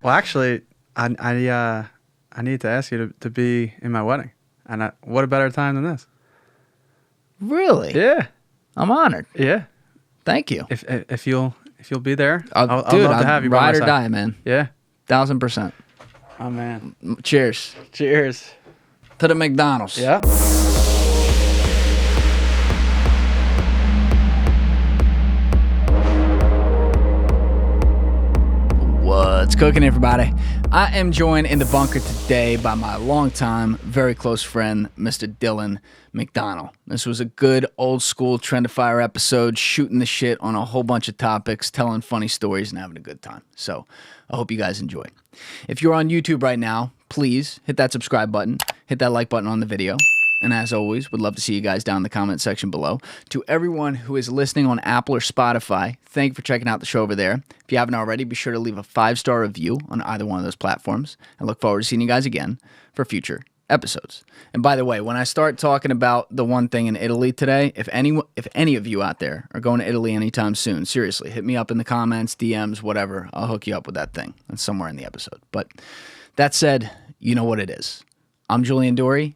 Well, actually, I need to ask you to be in my wedding. And what a better time than this? Really? Yeah. I'm honored. Yeah. Thank you. If you'll be there, I'd love to have you by my ride or side. die, man. Yeah. 1000%. Oh man. Cheers. Cheers. To the McDonald's. Yeah. What's cooking, everybody? I am joined in the bunker today by my longtime, very close friend, Mr. Dylan McDonnell. This was a good old school Trendifier episode, shooting the shit on a whole bunch of topics, telling funny stories, and having a good time. So I hope you guys enjoy. If you're on YouTube right now, please hit that subscribe button, hit that like button on the video. And as always, would love to see you guys down in the comment section below. To everyone who is listening on Apple or Spotify, thank you for checking out the show over there. If you haven't already, be sure to leave a 5-star review on either one of those platforms. I look forward to seeing you guys again for future episodes. And by the way, when I start talking about the one thing in Italy today, if any of you out there are going to Italy anytime soon, seriously, hit me up in the comments, DMs, whatever. I'll hook you up with that thing. That's somewhere in the episode. But that said, you know what it is. I'm Julian Dorey.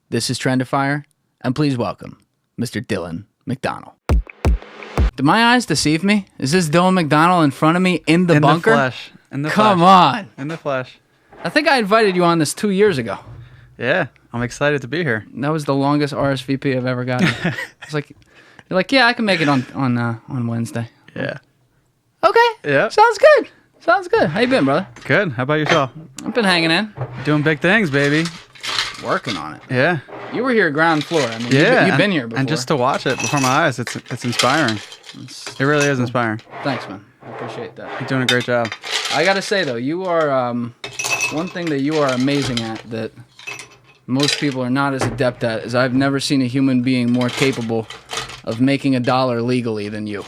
This is Trendifier, and please welcome Mr. Dylan McDonnell. Did my eyes deceive me? Is this Dylan McDonnell in front of me in the bunker? In the flesh. Come on. In the flesh. I think I invited you on this 2 years ago. Yeah, I'm excited to be here. That was the longest RSVP I've ever gotten. It's like, you're like, yeah, I can make it on Wednesday. Yeah. Okay. Yeah. Sounds good. Sounds good. How you been, brother? Good. How about yourself? I've been hanging in. Doing big things, baby. Working on it. Yeah. You were here ground floor. I mean, Yeah. you've been here before. And just to watch it before my eyes, it's inspiring. It really is inspiring. Thanks, man. I appreciate that. You're doing a great job. I gotta say though, you are one thing that you are amazing at that most people are not as adept at is I've never seen a human being more capable of making $1 legally than you.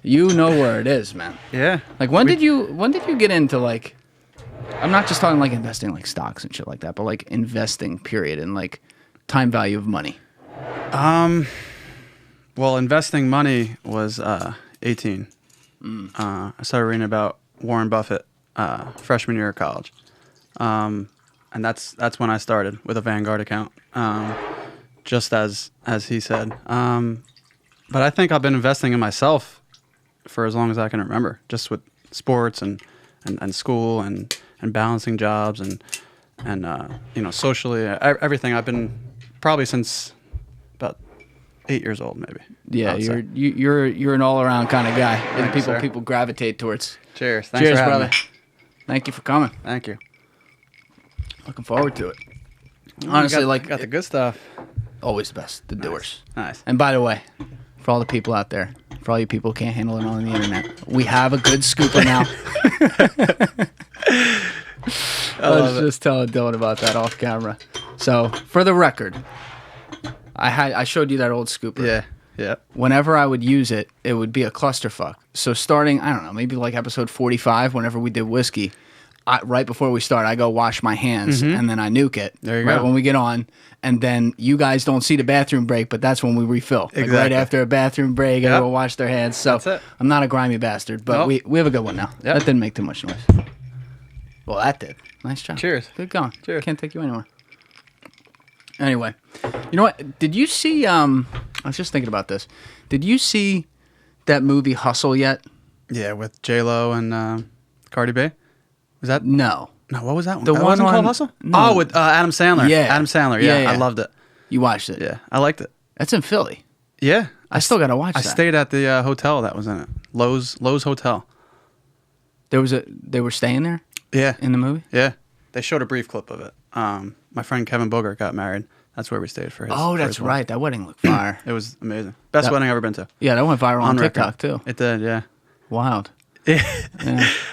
You know where it is, man. Yeah. Like when did you get into like, I'm not just talking like investing like stocks and shit like that, but like investing period and like time value of money. Well, investing money was 18. I started reading about Warren Buffett freshman year of college. And that's when I started with a Vanguard account, just as he said. But I think I've been investing in myself for as long as I can remember, just with sports and school and balancing jobs and socially, everything. I've been probably since about 8 years old, maybe. Yeah, you're an all around kind of guy that people gravitate towards. Cheers. Thanks for having brother. me. Thank you for coming. Thank you. Looking forward to it. Honestly, got the good stuff. Always the best, the doers. Nice. And by the way, for all the people out there, for all you people who can't handle it on the internet, we have a good scooper now. I was just telling Dylan about that off camera. So, for the record, I showed you that old scooper. Yeah. Yeah. Whenever I would use it, it would be a clusterfuck. So starting, I don't know, maybe like episode 45, whenever we did whiskey, right before we start, I go wash my hands, and then I nuke it. There you right go. when we get on, and then you guys don't see the bathroom break, but that's when we refill. Like Exactly. right after a bathroom break, Yep. everyone wash their hands. So That's it. I'm not a grimy bastard, but Nope. we have a good one now. Yep. That didn't make too much noise. Well, that did. Nice job. Cheers. Good going. Cheers. Can't take you anywhere. Anyway, you know what? Did you see, I was just thinking about this. Did you see that movie Hustle yet? Yeah, with J-Lo and Cardi B. Was that? No. No, what was that one? The That one wasn't on- called Hustle? no. Oh, with Adam Sandler. Yeah. Adam Sandler. Yeah, Yeah. I loved it. You watched it? Yeah, I liked it. That's in Philly. Yeah. I still got to watch I that. stayed at the hotel that was in it. Lowe's Hotel. They were staying there Yeah. in the movie? Yeah. They showed a brief clip of it. My friend Kevin Bogart got married. That's where we stayed for his. Oh, for that's his wedding. right. That wedding looked fire. It was amazing. Best wedding I've ever been to. Yeah, that went viral on record. TikTok too. It did, yeah. Wild. Yeah.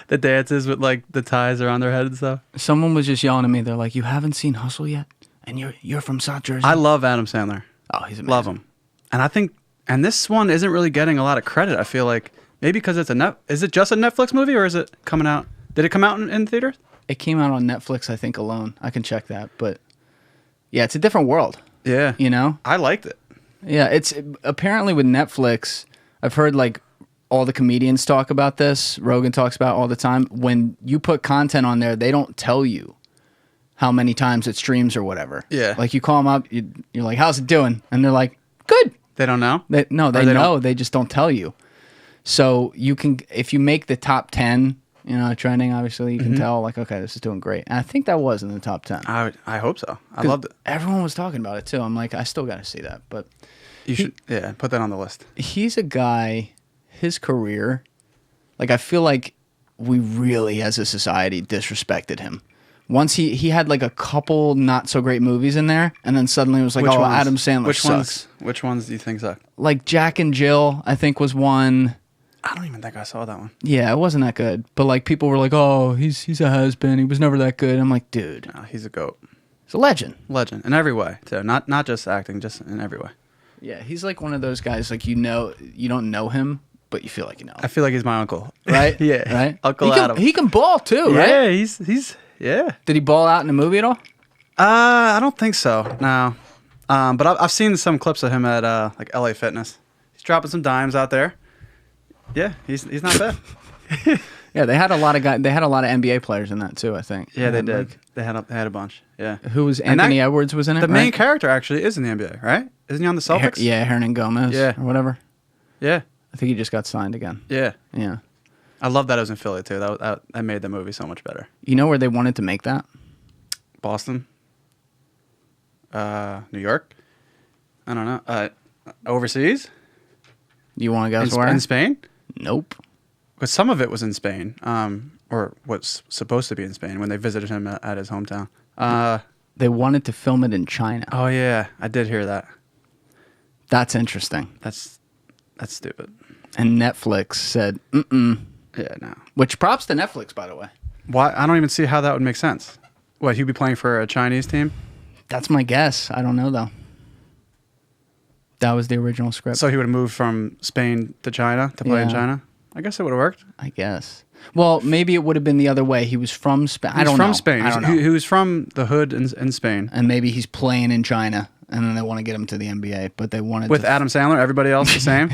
The dances with like the ties around their head and stuff. Someone was just yelling at me. They're like, "You haven't seen Hustle yet, and you're from South Jersey." I love Adam Sandler. Oh, he's amazing. Love him. And I think, and this one isn't really getting a lot of credit. I feel like maybe because it's is it just a Netflix movie or is it coming out? Did it come out in theaters? It came out on Netflix, I think, alone. I can check that, but yeah, it's a different world. Yeah. You know? I liked it. Yeah, it's apparently with Netflix. I've heard like all the comedians talk about this. Rogan talks about it all the time. When you put content on there, they don't tell you how many times it streams or whatever. Yeah. Like you call them up, you're like, how's it doing? And they're like, good. They don't know? They know. They just don't tell you. So you can, if you make the top 10, trending, obviously, you can tell, like, okay, this is doing great. And I think that was in the top 10. I hope so. I loved it. Everyone was talking about it, too. I'm like, I still got to see that. But you should, put that on the list. He's a guy, his career, like, I feel like we really, as a society, disrespected him. Once he had, like, a couple not-so-great movies in there, and then suddenly it was like, Adam Sandler sucks. Which ones do you think suck? Like, Jack and Jill, I think, was one. I don't even think I saw that one. Yeah, it wasn't that good. But like people were like, "Oh, he's a has-been. He was never that good." I'm like, dude, no, he's a goat. He's a legend. Legend in every way, too. Not just acting, just in every way. Yeah, he's like one of those guys. Like you don't know him, but you feel like you know him. I feel like he's my uncle. Right? Yeah, right. Uncle Adam. He can ball too, right? Yeah, he's yeah. Did he ball out in the movie at all? I don't think so. No. But I've seen some clips of him at like LA Fitness. He's dropping some dimes out there. Yeah, he's not bad. Yeah, they had a lot of NBA players in that too. I think. Yeah, they did. Like, they had a bunch. Yeah. Who was Anthony Edwards was in it? The main character actually is in the NBA, right? Isn't he on the Celtics? Yeah, Hernan Gomez. Yeah. Or whatever. Yeah. I think he just got signed again. Yeah. Yeah. I love that it was in Philly too. That made the movie so much better. You know where they wanted to make that? Boston. New York. I don't know. Overseas. You want to guess where? In Spain? Nope. Because some of it was in Spain, or what's supposed to be in Spain when they visited him at his hometown. They wanted to film it in China. Oh yeah, I did hear that. That's interesting. That's stupid. And Netflix said, "Mm-mm." Yeah, no. Which props to Netflix, by the way. Why? I don't even see how that would make sense. What, he'd be playing for a Chinese team? That's my guess. I don't know though. That was the original script. So he would have moved from Spain to China to play in China? I guess it would have worked. I guess. Well, maybe it would have been the other way. He was from Spain. I don't know. He's from Spain. I don't know. He was from the hood in Spain. And maybe he's playing in China, and then they want to get him to the NBA, but they wanted with Adam Sandler. Everybody else the same.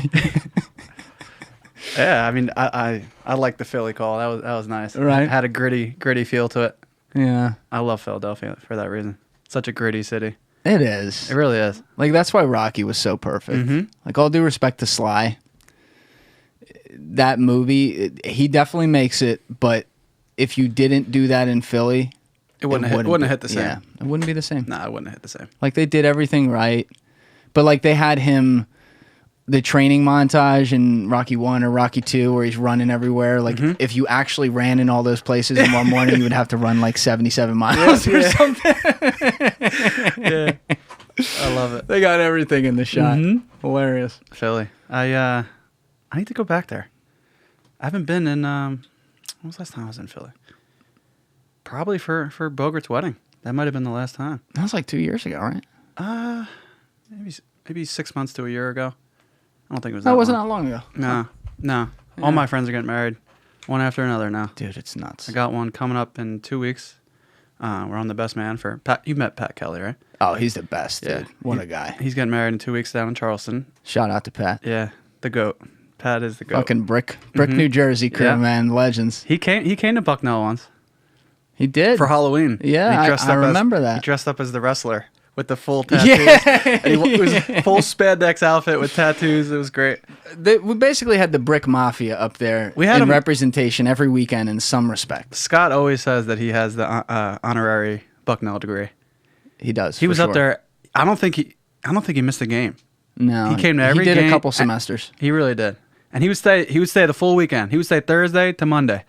Yeah, I mean, I like the Philly call. That was nice. Right. It had a gritty feel to it. Yeah. I love Philadelphia for that reason. Such a gritty city. It is. It really is. Like, that's why Rocky was so perfect. Mm-hmm. Like, all due respect to Sly, that movie, he definitely makes it, but if you didn't do that in Philly, it wouldn't have hit the same. Yeah, it wouldn't be the same. Nah, it wouldn't have hit the same. Like, they did everything right, but, like, they had him, the training montage in Rocky 1 or Rocky 2 where he's running everywhere. Like, if you actually ran in all those places in one morning, you would have to run, like, 77 miles or something. Yeah. I love it. They got everything in the shot. Hilarious. Philly. I need to go back there. I haven't been in when was the last time I was in Philly? Probably for Bogart's wedding. That might have been the last time. That was like 2 years ago, right? Maybe 6 months to a year ago. I don't think it was that wasn't that long ago. No. Yeah. All my friends are getting married, one after another now. Dude, it's nuts. I got one coming up in 2 weeks. We're on the best man for Pat. You met Pat Kelly, right? Oh, he's the best, dude. Yeah. What a guy. He's getting married in 2 weeks down in Charleston. Shout out to Pat. Yeah, the GOAT. Pat is the GOAT. Fucking Brick New Jersey crew, man. Legends. He came to Bucknell once. He did. For Halloween. Yeah, I remember that. He dressed up as the wrestler with the full tattoos. Yeah. And it was a full spandex outfit with tattoos. It was great. We basically had the Brick Mafia up there in representation every weekend in some respect. Scott always says that he has the honorary Bucknell degree. He does. He was up there. I don't think he missed a game. No. He came to every game. He did a couple semesters. He really did. And he would stay the full weekend. He would stay Thursday to Monday.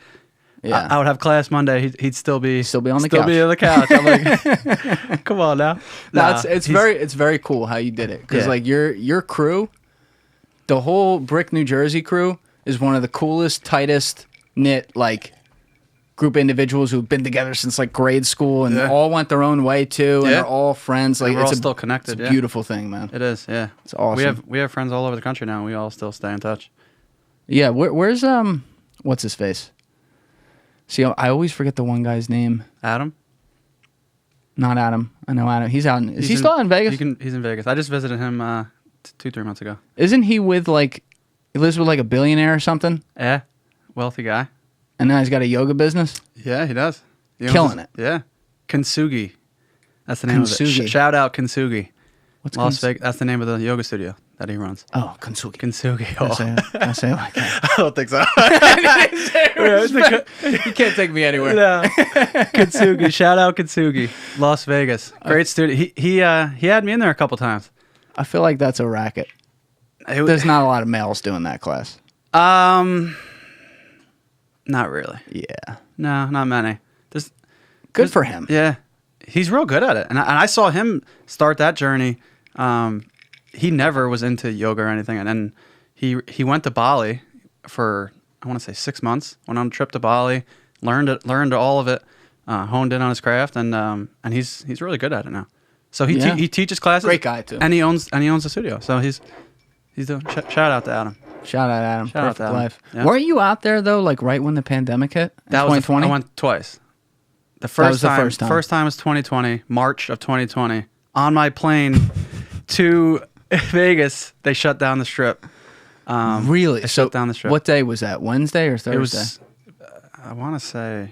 Yeah. I would have class Monday. He'd still be on the couch. Still be on the couch. I'm like, come on now. It's very cool how you did it because like your crew, the whole Brick New Jersey crew is one of the coolest, tightest knit like group of individuals who've been together since like grade school and all went their own way too, and they're all friends. Like we're all still connected. It's a beautiful thing, man. It is. Yeah, it's awesome. We have friends all over the country now. And we all still stay in touch. Yeah, where's what's his face? See, I always forget the one guy's name. Adam? Not Adam. I know Adam. He's out. Still in Vegas? He's in Vegas. I just visited him 2-3 months ago. Isn't he with like He lives with like a billionaire or something, Yeah, wealthy guy. and now he's got a yoga business. Yeah, he does. He owns Killing it. Yeah, Kintsugi. That's the name of Kintsugi. it. Shout out Kintsugi. What's Las Vegas. That's the name of the yoga studio that he runs. Oh, Kintsugi. Kintsugi. I say it like that. I don't think so. You can't take me anywhere. No. Kintsugi. Shout out Kintsugi. Las Vegas. Great studio. He had me in there a couple times. I feel like that's a racket. There's not a lot of males doing that class. Not really. Yeah. No, not many. Good for him. Yeah, he's real good at it, and I saw him start that journey. He never was into yoga or anything, and then he went to Bali for, I want to say, 6 months. Went on a trip to Bali, learned all of it, honed in on his craft, and he's really good at it now. So he teaches classes. Great guy too. And he owns the studio. So he's doing. Shout out to Adam. Shout out Adam. Shout out Perfect to Adam. life. Yeah. Weren't you out there though, like right when the pandemic hit? That was 2020. I went twice. The was first the time. first time. First time was 2020, March of 2020. On my plane to Vegas, they shut down the strip. Really? They So shut down the strip. what day was that? Wednesday or Thursday? It was. I want to say.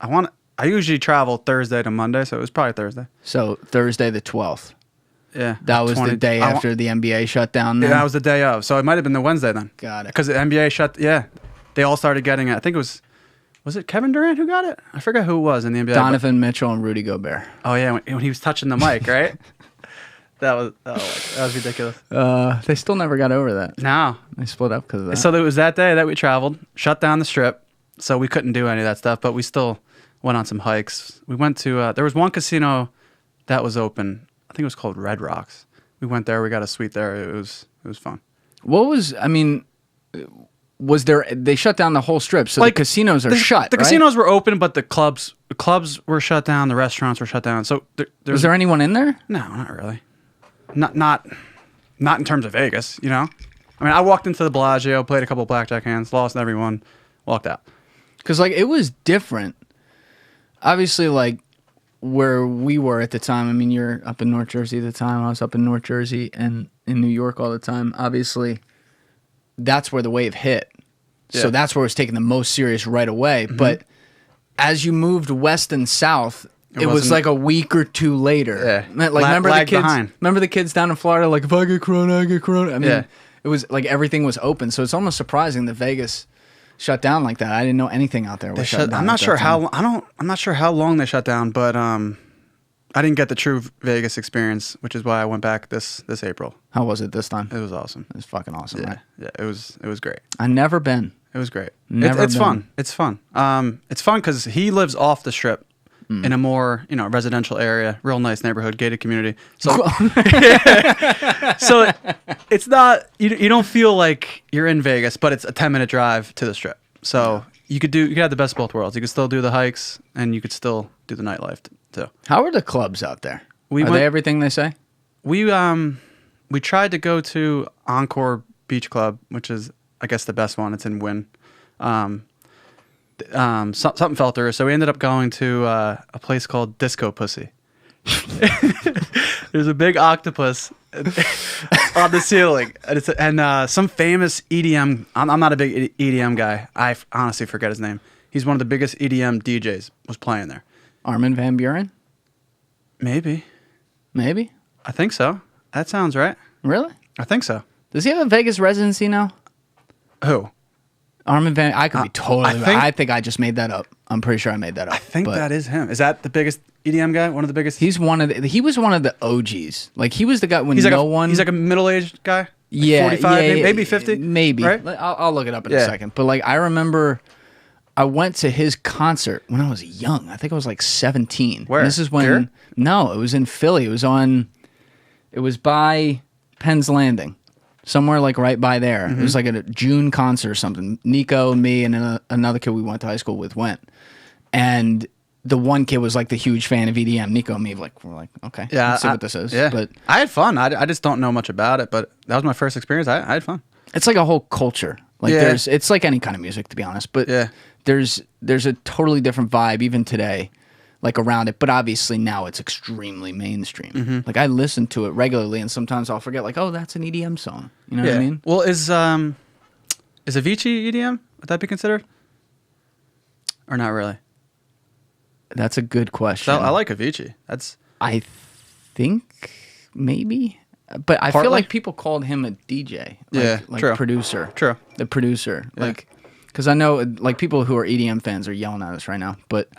I usually travel Thursday to Monday, so it was probably Thursday. So Thursday the 12th. Yeah. That was the day after the NBA shut down. Then? Yeah, that was the day of. So it might have been the Wednesday then. Got it. Because the NBA shut. Yeah, they all started getting it. I think it was. Was it Kevin Durant who got it? I forgot who it was in the NBA. Donovan Mitchell and Rudy Gobert. Oh yeah, when he was touching the mic, right? that was ridiculous. They still never got over that. No, They split up because of that. so it was that day that we traveled, shut down the strip, so we couldn't do any of that stuff. But we still went on some hikes. We went to there was one casino that was open. I think it was called Red Rocks. We went there. We got a suite there. It was fun. What was? I mean, was there? They shut down the whole strip, so Like, the casinos are shut. The right? casinos were open, but the clubs were shut down. The restaurants were shut down. So Was there anyone in there? No, not really. Not in terms of Vegas, you know? I mean, I walked into the Bellagio, played a couple blackjack hands, lost everyone, walked out. Because like it was different. Obviously, like where we were at the time. I mean, you're up in North Jersey at the time. I was up in North Jersey and in New York all the time. Obviously, that's where the wave hit. Yeah. So that's where it was taken the most serious right away. Mm-hmm. But as you moved west and south, it was like a week or two later. Yeah. Like remember the kids? Behind. Remember the kids down in Florida? Like if I get corona, I get corona. I mean, Yeah. it was like everything was open. So it's almost surprising that Vegas shut down like that. I didn't know anything out there was shut down. I'm not sure I'm not sure how long they shut down, but I didn't get the true Vegas experience, which is why I went back this April. How was it this time? It was awesome. It was fucking awesome. Yeah, Right? yeah, it was great. I never been. It was great. Never It's been. fun. It's fun. It's fun because he lives off the strip in a more residential area, real nice neighborhood, gated community. So, so it's not you don't feel like you're in Vegas, but it's a 10-minute drive to the strip. So you could have the best of both worlds. You could still do the hikes and you could still do the nightlife too. How are the clubs out there? We Are went- they everything they say? We tried to go to Encore Beach Club, which is I guess the best one. It's in Wynn. Something fell through, so we ended up going to a place called Disco Pussy. There's a big octopus on the ceiling, and some famous EDM. I'm not a big EDM guy. I honestly forget his name. He's one of the biggest EDM DJs. Was playing there. Armin Van Buuren? Maybe. I think so. That sounds right. Really? I think so. Does he have a Vegas residency now? Who? Armin Van. I could be totally. I think- I just made that up. I'm pretty sure I made that up. I think but that is him. Is that the biggest EDM guy? One of the biggest? He was one of the OGs. Like he was the guy when He's like a middle-aged guy. Like yeah, 45, maybe 50, maybe. Right? I'll look it up in a second. But like I remember, I went to his concert when I was young. I think I was like 17. Where? And this is when Here? No, it was in Philly. It was by Penn's Landing, somewhere like right by there. It was like a June concert or something. Nico, me, and another kid we went to high school with went, and the one kid was like the huge fan of EDM. Nico and me were like, okay, Yeah, let's see what this is. Yeah, But I had fun. I just don't know much about it, but that was my first experience. I had fun. it's like a whole culture. Like Yeah. it's like any kind of music, to be honest. But Yeah. there's a totally different vibe even today, like around it. But obviously now it's extremely mainstream. Like I listen to it regularly, and sometimes I'll forget, like, oh, that's an EDM song. You know what I mean? Well, is Is Avicii EDM? Would that be considered? Or not really? That's a good question. So I like Avicii. I think maybe, but I feel like people called him a DJ. Like true. Producer. True. The producer. Yeah. Like, because I know like people who are EDM fans are yelling at us right now, but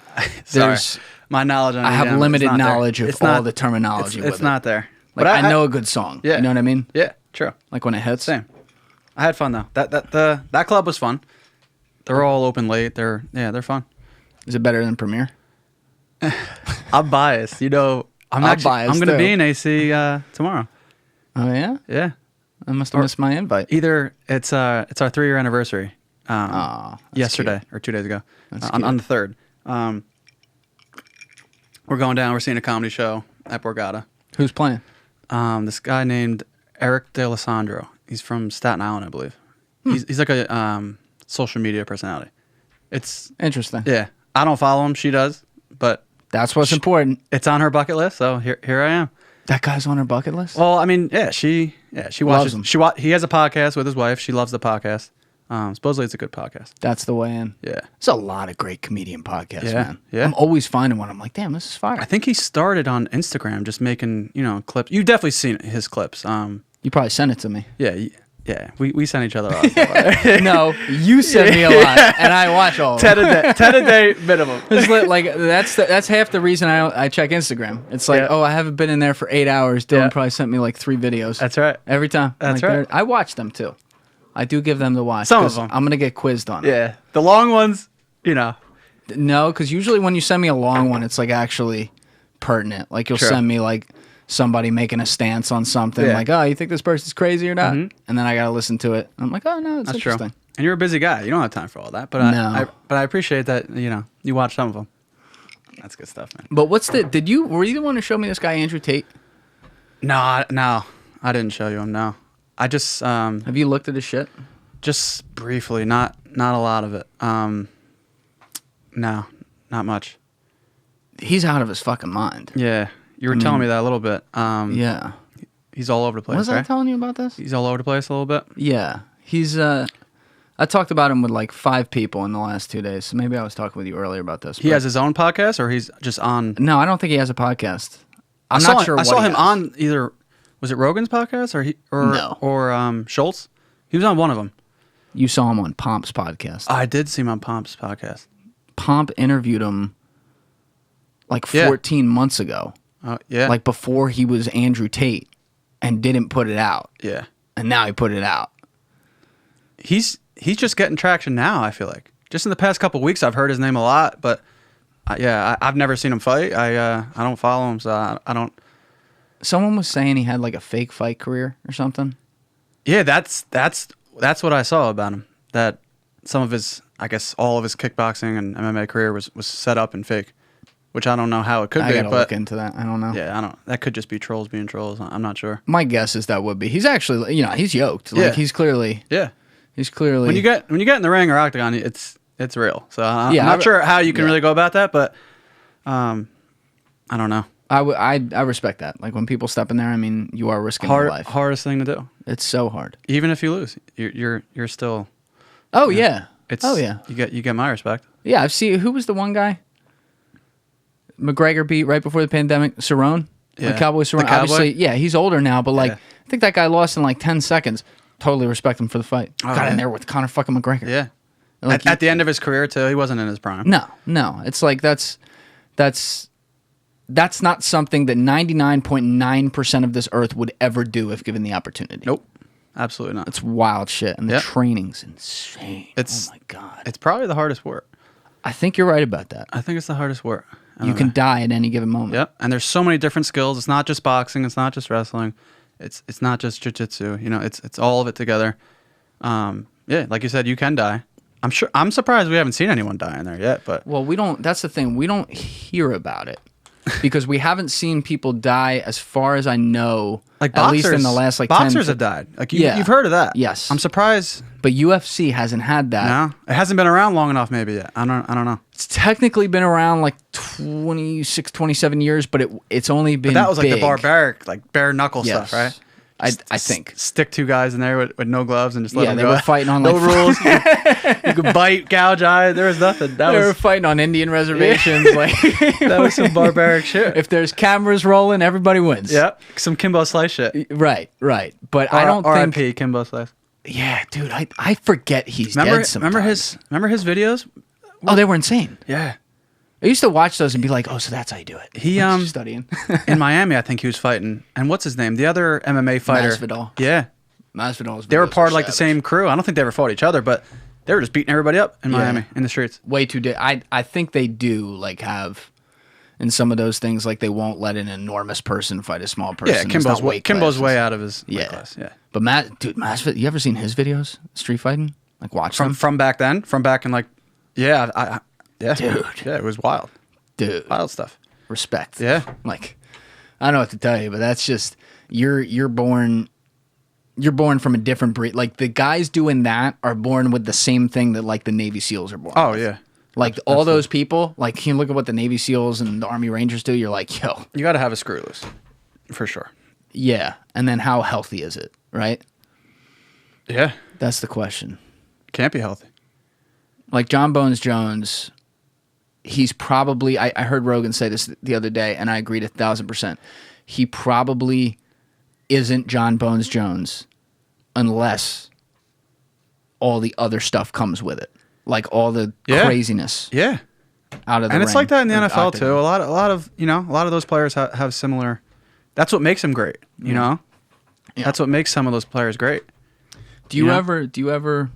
there's my knowledge on EDM, I have limited knowledge of all the terminology. It's not there. Like I know a good song. Yeah. You know what I mean? Yeah. True. Like when it hits. Same. I had fun though. That club was fun. They're all open late. They're fun. Is it better than Premiere? I'm biased. You know, I'm biased. I'm going to be in AC tomorrow. Oh yeah. Yeah. I must have missed my invite. Either it's our 3-year anniversary. Yesterday cute. or 2 days ago. That's On the 3rd. We're going down. We're seeing a comedy show at Borgata. Who's playing? This guy named Eric D'Alessandro. He's from Staten Island, I believe. He's like a social media personality. It's interesting. Yeah, I don't follow him. She does, but that's what's important. It's on her bucket list, so here I am. That guy's on her bucket list. Well, I mean, she watches him. He has a podcast with his wife. She loves the podcast. Supposedly it's a good podcast. That's the way in. Yeah. There's a lot of great comedian podcasts, man. Yeah. I'm always finding one. I'm like, damn, this is fire. I think he started on Instagram just making, clips. You've definitely seen his clips. You probably sent it to me. Yeah. We send each other off. No, you send me a lot, and I watch all of them. 10 a day minimum. It's like that's half the reason I check Instagram. It's like, I haven't been in there for 8 hours. Dylan probably sent me like 3 videos. That's right. Every time. That's right. I watch them too. I do give them the watch. Some of them. I'm going to get quizzed on it. Yeah. The long ones, No, because usually when you send me a long one, it's like actually pertinent. Like you'll send me like somebody making a stance on something. Like, oh, you think this person's crazy or not? Mm-hmm. And then I got to listen to it. I'm like, oh, no, it's interesting. True. And you're a busy guy. You don't have time for all that. But I appreciate that, you watch some of them. That's good stuff, man. But were you the one who showed me this guy, Andrew Tate? No, I didn't show you him, no. I just have you looked at his shit? Just briefly, not a lot of it. No, not much. He's out of his fucking mind. Yeah, you were telling me that a little bit. Yeah, he's all over the place. Was I telling you about this? He's all over the place a little bit. Yeah, he's. I talked about him with like 5 people in the last 2 days. So maybe I was talking with you earlier about this. He has his own podcast, or he's just on. No, I don't think he has a podcast. I'm not sure. I saw him on either. Was it Rogan's podcast or Schultz? He was on one of them. You saw him on Pomp's podcast. I did see him on Pomp's podcast. Pomp interviewed him like 14 months ago. Yeah. Like before he was Andrew Tate and didn't put it out. Yeah. And now he put it out. He's just getting traction now, I feel like. Just in the past couple of weeks, I've heard his name a lot, but I've never seen him fight. I don't follow him, so I don't. Someone was saying he had like a fake fight career or something. Yeah, that's what I saw about him. That some of his, I guess, all of his kickboxing and MMA career was set up and fake, which I don't know how it could be. I gotta look into that. I don't know. Yeah, I don't. That could just be trolls being trolls. I'm not sure. My guess is that would be. He's actually, he's yoked. Like he's clearly. Yeah. He's clearly. When you get in the ring or octagon, it's real. So I'm not sure how you can really go about that, but I don't know. I respect that. Like when people step in there, I mean, you are risking your life. Hardest thing to do. It's so hard. Even if you lose, you're still. Oh yeah. You get my respect. Yeah, I've seen. Who was the one guy? McGregor beat right before the pandemic. Cerrone. Yeah. The Cowboy Cerrone. Obviously, yeah, he's older now, but like, I think that guy lost in like 10 seconds. Totally respect him for the fight. Got in there with Conor fucking McGregor. Yeah. Like at the end of his career too, he wasn't in his prime. No. It's like that's not something that 99.9% of this earth would ever do if given the opportunity. Nope. Absolutely not. It's wild shit, and the training's insane. Oh my God. It's probably the hardest sport. I think you're right about that. I think it's the hardest sport. You can die at any given moment. Yep. And there's so many different skills. It's not just boxing. It's not just wrestling. It's not just jiu-jitsu. It's all of it together. Yeah, like you said, you can die. I'm surprised we haven't seen anyone die in there yet. But well, we don't. That's the thing. We don't hear about it because we haven't seen people die, as far as I know. Like at boxers, least in the last like boxers 10, have died. Like you've heard of that. Yes. I'm surprised. But UFC hasn't had that. No, it hasn't been around long enough. Maybe yet. I don't know. It's technically been around like 26, 27 years, but it's only been. But that was like big. the barbaric, like bare knuckle stuff, right? I think. Stick two guys in there with no gloves and just let them go. They were fighting on no like rules. You could bite, gouge eye. There was nothing. They were fighting on Indian reservations. Like that was some barbaric shit. If there's cameras rolling, everybody wins. Yep, some Kimbo Slice shit. Right. But I don't think. R.I.P. Kimbo Slice. Yeah, dude, I forget he's dead sometimes. Remember his videos? Oh, they were insane. Yeah. I used to watch those and be like, oh, so that's how you do it. He studying. In Miami, I think he was fighting. And what's his name? The other MMA fighter. Masvidal. Yeah. Masvidal's They were part of like the same crew. I don't think they ever fought each other, but they were just beating everybody up in Miami in the streets. Way too I think they do like have in some of those things like they won't let an enormous person fight a small person. Yeah, Kimbo's way out of his weight class. Yeah. But Masvidal, you ever seen his videos? Street fighting? Like watch them? From back then? From back in like yeah. Dude. Yeah, it was wild. Dude. Wild stuff. Respect. Yeah. Like, I don't know what to tell you, but that's just, you're born from a different breed. Like, the guys doing that are born with the same thing that, like, the Navy SEALs are born with. Yeah. Like, all those people, like, you look at what the Navy SEALs and the Army Rangers do, you're like, yo. You got to have a screw loose. For sure. Yeah. And then how healthy is it, right? Yeah. That's the question. Can't be healthy. Like, John Bones Jones, he's probably, I heard Rogan say this the other day, and I agreed 1,000%. He probably isn't John Bones Jones unless all the other stuff comes with it. Like all the craziness. Yeah. Out of the And it's ring, like that in the NFL octagon. too. A lot of those players have similar. That's what makes them great, you know? Yeah. That's what makes some of those players great. Do you ever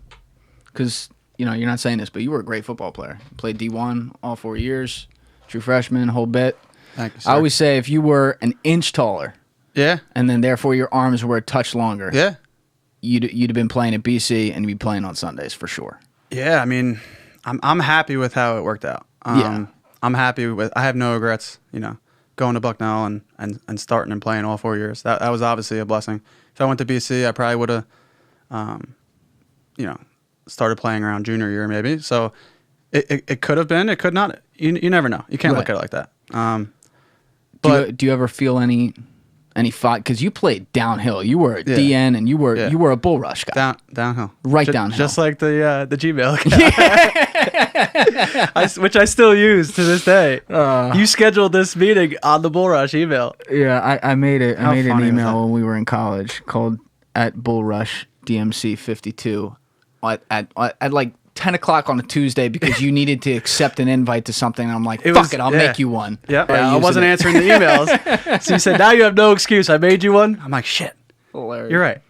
cuz you know, you're not saying this, but you were a great football player. Played D1 all 4 years, true freshman, whole bit. Thank you, sir. I always say if you were an inch taller, and then therefore your arms were a touch longer, you'd have been playing at BC and you'd be playing on Sundays for sure. Yeah, I mean, I'm happy with how it worked out. I'm happy with. I have no regrets. You know, going to Bucknell and starting and playing all 4 years. That was obviously a blessing. If I went to BC, I probably would have, started playing around junior year maybe. So it could have been. It could not. You never know. You can't look at it like that. But do you ever feel any fight? Because you played downhill. You were a DN and you were a bull rush guy. Downhill. Downhill. Just like the Gmail account. Which I still use to this day. You scheduled this meeting on the bull rush email. Yeah, I made it. I made an email when we were in college called @bullrushdmc52 at like 10 o'clock on a Tuesday because you needed to accept an invite to something. And I'm like, fuck it, I'll make you one. Yep. I wasn't answering the emails. So you said, now you have no excuse. I made you one. I'm like, shit. Hilarious. You're right.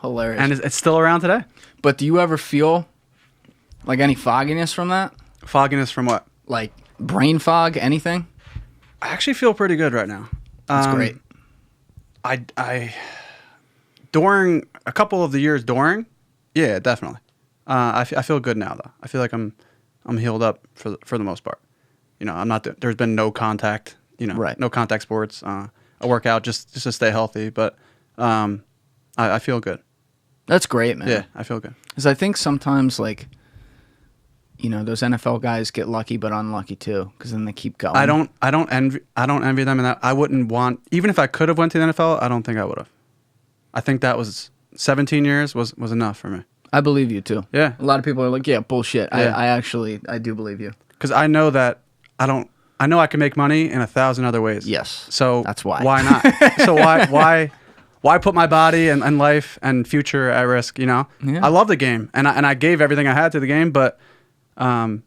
Hilarious. And it's still around today. But do you ever feel like any fogginess from that? Fogginess from what? Like brain fog, anything? I actually feel pretty good right now. That's great. I during a couple of the years yeah, definitely. I feel good now though. I feel like I'm healed up for the most part. You know, I'm not. There's been no contact. You know, no contact sports. I work out just to stay healthy, but I feel good. That's great, man. Yeah, I feel good. Because I think sometimes like, you know, those NFL guys get lucky but unlucky too, because then they keep going. I don't envy them, and I wouldn't want, even if I could have went to the NFL, I don't think I would have. I think that was 17 years was enough for me. I believe you too. Yeah. A lot of people are like, yeah, bullshit. Yeah. I do believe you. Because I know that I know I can make money in 1,000 other ways. Yes. So that's why. Why not? So why put my body and life and future at risk? You know. Yeah. I love the game, and I gave everything I had to the game, but I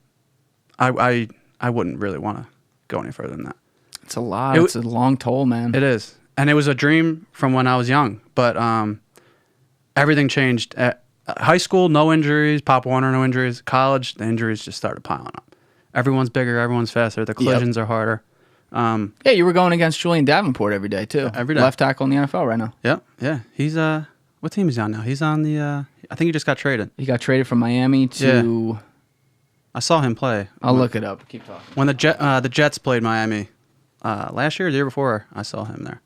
wouldn't really want to go any further than that. It's a lot. It's a long toll, man. It is, and it was a dream from when I was young, but everything changed. At high school, no injuries. Pop Warner, no injuries. College, the injuries just started piling up. Everyone's bigger. Everyone's faster. The collisions are harder. Yeah, you were going against Julian Davenport every day too. Every day. Left tackle in the NFL right now. Yep. Yeah. He's what team is he on now? He's on the. I think he just got traded. He got traded from Miami to. Yeah. I saw him play. I'll look it up. Keep talking. When the Jets played Miami last year or the year before, I saw him there.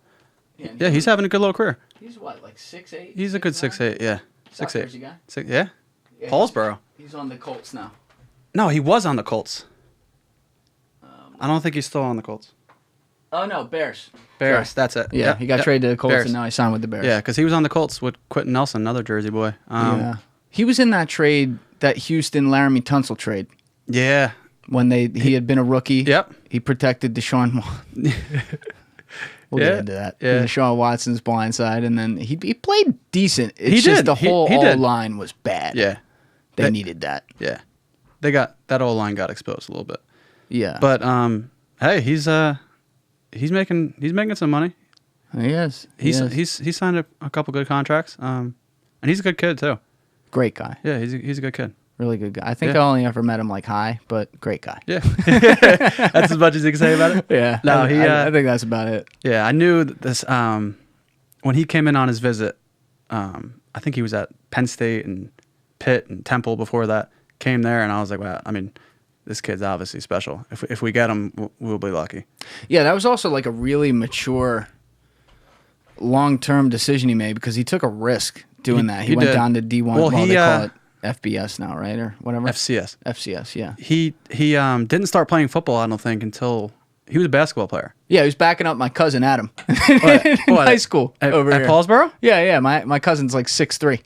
Yeah, he's having a good little career. He's what, like 6'8"? He's a good 6'8", yeah. 6'8". Guy? Yeah. Paulsboro. He's on the Colts now. No, he was on the Colts. I don't think he's still on the Colts. Oh, no, Bears. Bears, Sorry. that's it. Yeah, Yep, he got traded to the Colts, Bears. and now he signed with the Bears. Yeah, because he was on the Colts with Quentin Nelson, another Jersey boy. Yeah. He was in that trade, that Houston Laramie Tunsil trade. Yeah. When he had been a rookie. Yep. He protected DeShaun. We'll get into that. Yeah. Deshaun Watson's blindside, and then he played decent. It's He just did. the whole He did. line was bad. Yeah. They needed that. Yeah. They got that old line got exposed a little bit. Yeah. But hey, he's making some money. He is. He's signed a couple good contracts. And he's a good kid too. Great guy. Yeah, he's a good kid. Really good guy. I think I only ever met him like hi, but great guy. Yeah. That's as much as you can say about it. Yeah. No, I think that's about it. Yeah, I knew that this when he came in on his visit. I think he was at Penn State and Pitt and Temple before that. Came there and I was like, wow. I mean, this kid's obviously special. If we get him, we'll be lucky. Yeah, that was also like a really mature, long-term decision he made because he took a risk doing that. He went did. down to D1. Well, They call it FBS now, right, or whatever. FCS. FCS, yeah. He didn't start playing football, I don't think, until he was a basketball player. Yeah, he was backing up my cousin Adam in What? high school over At here. Paulsboro? Yeah. My cousin's like 6'3".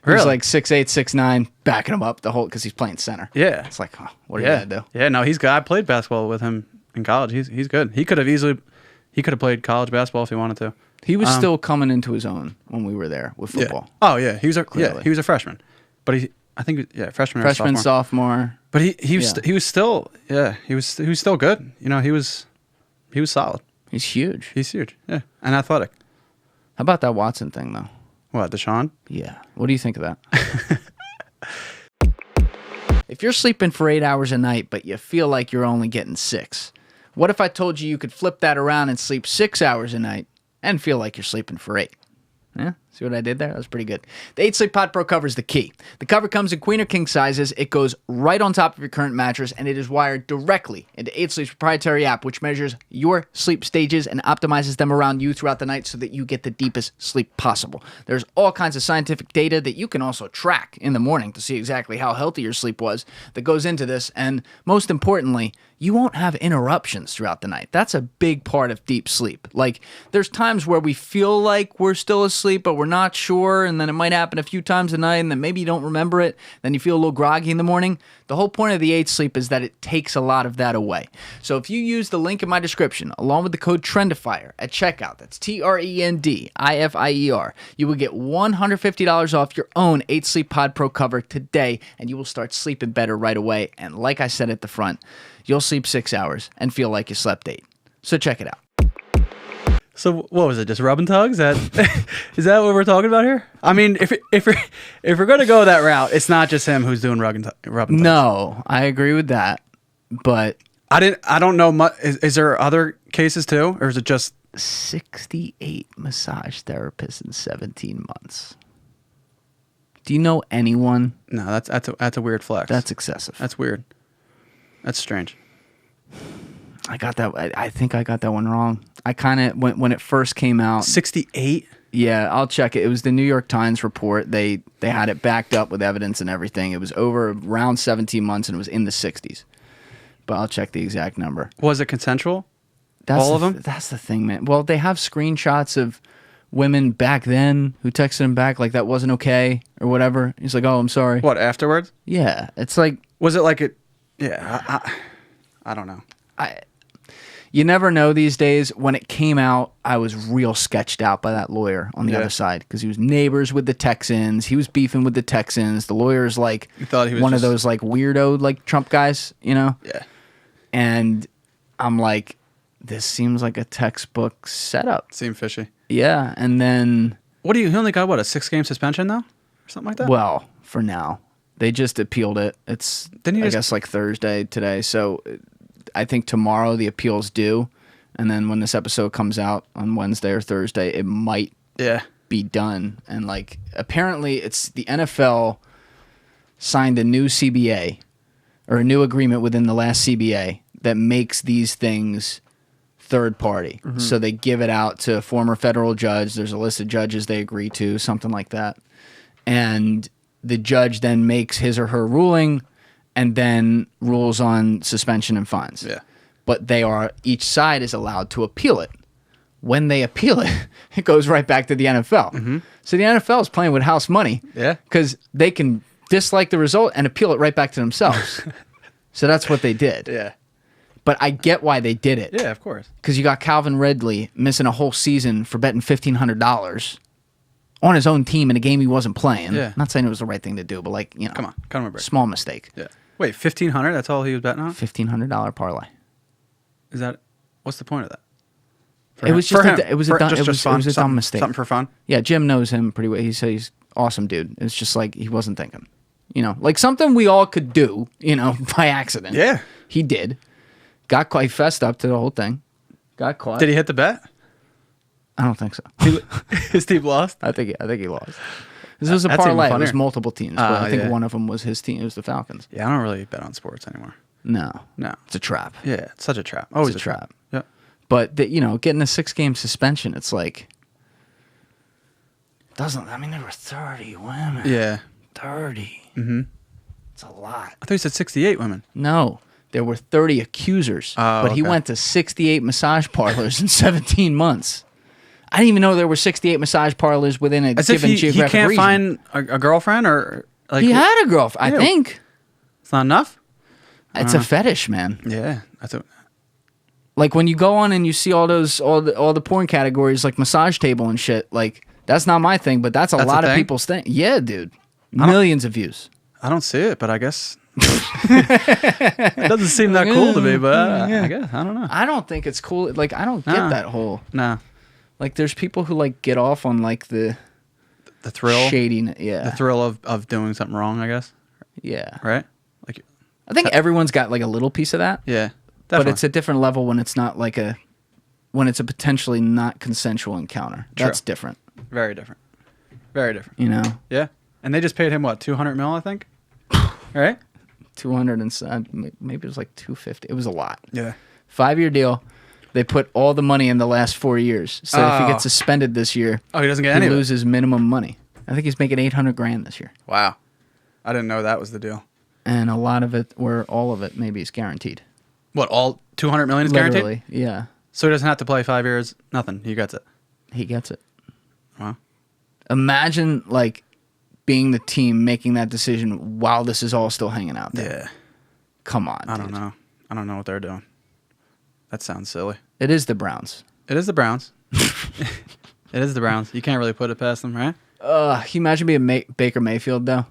He's Really? like 6'8", 6'9", backing him up the whole because he's playing center. Yeah. It's like, what are you gonna do? Yeah, no, he's good. I played basketball with him in college. He's good. He could have played college basketball if he wanted to. He was still coming into his own when we were there with football. Yeah. Oh yeah, he was Clearly. he was a freshman, but freshman or Freshman, sophomore. But he was still good. You know, he was solid. He's huge. He's huge. Yeah, and athletic. How about that Watson thing though? What, DeShaun? Yeah. What do you think of that? If you're sleeping for 8 hours a night, but you feel like you're only getting 6, what if I told you could flip that around and sleep 6 hours a night and feel like you're sleeping for 8? Yeah? See what I did there? That was pretty good. The 8 Sleep Pod Pro cover is the key. The cover comes in queen or king sizes. It goes right on top of your current mattress, and it is wired directly into 8 Sleep's proprietary app, which measures your sleep stages and optimizes them around you throughout the night so that you get the deepest sleep possible. There's all kinds of scientific data that you can also track in the morning to see exactly how healthy your sleep was that goes into this, and most importantly, you won't have interruptions throughout the night. That's a big part of deep sleep. Like, there's times where we feel like we're still asleep, but we're not sure, and then it might happen a few times a night, and then maybe you don't remember it, then you feel a little groggy in the morning. The whole point of the 8 Sleep is that it takes a lot of that away. So if you use the link in my description, along with the code TRENDIFIER at checkout, that's TRENDIFIER, you will get $150 off your own 8 Sleep Pod Pro cover today, and you will start sleeping better right away. And like I said at the front, you'll sleep 6 hours and feel like you slept 8. So check it out. So what was it? Just rub and tugs? Is that what we're talking about here? I mean, if we're gonna go that route, it's not just him who's doing rub and tugs. No, I agree with that, but I don't know much. Is there other cases too, or is it just 68 massage therapists in 17 months? Do you know anyone? No, that's a weird flex. That's excessive. That's weird. That's strange. I got that. I think I got that one wrong. I kind of when it first came out. 68. Yeah, I'll check it. It was the New York Times report. They had it backed up with evidence and everything. It was over around 17 months and it was in the 60s. But I'll check the exact number. Was it consensual? All of them? That's the thing, man. Well, they have screenshots of women back then who texted him back like that wasn't okay or whatever. He's like, "Oh, I'm sorry." What, afterwards? Yeah, it's like. Was it like it? Yeah, I don't know. You never know these days. When it came out, I was real sketched out by that lawyer on the other side because he was neighbors with the Texans. He was beefing with the Texans. The lawyer's like thought he was one of those like weirdo like Trump guys, you know? Yeah. And I'm like, this seems like a textbook setup. Seemed fishy. Yeah, and then he only got a 6-game suspension though, or something like that. Well, for now, they just appealed it. It's I guess like Thursday today, so. I think tomorrow the appeal's due, and then when this episode comes out on Wednesday or Thursday, it might be done. And like apparently, it's the NFL signed a new CBA or a new agreement within the last CBA that makes these things third party. Mm-hmm. So they give it out to a former federal judge. There's a list of judges they agree to, something like that, and the judge then makes his or her ruling. And then rules on suspension and fines. Yeah. but each side is allowed to appeal it. When they appeal it, it goes right back to the NFL. So the NFL is playing with house money. Yeah. Because they can dislike the result and appeal it right back to themselves. So that's what they did. Yeah. But I get why they did it. Yeah, of course. Because you got Calvin Ridley missing a whole season for betting $1,500 on his own team in a game he wasn't playing. Yeah. Not saying it was the right thing to do, but like, you know. Come on, break. Small mistake. Yeah. Wait, $1,500? That's all he was betting on? $1,500 parlay. Is that? What's the point of that? It was just a dumb mistake. Something for fun. Yeah, Jim knows him pretty well. He said he's awesome, dude. It's just like he wasn't thinking, you know, like something we all could do, you know, by accident. Yeah, he did. Got caught. He fessed up to the whole thing. Got caught. Did he hit the bet? I don't think so. His team lost. I think he lost. This was a parlay. It was multiple teams, but I think one of them was his team. It was the Falcons. Yeah, I don't really bet on sports anymore. No, it's a trap. Yeah, it's such a trap. Always a trap. Yeah. But, you know, getting a 6-game suspension, it's like, they were 30 women. Yeah. 30. Mm-hmm. It's a lot. I thought you said 68 women. No, there were 30 accusers. But he went to 68 massage parlors in 17 months. I didn't even know there were 68 massage parlors within a given geographic region. He can't find a girlfriend or like. He had a girlfriend, I think. It's not enough? It's a fetish, man. Yeah. Like when you go on and you see all the porn categories like massage table and shit, like that's not my thing, but that's a lot of people's thing. Yeah, dude. Millions of views. I don't see it, but I guess it doesn't seem that cool to me, but I guess I don't know. I don't think it's cool. Like I don't get that whole. No. Like there's people who like get off on like the thrill, shading, yeah. The thrill of doing something wrong, I guess. Yeah. Right? Like I think everyone's got like a little piece of that. Yeah. Definitely. But it's a different level when it's not like when it's a potentially not consensual encounter. True. That's different. Very different. Very different. You know? Yeah. And they just paid him what, $200 million, I think? Right? 200 and maybe it was like 250. It was a lot. Yeah. 5-year deal. They put all the money in the last 4 years. So if he gets suspended this year, he doesn't get any. He loses minimum money. I think he's making $800,000 this year. Wow. I didn't know that was the deal. And a lot of it, or all of it, maybe is guaranteed. What, all $200 million is guaranteed? Yeah. So he doesn't have to play 5 years? Nothing. He gets it. He gets it. Wow. Imagine, like, being the team making that decision while this is all still hanging out there. Yeah. Come on, I don't know. I don't know what they're doing. That sounds silly. It is the Browns. It is the Browns. It is the Browns. You can't really put it past them, right? Can you imagine being Baker Mayfield, though?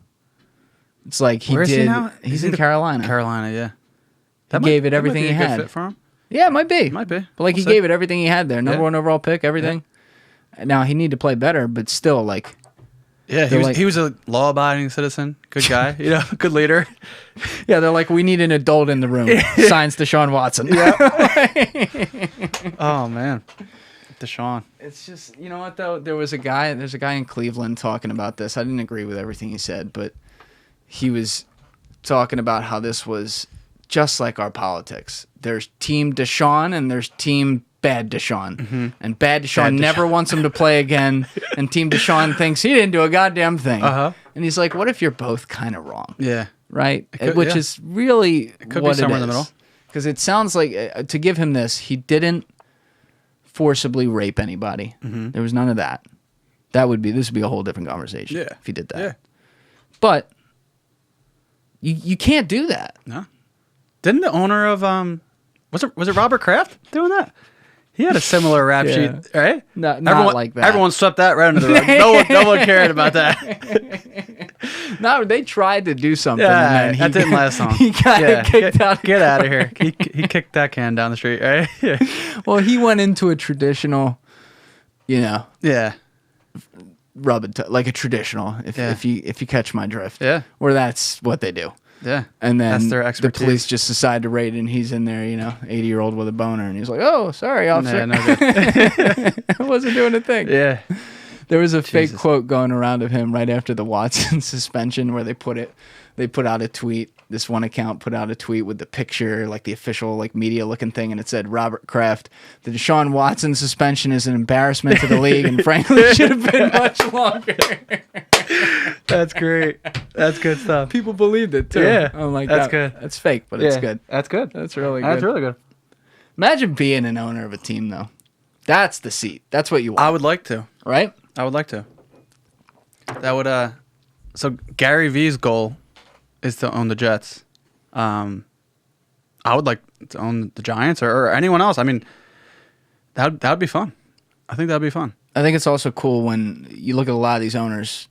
It's like Where is he now? He's in Carolina. Carolina, yeah. He gave it everything he had. That might be a good fit for him. Yeah, it might be. Might be. But like he gave it everything he had there. Number one overall pick, everything. Yeah. Now he need to play better, but still, like. Yeah, he was a law-abiding citizen, good guy, you know, good leader. Yeah, they're like, we need an adult in the room. Signs DeShaun Watson. Yeah. Oh man, DeShaun. It's just, you know what though? There's a guy in Cleveland talking about this. I didn't agree with everything he said, but he was talking about how this was just like our politics. There's Team DeShaun and there's Team Bad DeShaun. Mm-hmm. And Bad DeShaun never wants him to play again. And Team DeShaun thinks he didn't do a goddamn thing. Uh-huh. And he's like, what if you're both kind of wrong? Yeah. Right? Which is really it could be somewhere in the middle. Because it sounds like, to give him this, he didn't forcibly rape anybody. Mm-hmm. There was none of that. This would be a whole different conversation if he did that. Yeah. But you can't do that. No. Didn't the owner of was it Robert Kraft doing that? He had a similar rap sheet, right? Not like that. Everyone swept that right under the rug. No one cared about that. No, they tried to do something. Yeah, and that didn't last long. He got kicked out. Get out of here. He kicked that can down the street, right? Yeah. Well, he went into a traditional, you know. Yeah. Rub it like a traditional. If you catch my drift. Yeah. Where that's what they do. Yeah. And then that's their expertise. The police just decide to raid, and he's in there, 80-year-old with a boner, and he's like, "Oh, sorry, officer. Yeah, no good. I wasn't doing a thing." Yeah. There was a fake quote going around of him right after the Watson suspension where they put out a tweet. This one account put out a tweet with the picture, like the official media looking thing, and it said, Robert Kraft, the DeShaun Watson suspension is an embarrassment to the league and frankly should have been much longer. That's great. That's good stuff. People believed it too. Yeah. I'm like, that's good. That's fake, but it's good. That's good. That's really good. That's really good. Imagine being an owner of a team, though. That's the seat. That's what you want. I would like to. Right? I would like to. That would So Gary V's goal is to own the Jets. I would like to own the Giants or anyone else. I mean, that would be fun. I think that would be fun. I think it's also cool when you look at a lot of these owners.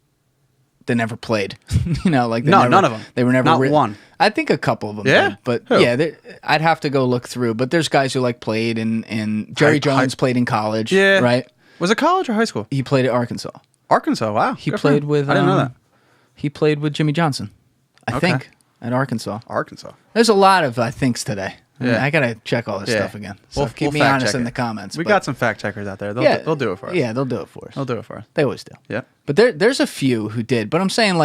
They never played. Like none of them. They were never not one. I think a couple of them. Yeah, did, but Who? yeah, I'd have to go look through. But there's guys who played, and Jerry Jones played in college. Yeah, right. Was it college or high school? He played at Arkansas. Arkansas. Wow. He played with. I didn't know that. He played with Jimmy Johnson. I think at Arkansas. Arkansas. There's a lot of I thinks today. Yeah. I gotta check all this stuff again. So keep me fact honest check in it. the comments. We got some fact checkers out there. They'll do it for us. Yeah, they'll do it for us. They'll do it for us. They always do. Yeah. But there's a few who did. But I'm saying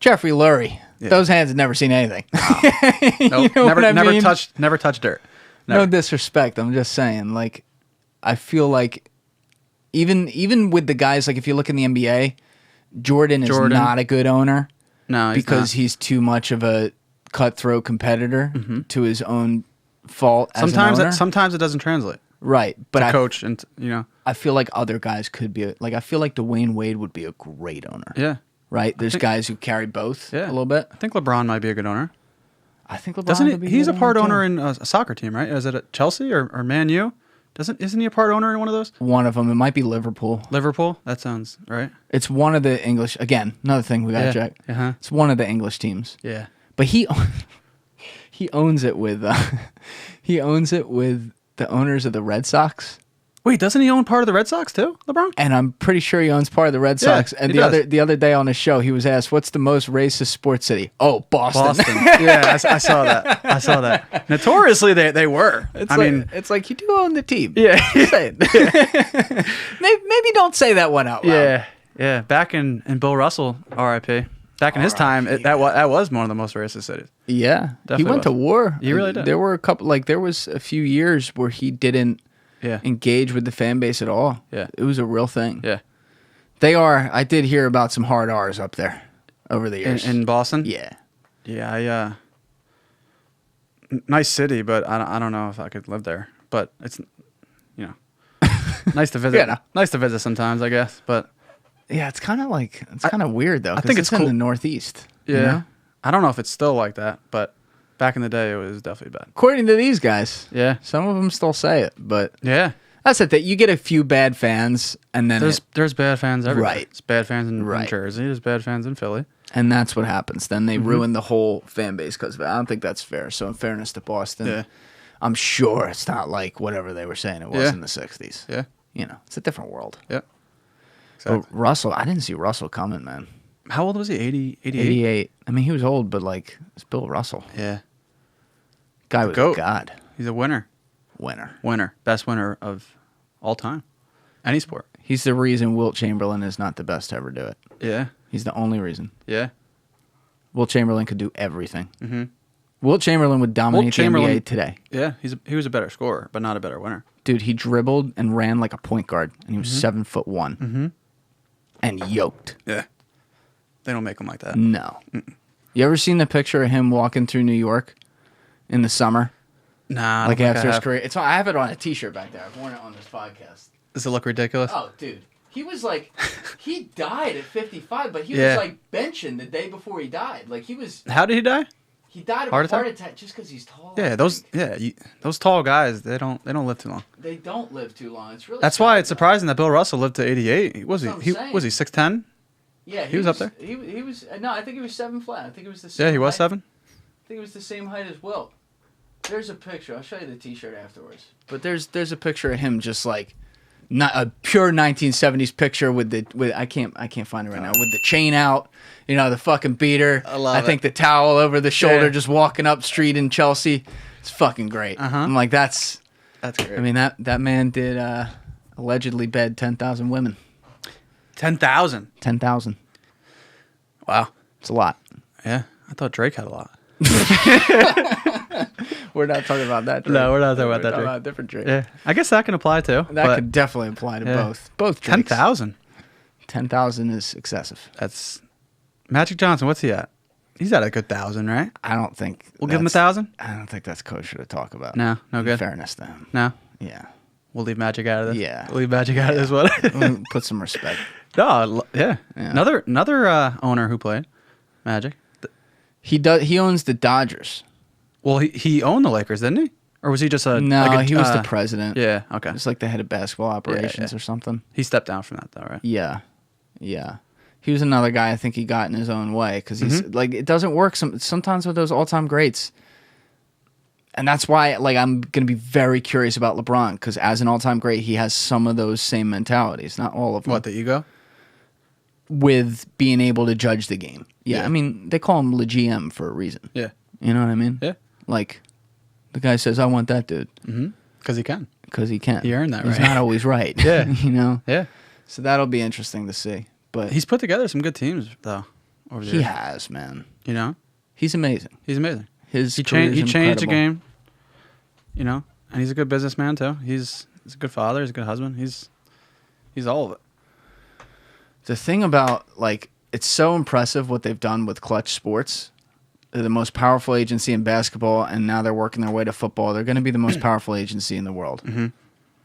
Jeffrey Lurie. Yeah. Those hands had never seen anything. Nope. Never touched dirt. Never. No disrespect. I'm just saying. I feel like even with the guys, if you look in the NBA, Jordan is not a good owner. No, because he's too much of a cutthroat competitor to his own fault. Sometimes it doesn't translate. Right, but coach and I feel like other guys could be I feel like Dwayne Wade would be a great owner. Yeah. Right. There's guys who carry both a little bit. I think LeBron might be a good owner. I think LeBron Doesn't would be he's a part owner too. in a soccer team, right? Is it at Chelsea or Man U? Isn't he a part owner in one of those? One of them. It might be Liverpool. Liverpool? That sounds right. It's one of the English. Again, another thing we gotta check. Uh-huh. It's one of the English teams. Yeah. But he owns it with the owners of the Red Sox. Wait, doesn't he own part of the Red Sox too, LeBron? And I'm pretty sure he owns part of the Red Sox. And the other day on his show, he was asked, "What's the most racist sports city?" Oh, Boston. Yeah, I saw that. Notoriously, they were. It's like you do own the team. Yeah. Maybe don't say that one out loud. Yeah. Back in Bill Russell, R.I.P. Back in his time, that was one of the most racist cities. Yeah, Definitely he went to war. He really did. There were a couple. There was a few years where he didn't. Yeah. Engage with the fan base at all. Yeah. It was a real thing. Yeah. They are. I did hear about some hard R's up there over the years. In Boston? Yeah. Yeah, nice city, but I don't know if I could live there. But it's, nice to visit. Yeah, no. Nice to visit sometimes, I guess. But yeah, it's kind of weird, though. I think it's in cool. the Northeast. Yeah. You know? I don't know if it's still like that, but back in the day, it was definitely bad. According to these guys. Yeah. Some of them still say it, but. Yeah. That's it. That you get a few bad fans, and then there's bad fans everywhere. Right. There's bad fans in Jersey. There's bad fans in Philly. And that's what happens. Then they ruin the whole fan base because of it. I don't think that's fair. So in fairness to Boston, I'm sure it's not like whatever they were saying it was in the 60s. Yeah. It's a different world. Yeah. Exactly. But Russell, I didn't see Russell coming, man. How old was he? 88? 88. I mean, he was old, but it's Bill Russell. Yeah. Guy was a god. He's a winner. Winner. Best winner of all time. Any sport. He's the reason Wilt Chamberlain is not the best to ever do it. Yeah. He's the only reason. Yeah. Wilt Chamberlain could do everything. Mm-hmm. Wilt Chamberlain would dominate the NBA today. Yeah. He was a better scorer, but not a better winner. Dude, he dribbled and ran like a point guard, and he was 7'1", and yoked. Yeah. They don't make him like that. No. You ever seen the picture of him walking through New York in the summer? Nah. After his career. I have it on a T-shirt back there. I've worn it on this podcast. Does it look ridiculous? Oh, dude. He was he died at 55, but he was benching the day before he died. He was. How did he die? He died of a heart attack just because he's tall. Yeah, those tall guys, they don't live too long. They don't live too long. It's really. That's why it's surprising that Bill Russell lived to 88. Was he 6'10"? Yeah, he was up there. He was no, I think he was 7 flat. I think it was the same. Yeah, he was height. 7. I think it was the same height as Wilt. There's a picture. I'll show you the T-shirt afterwards. But there's a picture of him just not a pure 1970s picture with I can't find it right now, with the chain out, the fucking beater. I think the towel over the shoulder, just walking up street in Chelsea. It's fucking great. I'm like, that's great. I mean, that man did allegedly bed 10,000 women. 10,000. 10,000. Wow, it's a lot. Yeah, I thought Drake had a lot. We're not talking about that Drake. No, we're not talking about that Drake. About a different Drake. Yeah, I guess that can apply too. That could definitely apply to both. Both Drakes. 10,000. 10,000 is excessive. That's Magic Johnson. What's he at? He's at a good 1,000, right? I don't think We'll give him 1,000? I don't think that's kosher to talk about. No, no In good. fairness to him. No? Yeah. We'll leave Magic out of this? Yeah. We'll leave Magic out of this one? Put some respect. No, yeah. Yeah. Another owner who played Magic. He owns the Dodgers. Well, he owned the Lakers, didn't he? Or was he just a... No, like a, he was the president. Yeah, okay. It's like the head of basketball operations or something. He stepped down from that, though, right? Yeah. Yeah. He was another guy I think he got in his own way because he's like, it doesn't work sometimes with those all-time greats. And that's why, like, I'm going to be very curious about LeBron because as an all-time great, he has some of those same mentalities. Not all of them. What, the ego? With being able to judge the game. Yeah. I mean, they call him the GM for a reason. Yeah. You know what I mean? Yeah. Like, the guy says, I want that dude. Mm-hmm. Because he can. Because he can. He earned that, right? He's not always right. Yeah. You know? Yeah. So that'll be interesting to see. But He's put together some good teams, though, over the he years. has, man. You know? He's amazing. He's amazing. He changed the game. You know? And he's a good businessman, too. He's a good father. He's a good husband. He's all of it. The thing about, like, it's so impressive what they've done with Clutch Sports. They're the most powerful agency in basketball, and now they're working their way to football. They're going to be the most powerful agency in the world. Mm-hmm.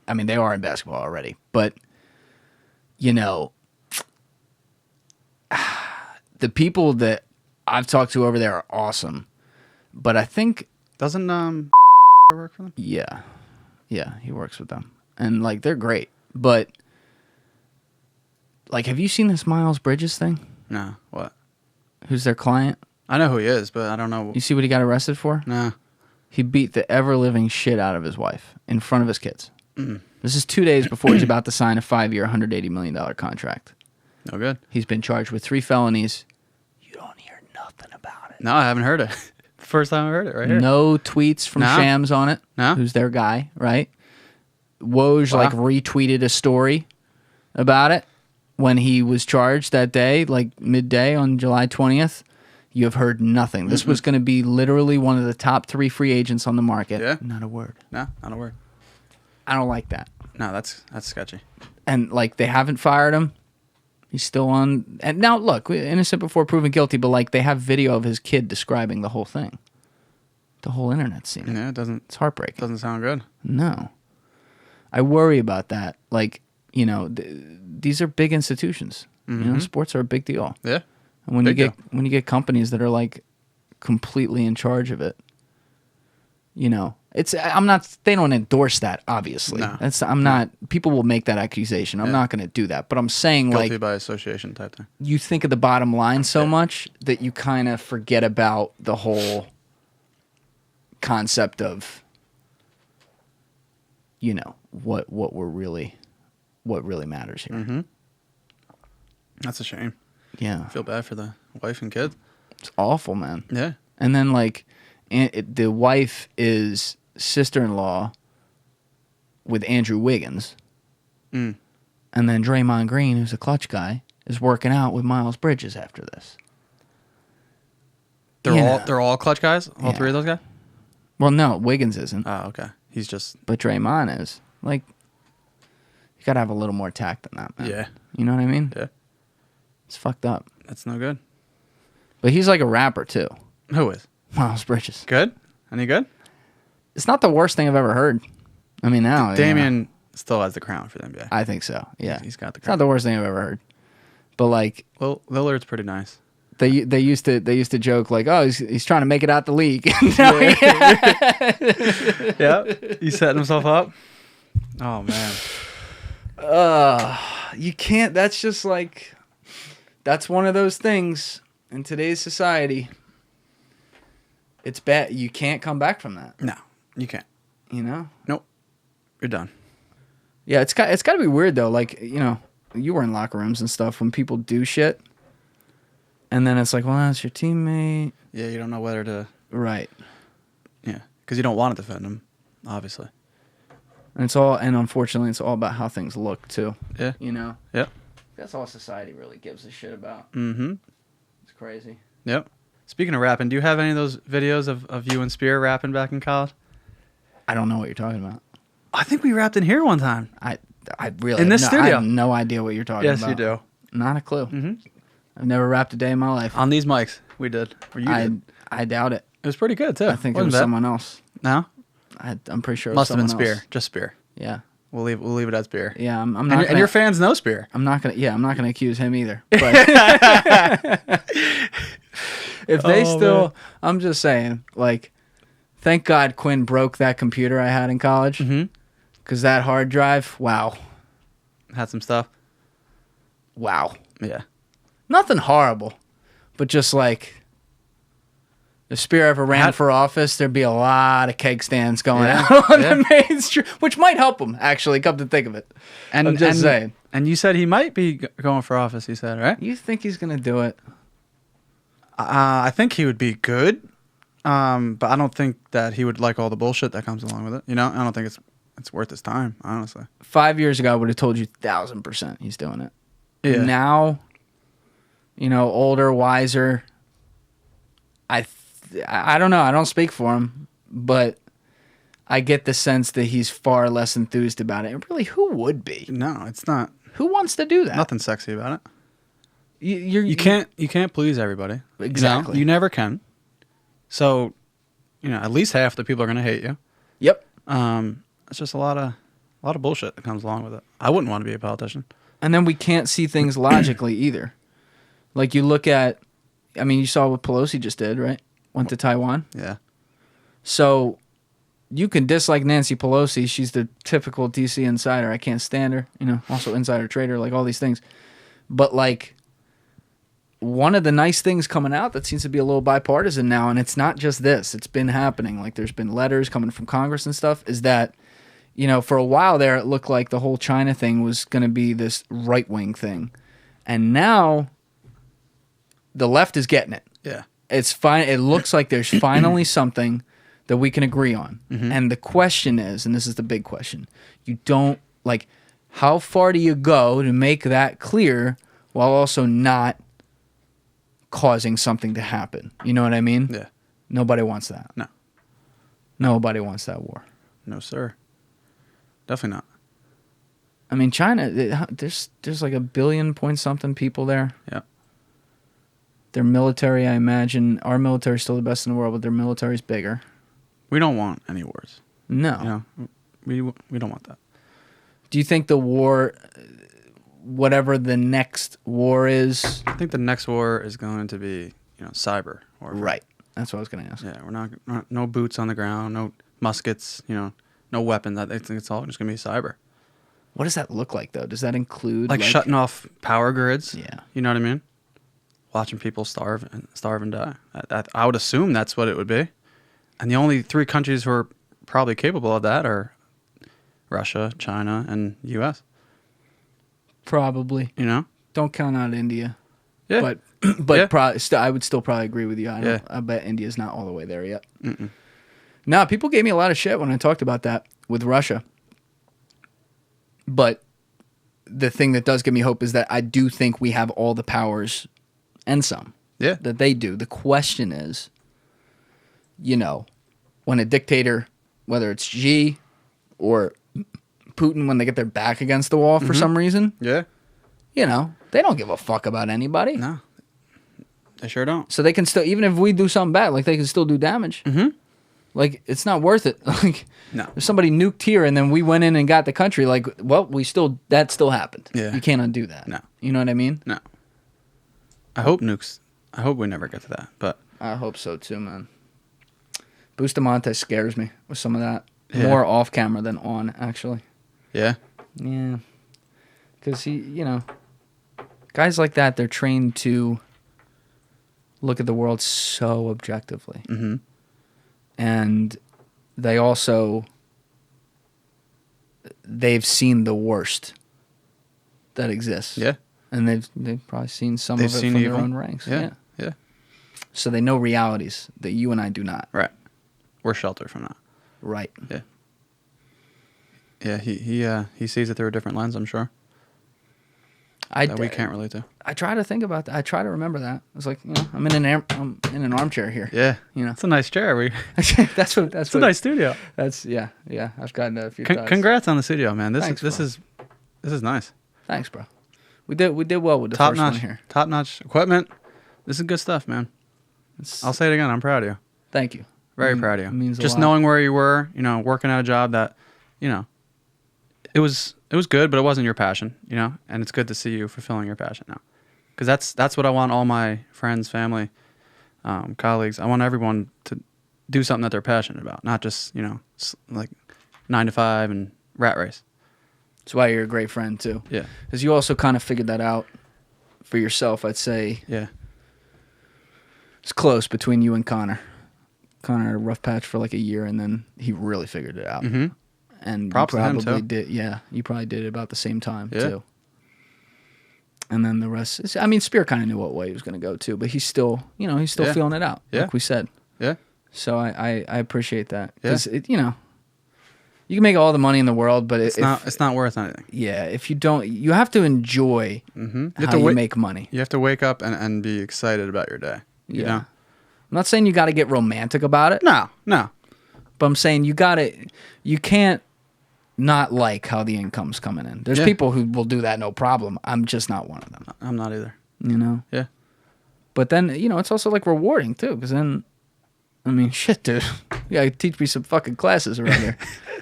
I mean, they are in basketball already. But, you know, the people that I've talked to over there are awesome. But I think... Doesn't work for them? Yeah. Yeah, he works with them. And, like, they're great. But, like, have you seen this Miles Bridges thing? No. What? Who's their client? I know who he is, but I don't know. You see what he got arrested for? No. He beat the ever-living shit out of his wife in front of his kids. This is 2 days before he's about to sign a 5-year, $180 million contract. No good. He's been charged with 3 felonies. You don't hear nothing about it. No, I haven't heard it. First time I heard it right here. No tweets from Shams on it, No. who's their guy, right? Woj, like, retweeted a story about it when he was charged that day, like midday on July 20th. You have heard nothing. This was going to be literally one of the top 3 free agents on the market. Yeah. Not a word. No, not a word. I don't like that. No, that's sketchy. And, like, they haven't fired him. He's still on. And now, look, innocent before proven guilty, but, like, they have video of his kid describing the whole thing. The whole internet's seen it. Yeah, it doesn't. It's heartbreaking. Doesn't sound good. No. I worry about that. Like, you know, these are big institutions. You know, sports are a big deal. Yeah. And when you get companies that are, like, completely in charge of it, you know, they don't endorse that, obviously. No. People will make that accusation. I'm not going to do that. But I'm saying, Guilty like, by association type thing. you think of the bottom line so much that you kind of forget about the whole concept of, you know, what really matters here. Mm-hmm. That's a shame. Yeah. I feel bad for the wife and kids. It's awful, man. Yeah. And then, like, the wife is sister-in-law with Andrew Wiggins. Mm. And then Draymond Green, who's a Clutch guy, is working out with Miles Bridges after this. They're all Clutch guys? All 3 of those guys? Well, no, Wiggins isn't. Oh, okay. He's just... But Draymond is. Like, you got to have a little more tact than that, man. Yeah. You know what I mean? Yeah. It's fucked up. That's no good. But he's like a rapper, too. Who is? Miles Bridges. Good? Any good? It's not the worst thing I've ever heard. I mean, now... Damian still has the crown for the NBA. I think so, yeah. He's got the It's not crown. the worst thing I've ever heard. But, like... Well, Lillard's pretty nice. They used to joke, like, oh, he's trying to make it out the league. Yeah. He's setting himself up. Oh, man. You can't... That's just, like... That's one of those things in today's society. It's bad. You can't come back from that. No, you can't. You know? Nope. You're done. Yeah, it's got to be weird, though. Like, you know, you were in locker rooms and stuff when people do shit. And then it's like, well, that's your teammate. Yeah, you don't know whether to... Right. Yeah, because you don't want to defend him, obviously. And unfortunately, it's all about how things look, too. Yeah. You know? Yep. That's all society really gives a shit about. Mm-hmm. It's crazy. Yep. Speaking of rapping, do you have any of those videos of you and Spear rapping back in college? I don't know what you're talking about. I think we rapped in here one time. I really... In this studio. I have no idea what you're talking about. Yes, you do. Not a clue. Mm-hmm. I've never rapped a day in my life. On these mics. We did. Or you did. I doubt it. It was pretty good too. I think it was someone else. No? I'm pretty sure it Must was have been someone Spear. else. Just Spear. Yeah. We'll leave it at Spear. Yeah, I'm not. And your fans know Spear. I'm not gonna accuse him either. But if they still, I'm just saying, like, thank God Quinn broke that computer I had in college, because that hard drive, wow, Had some stuff. wow, Yeah. nothing horrible, but just like. If Spear ever ran for office, there'd be a lot of keg stands going out on the main street, which might help him, actually, come to think of it. And I'm just saying. And you said he might be going for office, you said, right? You think he's going to do it? I think he would be good, but I don't think that he would like all the bullshit that comes along with it. You know, I don't think it's worth his time, honestly. 5 years ago, I would have told you 1,000% he's doing it. Yeah. Now, older, wiser, I don't know. I don't speak for him, but I get the sense that he's far less enthused about it. And really, who would be? No, it's not. Who wants to do that? Nothing sexy about it. You can't please everybody. Exactly. You never can. So, at least half the people are going to hate you. Yep. It's just a lot of bullshit that comes along with it. I wouldn't want to be a politician. And then we can't see things logically either. Like you look at, you saw what Pelosi just did, right? Went to Taiwan. Yeah. So you can dislike Nancy Pelosi. She's the typical DC insider. I can't stand her. Also insider trader, like all these things. But like one of the nice things coming out that seems to be a little bipartisan now, and it's not just this. It's been happening. Like there's been letters coming from Congress and stuff, is that, for a while there, it looked like the whole China thing was going to be this right-wing thing. And now the left is getting it. Yeah. It's fine. It looks like there's finally something that we can agree on. Mm-hmm. And the question is, and this is the big question, how far do you go to make that clear while also not causing something to happen? You know what I mean? Yeah. Nobody wants that. No. Nobody wants that war. No, sir. Definitely not. China, there's like 1 billion point something people there. Yeah. Their military, I imagine, our military is still the best in the world, but their military is bigger. We don't want any wars. No. We don't want that. Do you think the war, whatever the next war is? I think the next war is going to be, cyber. Right. That's what I was going to ask. Yeah, we're not no boots on the ground, no muskets, no weapons. I think it's all just going to be cyber. What does that look like, though? Does that include like shutting off power grids? Yeah. You know what I mean? Watching people starve and die. I would assume that's what it would be. And the only 3 countries who are probably capable of that are Russia, China, and U.S. Probably. Don't count out India. Yeah. But I would still probably agree with you. I bet India's not all the way there yet. Mm-mm. No, people gave me a lot of shit when I talked about that with Russia. But the thing that does give me hope is that I do think we have all the powers and some. Yeah. That they do. The question is, when a dictator, whether it's Xi or Putin, when they get their back against the wall for some reason, Yeah. They don't give a fuck about anybody. No. They sure don't. So they can still, even if we do something bad, like they can still do damage. Mm-hmm. Like it's not worth it. Like No. if somebody nuked here and then we went in and got the country, that still happened. Yeah. You can't undo that. No. You know what I mean? No. I hope we never get to that, but I hope so too, man. Bustamante scares me with some of that. Yeah. More off camera than on, actually. yeah. Yeah. Because guys like that, they're trained to look at the world so objectively. Mm-hmm. And they've seen the worst that exists. Yeah. And they've probably seen some of it from their own ranks. Yeah. So they know realities that you and I do not. Right. We're sheltered from that. Right. Yeah. Yeah, he sees it through a different lens, I'm sure. That we can't relate to. I try to think about that. I try to remember that. It's like, I'm in an armchair here. Yeah. It's a nice chair. It's a nice studio. Yeah. I've gotten a few times. Congrats on the studio, man. Thanks, this is nice. Thanks, bro. We did well with the first one here. Top notch equipment. This is good stuff, man. I'll say it again. I'm proud of you. Thank you. Very proud of you. It means just a lot. knowing where you were, working at a job that, it was good, but it wasn't your passion, and it's good to see you fulfilling your passion now. Because that's what I want all my friends, family, colleagues. I want everyone to do something that they're passionate about, not just, like 9 to 5 and rat race. That's why you're a great friend, too. Yeah. Because you also kind of figured that out for yourself, I'd say. Yeah. It's close between you and Connor. Connor had a rough patch for like a year, and then he really figured it out. Mm-hmm. And props you probably to him, too. did. Yeah, you probably did it about the same time, Yeah. too. And then the rest is, Spear kind of knew what way he was going to go, too, but he's still, feeling it out, like we said. Yeah. So I appreciate that. Yeah. Because, you can make all the money in the world, but it's not worth anything. Yeah, if you don't, you have to enjoy how you make money. You have to wake up and be excited about your day. Yeah. You know? I'm not saying you got to get romantic about it. No. But I'm saying you can't not like how the income's coming in. There's people who will do that no problem. I'm just not one of them. I'm not either. Yeah. But then, it's also like rewarding too, because then, shit, dude. You gotta teach me some fucking classes around here.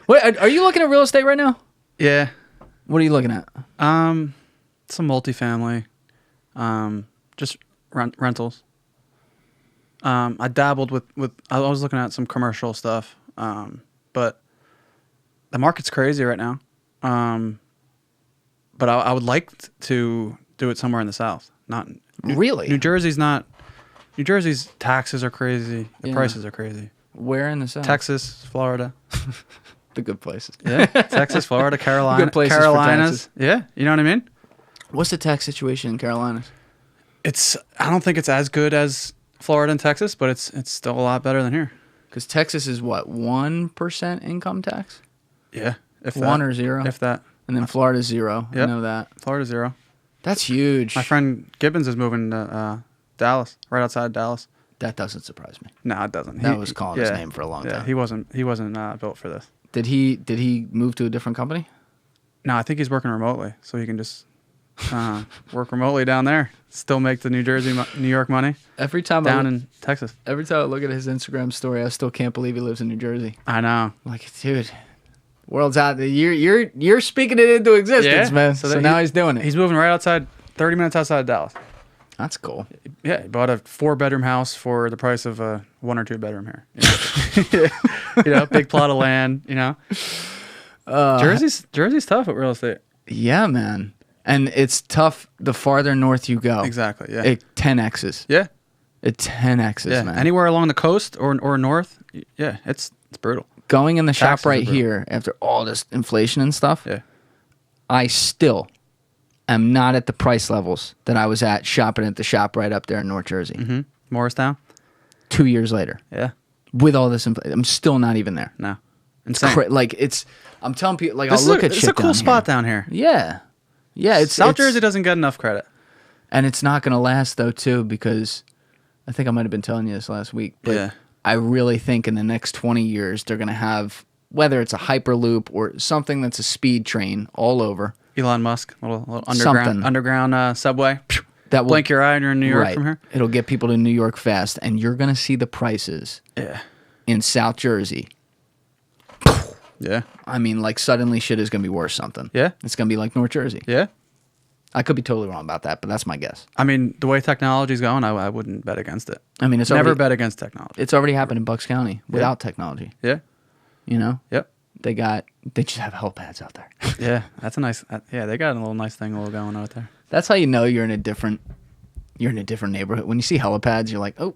Wait, are you looking at real estate right now? Yeah. What are you looking at? Some multifamily, just rentals. I dabbled with. I was looking at some commercial stuff, but the market's crazy right now. But I would like to do it somewhere in the South. Not really. New Jersey's not. New Jersey's taxes are crazy. The prices are crazy. Where in the South? Texas, Florida. The good places. Yeah, Texas, Florida, Carolina, Good places Carolinas. for taxes. Yeah, you know what I mean? What's the tax situation in Carolinas? I don't think it's as good as Florida and Texas, but it's still a lot better than here. Because Texas is what, 1% income tax? Yeah, if 1 that, or 0? if that. And then Florida's 0. Yep. I know that. Florida 0. That's huge. My friend Gibbons is moving to Dallas, right outside Dallas. That doesn't surprise me. No, it doesn't. That was calling his name for a long time. He wasn't built for this. Did he move to a different company? No, I think he's working remotely, so he can just work remotely down there. Still make the New York money. Every time in Texas. Every time I look at his Instagram story, I still can't believe he lives in New Jersey. I know. Like, dude, world's out there. You're speaking it into existence, man. So now he's doing it. He's moving right outside, 30 minutes outside of Dallas. That's cool. Yeah, he bought a 4-bedroom house for the price of a 1 or 2 bedroom here. Big plot of land. Jersey's tough with real estate. Yeah, man. And it's tough the farther north you go. Exactly. Yeah. It 10x's. Yeah. It 10x's, yeah. man. Anywhere along the coast or north, yeah, it's brutal. Going in the shop Taxes right here after all this inflation and stuff. Yeah. I still am not at the price levels that I was at shopping at the shop right up there in North Jersey. Mm-hmm. Morristown? 2 years later. Yeah. With all this inflation, I'm still not even there. No. Insane. I'm telling people, like, I'll look at shit. It's a cool down spot here. down here. Yeah. Yeah. South Jersey doesn't get enough credit. And it's not going to last, though, too, because I think I might have been telling you this last week, but yeah. I really think in the next 20 years, they're going to have, whether it's a Hyperloop or something that's a speed train all over. Elon Musk, little underground subway. That will blink your eye and you're in New York from here. It'll get people to New York fast, and you're going to see the prices in South Jersey. Yeah. Suddenly shit is going to be worth something. Yeah. It's going to be like North Jersey. Yeah. I could be totally wrong about that, but that's my guess. The way technology's going, I wouldn't bet against it. It's never bet against technology. It's already happened in Bucks County without technology. Yeah. Yep. They just have helipads out there. Yeah, that's a nice. They got a little nice thing going out there. That's how you know you're in a different neighborhood. When you see helipads, you're like, oh,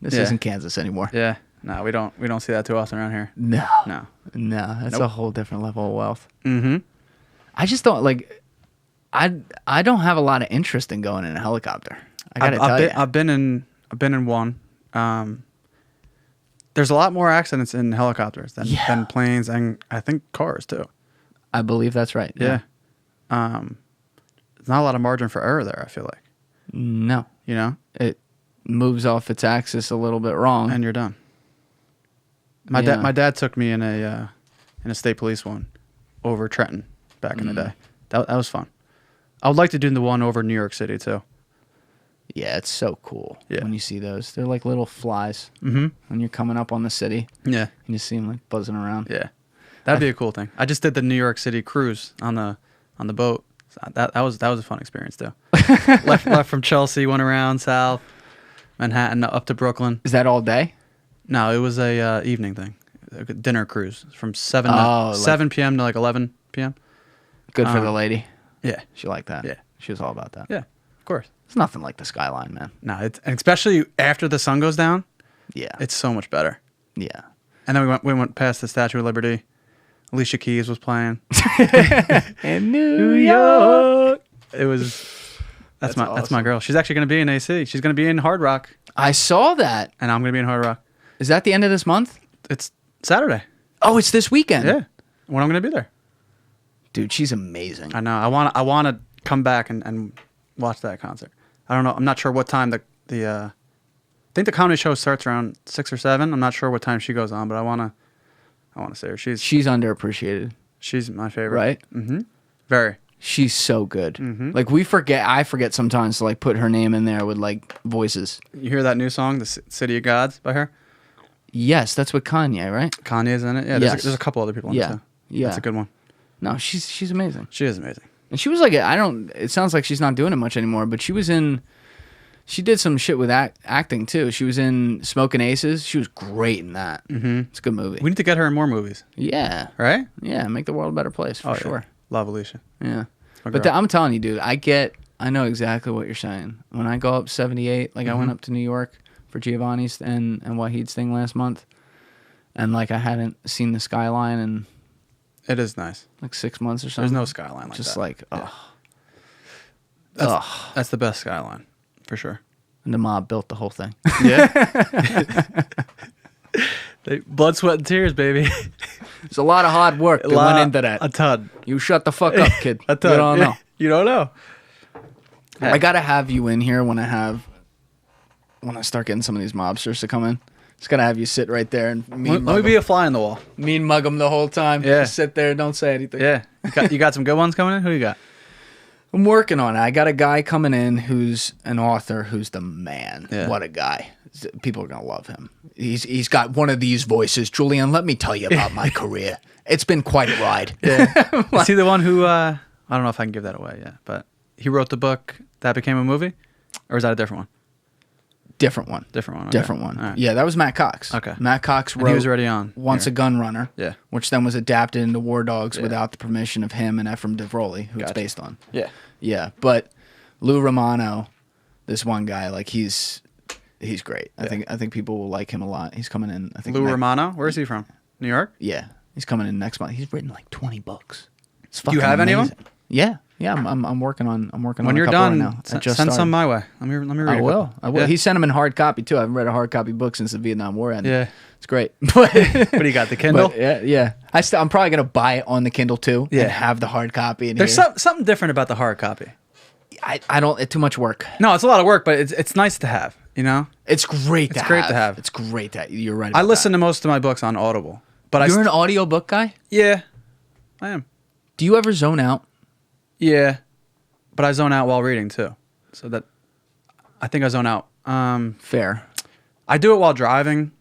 this isn't Kansas anymore. Yeah, no, we don't see that too often around here. No, that's a whole different level of wealth. Mm-hmm. I just don't like. I don't have a lot of interest in going in a helicopter. I gotta tell you, I've been in one. There's a lot more accidents in helicopters than planes, and I think cars too. I believe that's right. Yeah. There's not a lot of margin for error there, I feel like. No. It moves off its axis a little bit wrong. And you're done. My dad took me in a state police one over Trenton back in the day. That was fun. I would like to do the one over New York City too. Yeah, it's so cool Yeah. when you see those. They're like little flies Mm-hmm. when you're coming up on the city. Yeah. You just see them like buzzing around. Yeah. That'd be a cool thing. I just did the New York City cruise on the boat. So that was a fun experience too. left from Chelsea, went around south, Manhattan up to Brooklyn. Is that all day? No, it was a evening thing, a dinner cruise from 7 p.m. to like 11 p.m. Good for the lady. Yeah. She liked that. Yeah. She was all about that. Yeah, of course. It's nothing like the skyline, man. No, and especially after the sun goes down, Yeah. it's so much better. Yeah. And then we went past the Statue of Liberty. Alicia Keys was playing. In New York. It was that's my awesome. girl. She's actually going to be in AC. She's going to be in Hard Rock, I saw that. and I'm going to be in Hard Rock. Is that the end of this month? It's Saturday. Oh, it's this weekend. Yeah, when I'm going to be there. Dude, she's amazing. I know. I want to come back and watch that concert. I don't know. I'm not sure what time the I think the comedy show starts around 6 or 7. I'm not sure what time she goes on, but I want to see her. She's underappreciated. She's my favorite. Right? Mm-hmm. Very. She's so good. Mm-hmm. Like I forget sometimes to like put her name in there with like voices. You hear that new song, "The City of Gods" by her? Yes, that's with Kanye, right? Kanye's in it. Yeah, Yes. there's a couple other people in it too. Yeah. That's a good one. No, she's amazing. She is amazing. And she was like, it sounds like she's not doing it much anymore, but she did some shit with acting too. She was in Smoking Aces. She was great in that. Mm-hmm. It's a good movie. We need to get her in more movies. Yeah. Right? Yeah, make the world a better place for sure. Yeah. Love Alicia. Yeah. My But girl. I'm telling you, dude, I know exactly what you're saying. When I go up 78, like I went up to New York for Giovanni's and Wahid's thing last month, and like I hadn't seen the skyline in It is nice. like 6 months or something. There's no skyline like Just that. like, Yeah. ugh. That's the best skyline, for sure. And the mob built the whole thing. Yeah. Blood, sweat, and tears, baby. There's a lot of hard work that went into that. A ton. You shut the fuck up, kid. A ton. You don't know. You don't know. I gotta have you in here when I start getting some of these mobsters to come in. Just gotta have you sit right there and Let me be a fly on the wall. mean mug them the whole time. Yeah. Just sit there, don't say anything. Yeah. You got some good ones coming in? Who you got? I'm working on it. I got a guy coming in who's an author who's the man. Yeah. What a guy. People are gonna love him. He's got one of these voices. Julian, let me tell you about my career. It's been quite a ride. Yeah. Is he the one who, I don't know if I can give that away yet, but he wrote the book that became a movie? Or is that a different one? Different one. Different one. Okay. Different one. All right. Yeah, that was Matt Cox. Okay. Matt Cox And wrote he was already on. Once here. a Gun Runner. Yeah. Which then was adapted into War Dogs Yeah. without the permission of him and Ephraim DeVrolli, who it's Gotcha. based on. Yeah. Yeah, but Lou Romano, this one guy, like he's great. I think people will like him a lot. He's coming in. I think Lou Romano? Where is he from? New York? Yeah, he's coming in next month. He's written like 20 books. It's Do you fucking have any of amazing. them? Yeah. I'm working on. When a you're couple done, right now. I just send some started. my way. Let me read I a will. couple. I will. Yeah. He sent them in hard copy too. I haven't read a hard copy book since the Vietnam War ended. Yeah. It's great. But What do you got? The Kindle? But yeah. I'm probably gonna buy it on the Kindle too. Yeah. And have the hard copy. In There's here. something different about the hard copy. I don't. It's too much work. No, it's a lot of work, but it's nice to have, you know? It's great. It's great to have. It's great to. You're right. I about listen that. to most of my books on Audible. But You're an audiobook guy? Yeah, I am. Do you ever zone out? Yeah, but I zone out while reading too. So that I think I zone out. Fair. I do it while driving,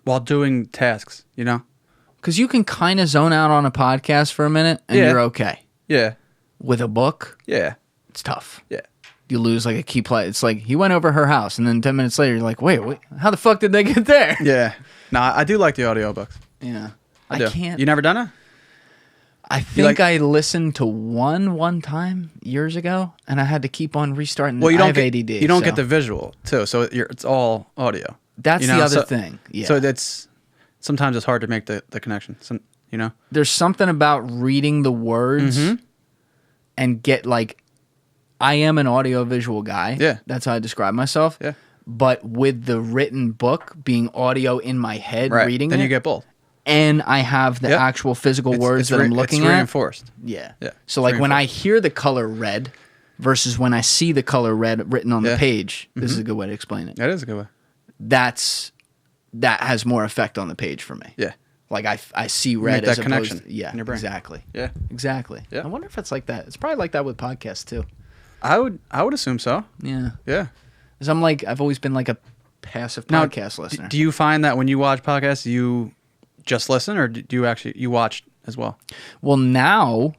while doing tasks, you know? Because you can kind of zone out on a podcast for a minute and Yeah. you're okay. Yeah, With a book, yeah, it's tough. yeah. You lose like a key play. It's like he went over her house and then 10 minutes later you're like, wait, how the fuck did they get there? Yeah. No, I do like the audiobooks. Yeah. I I do. can't. You never done it? I think like- I listened to one time years ago, and I had to keep on restarting. Well, you I don't have get ADD. you don't so get the visual too, so it's all audio. That's you the know? other So- thing. Yeah. So that's sometimes it's hard to make the connection. You know? There's something about reading the words Mm-hmm. and get like, I am an audio-visual guy. Yeah. That's how I describe myself. Yeah. But with the written book being audio in my head, Right. reading then it, you get both. and I have the Yep. actual physical words that I'm looking it's at. reinforced. Yeah. Yeah, So it's like when I reinforced. hear the color red versus when I see the color red written on the Yeah. page, this is a good way to explain it. That is a good way. That has more effect on the page for me. Yeah. Like I see red make as that opposed connection yeah, in your brain. exactly. Yeah. Exactly. Yeah. I wonder if it's like that. It's probably like that with podcasts too. I would assume so. Yeah. Yeah. Because I've always been like a passive podcast listener. Do you find that when you watch podcasts, you just listen, or do you watch as well? Well, now,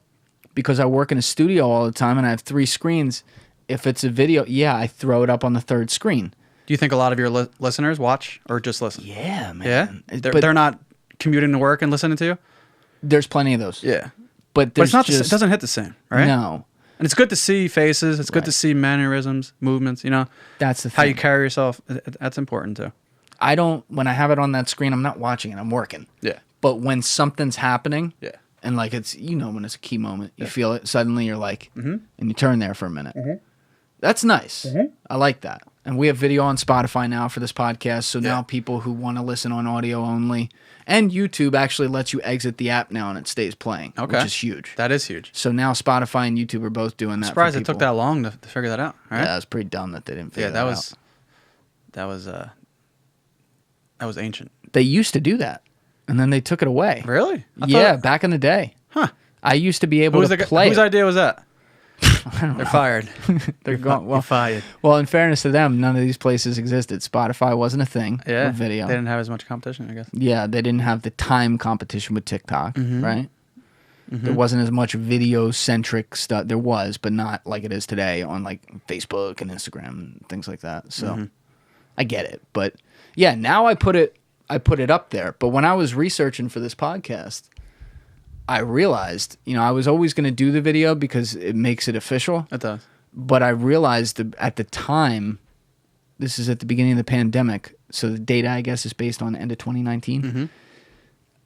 because I work in a studio all the time and I have 3 screens, if it's a video, I throw it up on the 3rd screen. Do you think a lot of your listeners watch or just listen? Yeah, man. Yeah? They're not commuting to work and listening to you? There's plenty of those. Yeah. But it's not it doesn't hit the same, right? No. And it's good to see faces. It's good to see mannerisms, movements, That's the thing. How you carry yourself. That's important too. When I have it on that screen, I'm not watching it. I'm working. Yeah. But when something's happening, and like it's, when it's a key moment, you feel it, suddenly you're like, and you turn there for a minute. That's nice. I like that. And we have video on Spotify now for this podcast. So now people who want to listen on audio only, and YouTube actually lets you exit the app now and it stays playing, which is huge. That is huge. So now Spotify and YouTube are both doing that. I'm surprised it took that long to figure that out. Right? Yeah, that was pretty dumb that they didn't figure that out. That was ancient. They used to do that, and then they took it away. Really? Back in the day. Huh. I used to be able to play Whose idea was that? I don't know. They're fired. They're gone. Well, fired. Well, in fairness to them, none of these places existed. Spotify wasn't a thing. Yeah. With video. They didn't have as much competition, I guess. Yeah, they didn't have the time competition with TikTok, right? There wasn't as much video-centric stuff. There was, but not like it is today on like Facebook and Instagram and things like that. So I get it. But yeah, now I put it up there. But when I was researching for this podcast, I realized, I was always going to do the video because it makes it official. It does. But I realized at the time, this is at the beginning of the pandemic, so the data, I guess, is based on the end of 2019.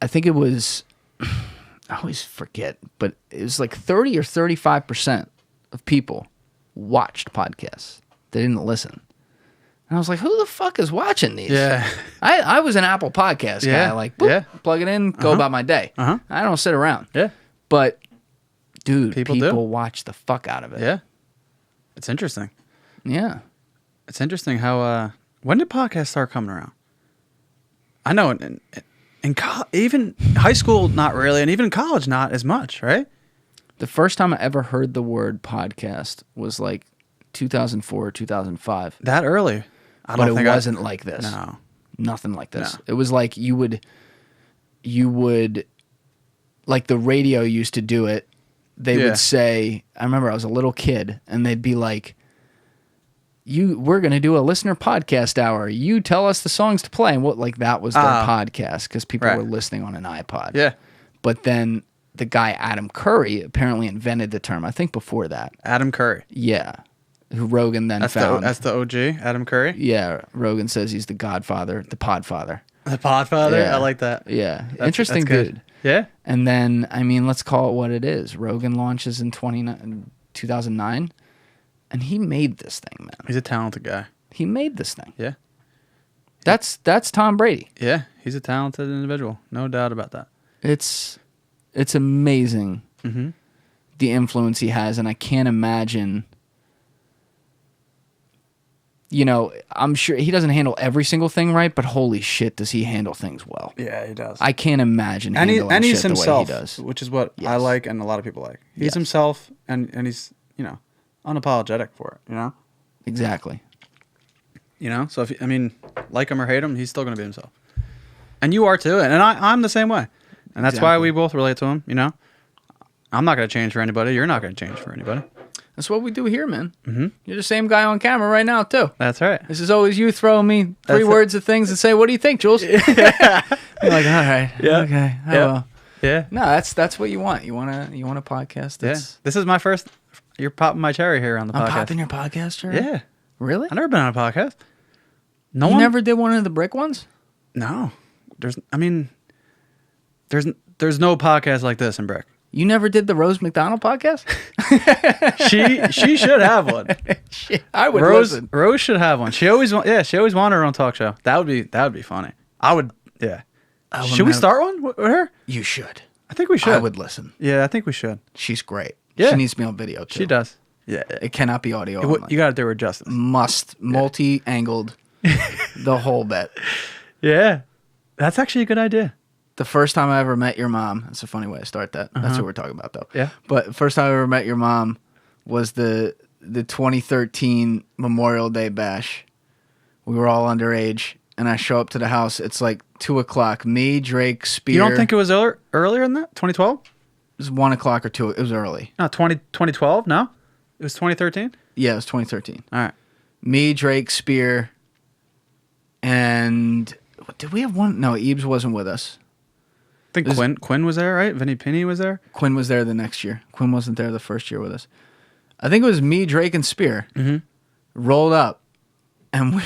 I think it was, I always forget, but it was like 30 or 35% of people watched podcasts. They didn't listen. And I was like, who the fuck is watching these? Yeah. I was an Apple Podcast guy. Like, boop, plug it in, go about my day. I don't sit around. Yeah. But, dude, people watch the fuck out of it. Yeah. It's interesting. Yeah. It's interesting how, when did podcasts start coming around? I know even high school, not really, and even in college, not as much, right? The first time I ever heard the word podcast was like 2004 or 2005. That early? But it wasn't like this. No. Nothing like this. No. It was like you would, like the radio used to do it. They would say, I remember I was a little kid, and they'd be like, we're going to do a listener podcast hour. You tell us the songs to play. And that was their podcast because people were listening on an iPod. Yeah. But then the guy, Adam Curry, apparently invented the term, I think before that. Adam Curry. Yeah. Who Rogan then found. That's the OG, Adam Curry? Yeah. Rogan says he's the godfather, the podfather. The podfather? Yeah. I like that. Yeah. Interesting dude. Yeah? And then, let's call it what it is. Rogan launches in 2009, and he made this thing, man. He's a talented guy. He made this thing. Yeah. That's Tom Brady. Yeah, he's a talented individual. No doubt about that. It's amazing the influence he has, and I can't imagine... I'm sure he doesn't handle every single thing right, but holy shit, does he handle things well? Yeah, he does. I can't imagine handling he's shit himself, the way he does. which is what I like and a lot of people like. He's himself, and he's, unapologetic for it, Exactly. So if like him or hate him, he's still going to be himself. And you are too, and I'm the same way. And that's why we both relate to him, I'm not going to change for anybody. You're not going to change for anybody. That's what we do here, man. You're the same guy on camera right now, too. That's right. This is always you throwing me three words of things and say, what do you think, Jules? You're like, all right. Yeah. Okay. Oh, Yeah. well. Yeah. No, that's what you want. You want a podcast that's... This is my first... You're popping my cherry here on the podcast. I'm popping your podcast cherry? Yeah. Really? I've never been on a podcast. You never did one of the brick ones? No. There's no podcast like this in Brick. You never did the Rose McDonnell podcast? She should have one. I would listen. Rose should have one. She always wanted her own talk show. That would be funny. I would. Yeah. Should we start one with her? You should. I think we should. I would listen. Yeah, I think we should. She's great. Yeah. She needs to be on video too. She does. Yeah. It cannot be audio only. You got to do her justice. Multi-angled, the whole bit. Yeah. That's actually a good idea. The first time I ever met your mom, that's a funny way to start that. That's what we're talking about, though. Yeah. But the first time I ever met your mom was the 2013 Memorial Day bash We were all underage, and I show up to the house. It's like 2:00. Me, Drake, Spear. You don't think it was earlier than that? 2012? It was 1:00 or 2. It was early. No, 2012? No? It was 2013? Yeah, it was 2013. All right. Me, Drake, Spear, and did we have one? No, Ebes wasn't with us. I think Quinn was there, right? Vinny Pinney was there? Quinn was there the next year. Quinn wasn't there the first year with us. I think it was me, Drake, and Spear. Mm-hmm. Rolled up, and we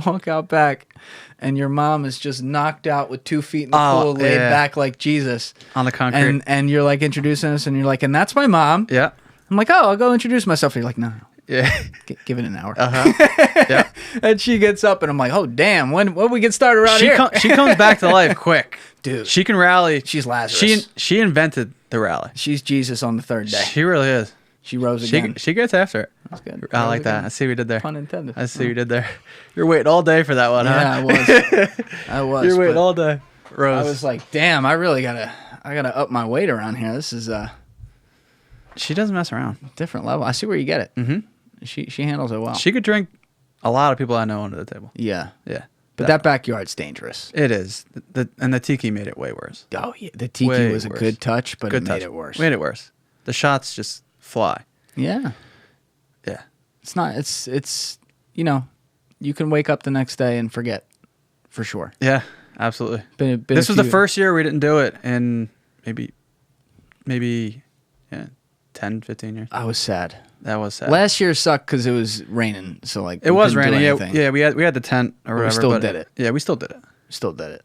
walk out back, and your mom is just knocked out with 2 feet in the pool, laid back like Jesus. On the concrete. And you're like introducing us, and you're like, and that's my mom. Yeah. I'm like, oh, I'll go introduce myself. And you're like, no. Yeah. Give it an hour. Yeah. And she gets up, and I'm like, oh, damn, when we get started around here? She comes back to life quick. Dude. She can rally. She's Lazarus. She invented the rally. She's Jesus on the third day. She really is. She rose again. She gets after it. That's good. I like that. I see what you did there. Pun intended. I see what you did there. You're waiting all day for that one, huh? Yeah, I was. You're waiting all day. Rose. I was like, damn, I gotta up my weight around here. This is She doesn't mess around. different level. I see where you get it. Mm-hmm. She handles it well. She could drink a lot of people I know under the table. Yeah. Yeah. But that backyard's dangerous. It is. And the tiki made it way worse. Oh yeah, the tiki Way was a worse. good touch, but it made it worse. Made it worse. The shots just fly. Yeah. Yeah. It's not. It's you can wake up the next day and forget, for sure. Yeah, absolutely. Been This was the first year we didn't do it in maybe 10, 15 years. I was sad. That was sad. Last year sucked because it was raining. So like It was couldn't do raining. anything. Yeah, we had the tent or whatever. We still but did it. Yeah, we still did it. Still did it.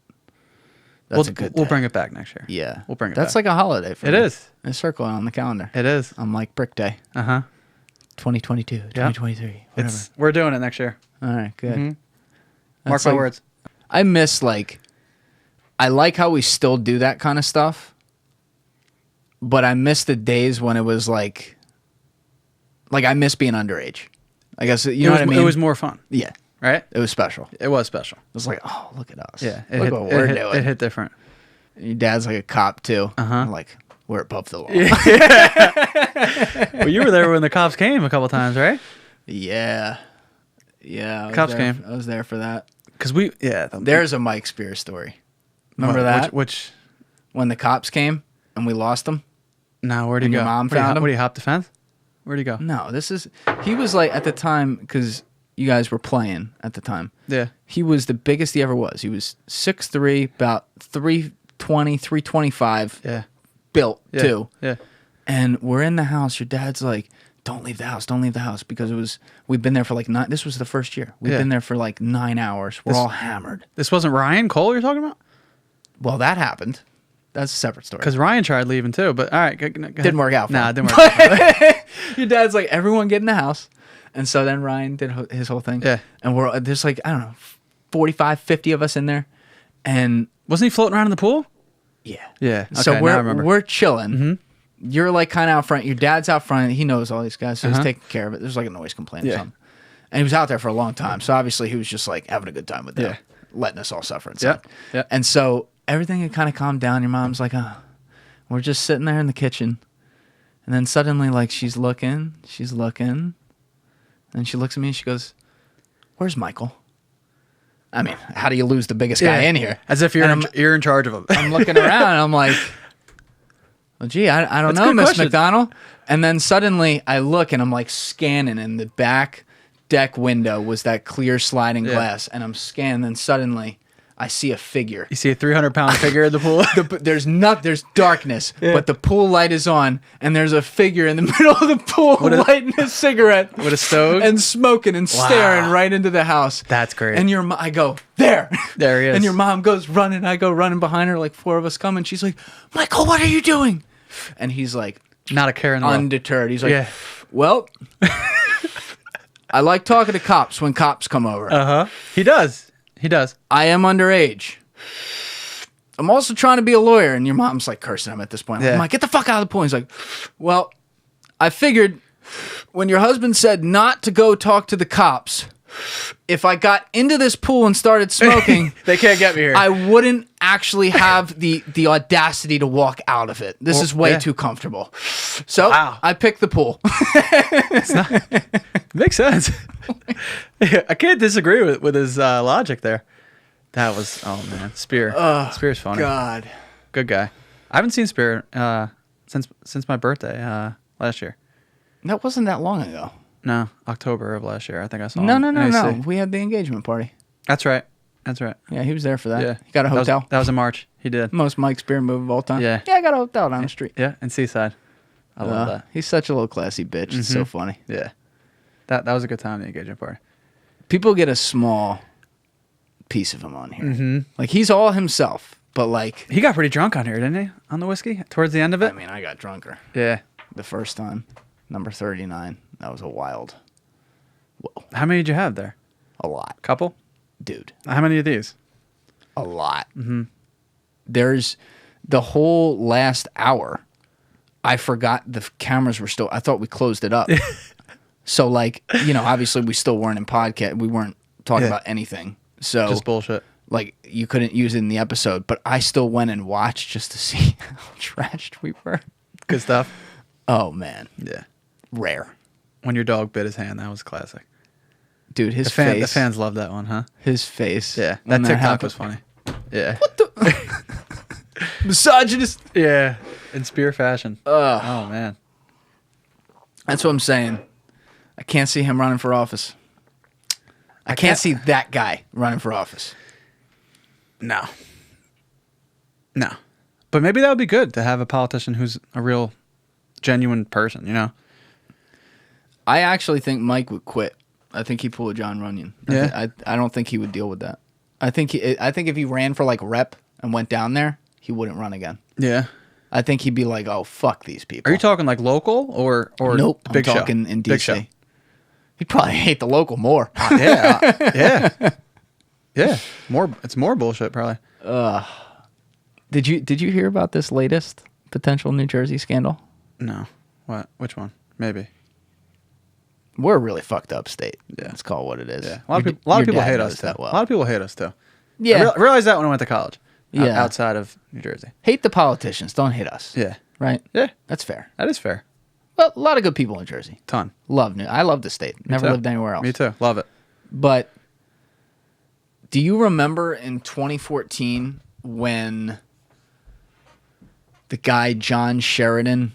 That's a good. We'll day. bring it back next year. Yeah, We'll bring it That's back. like a holiday for It me. is. I circle it on the calendar. It is. I'm like Brick Day. 2022, 2023, whatever. We're doing it next year. All right, good. Mhm. That's Mark my like- words. I miss I like how we still do that kind of stuff, but I miss the days when it was like I miss being underage. I guess you know what I mean. It was more fun, Yeah, right? it was special. It was special. It was like, oh, look at us. Yeah, look what we're doing. It hit different. Your dad's like a cop too. Uh-huh. Like we're above the law. Well, you were there when the cops came a couple times, right? Yeah. I was Cops there- came. I was there for that. Because There's a Mike Spear story. Remember that? Which When the cops came and we lost them? no, where'd he And go? your mom Where'd he found hop- him? Where'd he hop the fence? Where'd he go? No, he was like at the time, because you guys were playing at the time. Yeah. He was the biggest he ever was. He was 6'3", about 320, 325, Yeah. built Yeah. too. Yeah. And we're in the house. Your dad's like, don't leave the house, because we've been there for like 9, this was the first year. We've Yeah. been there for like 9 hours. We're all hammered. This wasn't Ryan Cole you're talking about? Well, that happened. That's a separate story. Because Ryan tried leaving too, but all right. Go ahead. Didn't work out for Nah, him. it didn't work out. Your dad's like, everyone get in the house. And so then Ryan did his whole thing. Yeah. And there's like, I don't know, 45, 50 of us in there. And Wasn't he floating around in the pool? yeah. Yeah. Okay, So now I remember. we're chilling. Mm-hmm. You're like kind of out front. Your dad's out front. He knows all these guys, so he's Uh-huh. taking care of it. There's like a noise complaint or Yeah. something. And he was out there for a long time. So obviously he was just like having a good time with them, Yeah. letting us all suffer inside. Yeah. And so everything had kind of calmed down. Your mom's like, oh, we're just sitting there in the kitchen. And then suddenly, like, she's looking. And she looks at me and she goes, where's Michael? I mean, how do you lose the biggest guy in here? As if you're in charge of him. I'm looking around and I'm like, well, gee, I don't That's know, a good Miss question. McDonnell. And then suddenly I look and I'm like scanning, and the back deck window was that clear sliding glass. And I'm scanning, and suddenly I see a figure. You see a 300-pound figure in the pool? There's darkness, but the pool light is on, and there's a figure in the middle of the pool lighting a cigarette With a stove? and smoking and staring right into the house. That's great. And I go, there. There he is. And your mom goes running. I go running behind her, like 4 of us come, and she's like, Michael, what are you doing? And he's like, Not a care in the world. undeterred. He's like, Yeah. well, I like talking to cops when cops come over. Uh-huh. He does. I am underage. I'm also trying to be a lawyer. And your mom's like cursing him at this point. Yeah. I'm like, get the fuck out of the pool. He's like, well, I figured when your husband said not to go talk to the cops, if I got into this pool and started smoking, They can't get me here. I wouldn't actually have the audacity to walk out of it. This is way yeah. too comfortable. So Wow. I picked the pool. Makes sense. I can't disagree with his logic there. That was, oh man, Spear. Spear's funny. God. Good guy. I haven't seen Spear since my birthday last year. That wasn't that long ago. No, October of last year. I think I saw No, him. no. We had the engagement party. That's right. Yeah, he was there for that. Yeah. He got a hotel. That was in March. He did. Most Mike Spear move of all time. Yeah. Yeah, I got a hotel down the street. Yeah, in Seaside. I love that. He's such a little classy bitch. It's so funny. Yeah. That was a good time, the engagement party. People get a small piece of him on here. Like, he's all himself, but like... He got pretty drunk on here, didn't he? On the whiskey? Towards the end of it? I mean, I got drunker. Yeah. The first time. Number 39. That was a wild... Whoa. How many did you have there? A lot. Couple? Dude. How many of these? A lot. There's the whole last hour. I forgot the cameras were still. I thought we closed it up. So like, obviously we still weren't in podcast. We weren't talking about anything. So Just bullshit. Like you couldn't use it in the episode, but I still went and watched just to see how trashed we were. Good stuff. Oh man. Yeah. Rare. When your dog bit his hand, that was classic. Dude, The fans love that one, huh? His face. Yeah. when That TikTok happened. was funny. Yeah. What the misogynist? Yeah. In Spear fashion. Oh man. That's what I'm saying. I can't see him running for office. I can't see that guy running for office. No. But maybe that would be good to have a politician who's a real, genuine person, I actually think Mike would quit. I think he'd pull a John Runyon. I don't think he would deal with that. I think if he ran for like rep and went down there, he wouldn't run again. Yeah. I think he'd be like, "Oh, fuck these people." Are you talking like local or Nope. big I'm show? talking in Big DC. show. He'd probably hate the local more. Yeah. More. It's more bullshit, probably. Did you hear about this latest potential New Jersey scandal? No. What? Which one? Maybe. We're a really fucked up state. Yeah. Let's call it what it is. Yeah. A lot of people hate us too. That well. A lot of people hate us too. Yeah. I realized that when I went to college. Yeah. Outside of New Jersey. Hate the politicians. Don't hate us. Yeah. Right? Yeah. That's fair. That is fair. Well, a lot of good people in Jersey. Ton. I love the state. Never too. lived anywhere else. Me too. Love it. But do you remember in 2014 when the guy John Sheridan,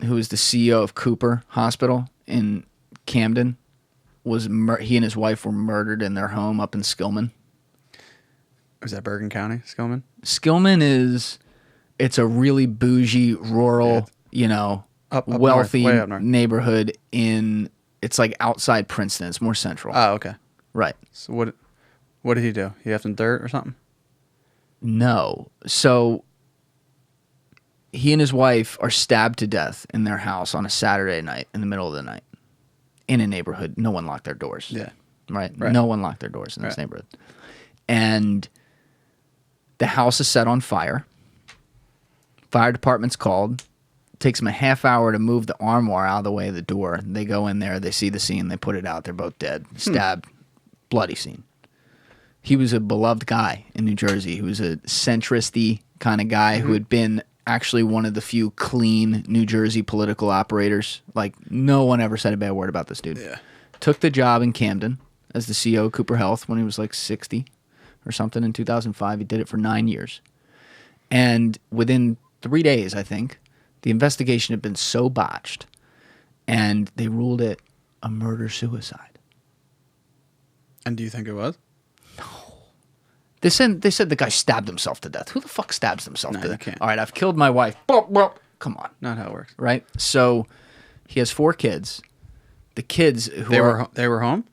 who is the CEO of Cooper Hospital in Camden, he and his wife were murdered in their home up in Skillman? Was that Bergen County, Skillman? Skillman it's a really bougie, rural, Up wealthy north, way up north. neighborhood it's like outside Princeton. It's more central. Oh, okay. Right. So what did he do? He have some dirt or something? No. So he and his wife are stabbed to death in their house on a Saturday night in the middle of the night in a neighborhood. No one locked their doors. Yeah. Right? No one locked their doors in this neighborhood. And the house is set on fire. Fire department's called. Takes them a half hour to move the armoire out of the way of the door. They go in there. They see the scene. They put it out. They're both dead. Stabbed. Bloody scene. He was a beloved guy in New Jersey. He was a centrist-y kind of guy who had been actually one of the few clean New Jersey political operators. Like, no one ever said a bad word about this dude. Yeah. Took the job in Camden as the CEO of Cooper Health when he was like 60 or something in 2005. He did it for 9 years. And within 3 days, I think, the investigation had been so botched, and they ruled it a murder-suicide. And do you think it was? They said the guy stabbed himself to death. Who the fuck stabs himself to you death? can't. All right, I've killed my wife. Come on, Not how it works. right? So he has 4 kids. The kids who They were home?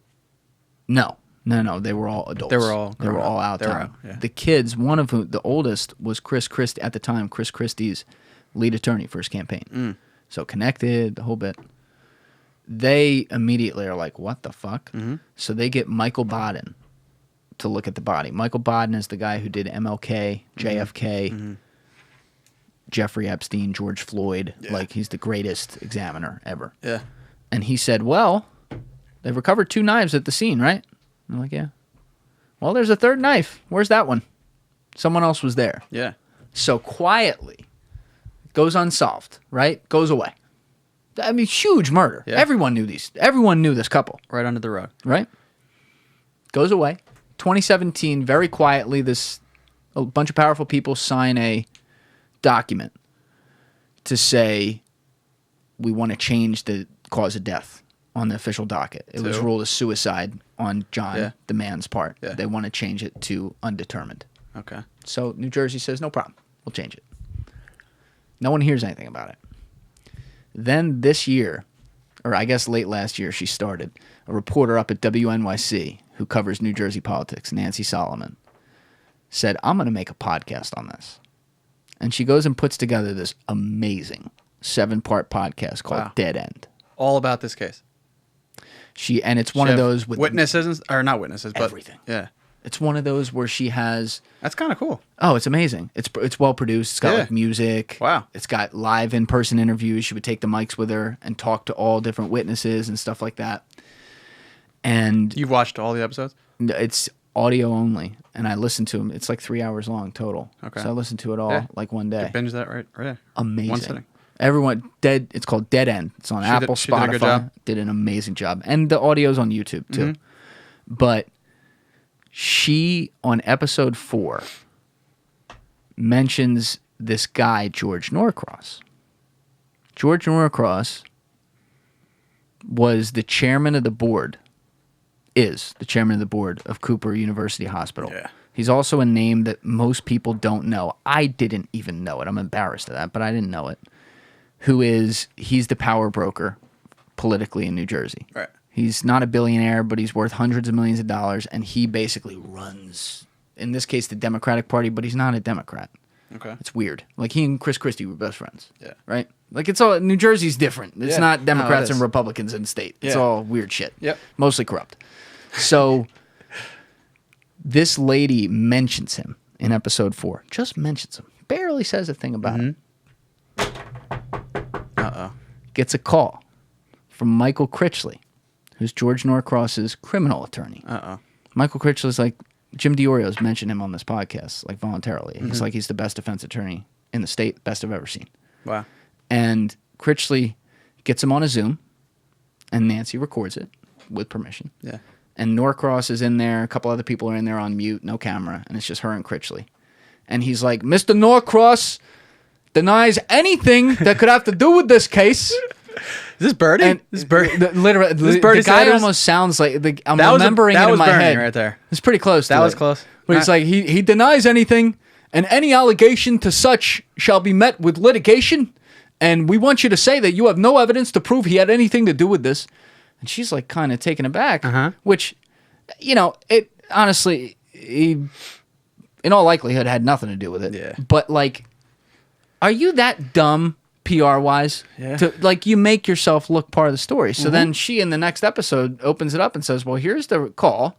no, they were all adults. They were all They were grown all up. out They were town. out, yeah. The kids, one of whom, the oldest, was Chris Christie at the time. Chris Christie's lead attorney for his campaign. So connected, the whole bit. They immediately are like, "What the fuck?" So they get Michael Baden to look at the body. Michael Baden is the guy who did MLK, JFK, Jeffrey Epstein, George Floyd. Yeah. Like, he's the greatest examiner ever. Yeah. And he said, "Well, they've recovered 2 knives at the scene, right?" I'm like, "Yeah." "Well, there's a 3rd knife. Where's that one?" Someone else was there. Yeah. So quietly, goes unsolved, right? Goes away. I mean, huge murder. Yeah. Everyone knew these. Everyone knew this couple. Right under the rug. Right? Goes away. 2017, very quietly, a bunch of powerful people sign a document to say we want to change the cause of death on the official docket. It was ruled a suicide on John, the man's part. Yeah. They want to change it to undetermined. Okay. So New Jersey says, no problem. We'll change it. No one hears anything about it. Then this year, or I guess late last year, she started, a reporter up at WNYC who covers New Jersey politics, Nancy Solomon, said, I'm going to make a podcast on this. And she goes and puts together this amazing 7-part podcast called Dead End. All about this case. And it's one of those with witnesses, or not witnesses, but everything. Yeah. It's one of those where she has... That's kind of cool. Oh, it's amazing. It's well produced. It's got like music. Wow. It's got live in-person interviews. She would take the mics with her and talk to all different witnesses and stuff like that. And You've watched all the episodes? it's audio only, and I listened to them. It's like 3 hours long total. Okay. So I listened to it all like one day. You binge that right there. Amazing. One sitting. Everyone it's called Dead End. It's on Apple, she did a Spotify. good job. Did an amazing job. And the audio's on YouTube too. But she, on episode 4, mentions this guy, George Norcross. George Norcross was the chairman of the board, is the chairman of the board of Cooper University Hospital. Yeah. He's also a name that most people don't know. I didn't even know it. I'm embarrassed of that, but I didn't know it. He's the power broker politically in New Jersey. Right. He's not a billionaire, but he's worth hundreds of millions of dollars, and he basically runs, in this case, the Democratic Party, but he's not a Democrat. Okay. It's weird. Like, he and Chris Christie were best friends. Yeah. Right? Like, it's all, New Jersey's different. It's not Democrats and is. Republicans in the state. It's Yeah. all weird shit. Yep. Mostly corrupt. So, this lady mentions him in episode 4. Just mentions him. Barely says a thing about him. Uh-oh. Gets a call from Michael Critchley, who's George Norcross's criminal attorney. Uh-oh. Michael Critchley's like, Jim DiOrio's mentioned him on this podcast, like voluntarily. He's like, he's the best defense attorney in the state, best I've ever seen. Wow. And Critchley gets him on a Zoom, and Nancy records it with permission. Yeah. And Norcross is in there. A couple other people are in there on mute, no camera, and it's just her and Critchley. And he's like, Mr. Norcross denies anything that could have to do with this case. Is this Birdie? And This is Birdie. Literally, the Birdie guy Sanders? almost sounds like I'm That was remembering it in my Bernie head. right there. It's pretty close. That to was it. close. But it's like he denies anything, and any allegation to such shall be met with litigation. And we want you to say that you have no evidence to prove he had anything to do with this. And she's like kind of taken aback, which, it honestly, he, in all likelihood, had nothing to do with it. Yeah. But like, are you that dumb? PR wise, you make yourself look part of the story. So then she, in the next episode, opens it up and says, "Well, here's the call,"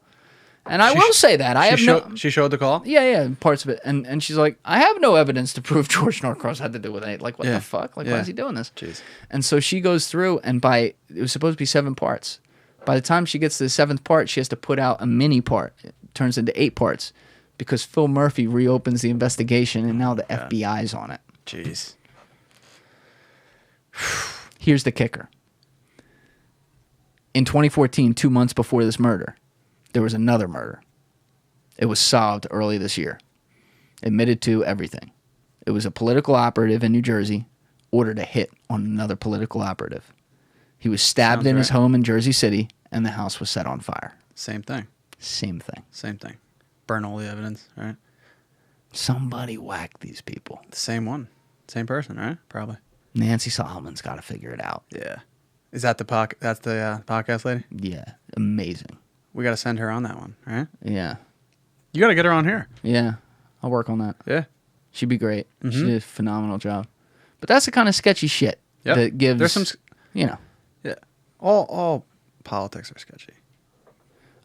and I will say that She showed the call. Yeah, parts of it, and she's like, "I have no evidence to prove George Norcross had to do with it. Like, what the fuck? Like, why is he doing this?" Jeez. And so she goes through, and it was supposed to be 7 parts. By the time she gets to the 7th part, she has to put out a mini part. It turns into 8 parts because Phil Murphy reopens the investigation, and now the FBI's on it. Jeez. Here's the kicker. In 2014, 2 months before this murder, there was another murder. It was solved early this year. Admitted to everything. It was a political operative in New Jersey ordered a hit on another political operative. He was stabbed in his home in Jersey City, and the house was set on fire. Same thing. Same thing. Same thing. Burn all the evidence, right? Somebody whacked these people. The same one. Same person, right? Probably. Nancy Solomon's got to figure it out. Yeah. Is that that's the podcast lady? Yeah. Amazing. We got to send her on that one, right? Yeah. You got to get her on here. Yeah. I'll work on that. Yeah. She'd be great. She did a phenomenal job. But that's the kind of sketchy shit that gives... There's some... Yeah. All politics are sketchy.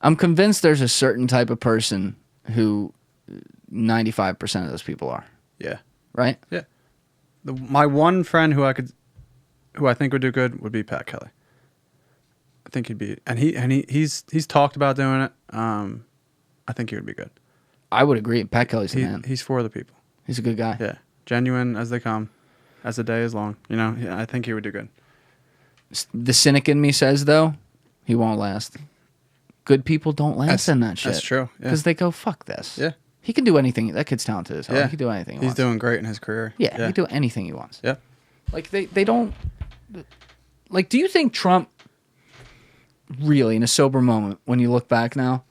I'm convinced there's a certain type of person who 95% of those people are. Yeah. Right? Yeah. My one friend who I think would do good would be Pat Kelly. I think he'd be, and he's talked about doing it. I think he would be good. I would agree. Pat Kelly's the man. He's for the people. He's a good guy. Yeah, genuine as they come, as the day is long. I think he would do good. The cynic in me says, though, he won't last. Good people don't last in that shit. That's true. Because they go, fuck this. Yeah. He can do anything. That kid's talented as hell. Yeah. He can do anything he He's wants. doing great in his career. Yeah, he can do anything he wants. Yeah. Like, they don't... Like, do you think Trump, really, in a sober moment, when you look back now,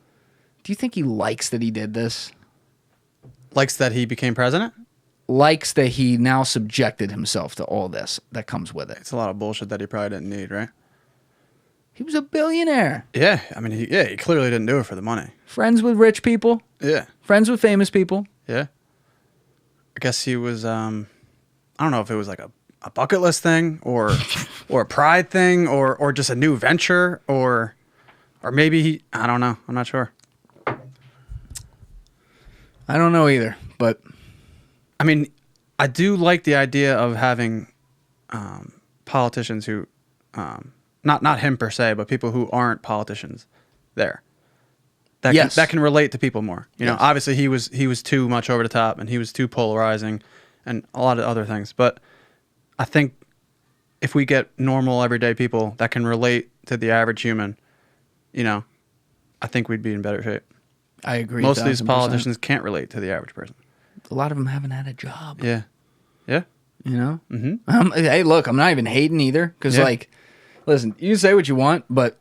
do you think he likes that he did this? Likes that he became president? Likes that he now subjected himself to all this that comes with it. It's a lot of bullshit that he probably didn't need, right? He was a billionaire. Yeah. I mean, he clearly didn't do it for the money. Friends with rich people. Yeah. Friends with famous people. Yeah. I guess he was, I don't know if it was like a bucket list thing or a pride thing or just a new venture or maybe I don't know. I'm not sure. I don't know either, but I mean, I do like the idea of having politicians who, not him per se, but people who aren't politicians there. That can relate to people more. You know, obviously he was too much over the top and he was too polarizing and a lot of other things. But I think if we get normal everyday people that can relate to the average human, you know, I think we'd be in better shape. I agree. Most of these politicians can't relate to the average person. A lot of them haven't had a job. Yeah. Yeah. You know? Mm-hmm. Hey, look, I'm not even hating either. Because, like, listen, you can say what you want, but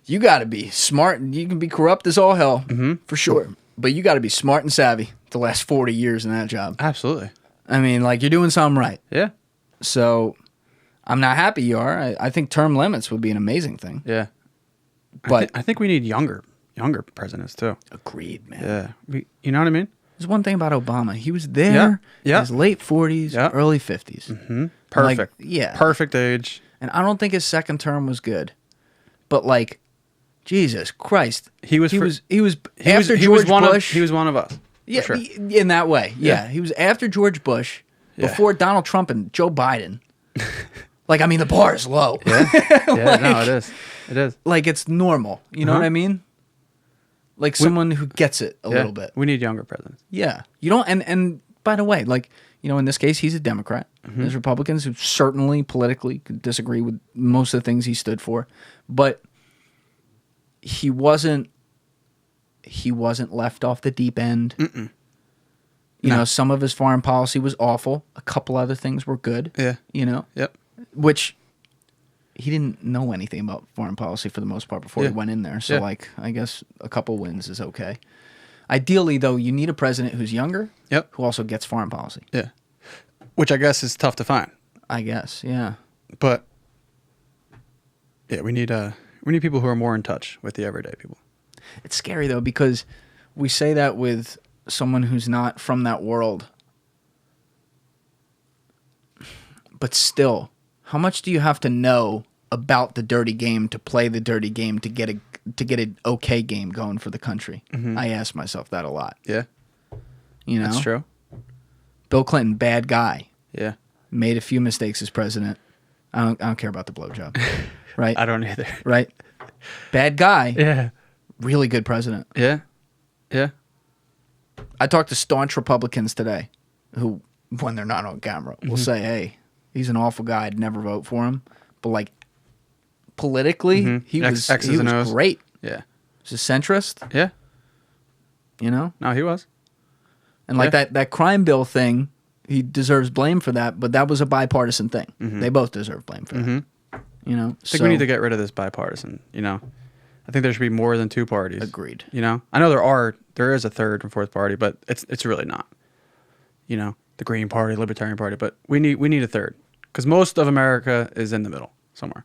you got to be smart. You can be corrupt as all hell, for sure. But you got to be smart and savvy to last 40 years in that job. Absolutely. I mean, like, you're doing something right. Yeah. So I'm not happy you are. I think term limits would be an amazing thing. Yeah. But I think we need younger presidents too. Agreed, man. Yeah. You know what I mean? There's one thing about Obama. He was there in his late 40s, early 50s. Mm-hmm. Perfect. Like, perfect age. And I don't think his second term was good. But, like, Jesus Christ. He was after George Bush. He was one of us. Yeah, sure. In that way. Yeah. He was after George Bush, before Donald Trump and Joe Biden. Like, I mean, the bar is low. Yeah. Like, no, it is. It is. Like, it's normal. You know what I mean? Like someone who gets it a little bit. We need younger presidents. Yeah. You don't, and by the way, like, you know, in this case, he's a Democrat. There's Republicans who certainly politically could disagree with most of the things he stood for. But he wasn't left off the deep end. You know, some of his foreign policy was awful. A couple other things were good. Yeah. You know? Yep. Which he didn't know anything about foreign policy for the most part before he went in there. So, like, I guess a couple wins is okay. Ideally, though, you need a president who's younger, who also gets foreign policy. Yeah. Which I guess is tough to find. I guess, yeah. But yeah, we need people who are more in touch with the everyday people. It's scary though, because we say that with someone who's not from that world. But still, how much do you have to know about the dirty game to play the dirty game to get an okay game going for the country? I ask myself that a lot. Yeah. You know? That's true. Bill Clinton, bad guy. Yeah. Made a few mistakes as president. I don't care about the blowjob. Right? I don't either. Right? Bad guy. Yeah. Really good president. Yeah. Yeah. I talked to staunch Republicans today who, when they're not on camera, will say, hey, he's an awful guy. I'd never vote for him. But, like, politically, he was great. Yeah. He's a centrist. Yeah. You know? No, he was. And, like, that crime bill thing, he deserves blame for that, but that was a bipartisan thing. They both deserve blame for that. You know? I think we need to get rid of this bipartisan, you know? I think there should be more than two parties. Agreed. You know? I know there is a third and fourth party, but it's really not. You know? The Green Party, Libertarian Party, but we need a third. Because most of America is in the middle somewhere.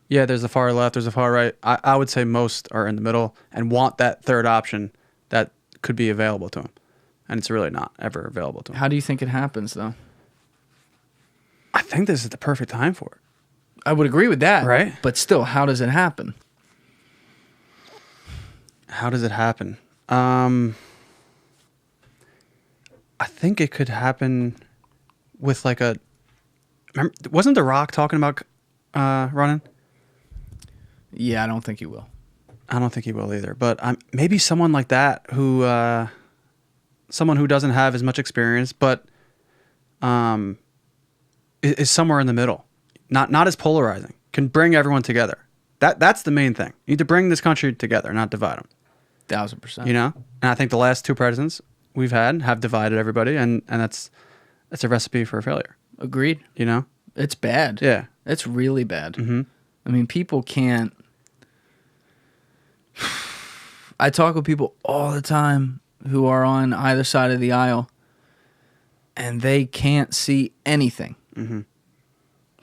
Yeah, there's a far left, there's a far right. I would say most are in the middle and want that third option that could be available to them. And it's really not ever available to them. How do you think it happens, though? I think this is the perfect time for it. I would agree with that. Right? But still, how does it happen? How does it happen? I think it could happen with like wasn't The Rock talking about running? Yeah, I don't think he will. I don't think he will either. But maybe someone like that who someone who doesn't have as much experience, but is somewhere in the middle, not as polarizing. can bring everyone together. That's the main thing. You need to bring this country together, not divide them. 1,000%. You know? And I think the last 2 presidents we've had have divided everybody, and that's a recipe for failure. Agreed. You know? It's bad. Yeah. It's really bad. Mm-hmm. I mean, people can't... I talk with people all the time who are on either side of the aisle, and they can't see anything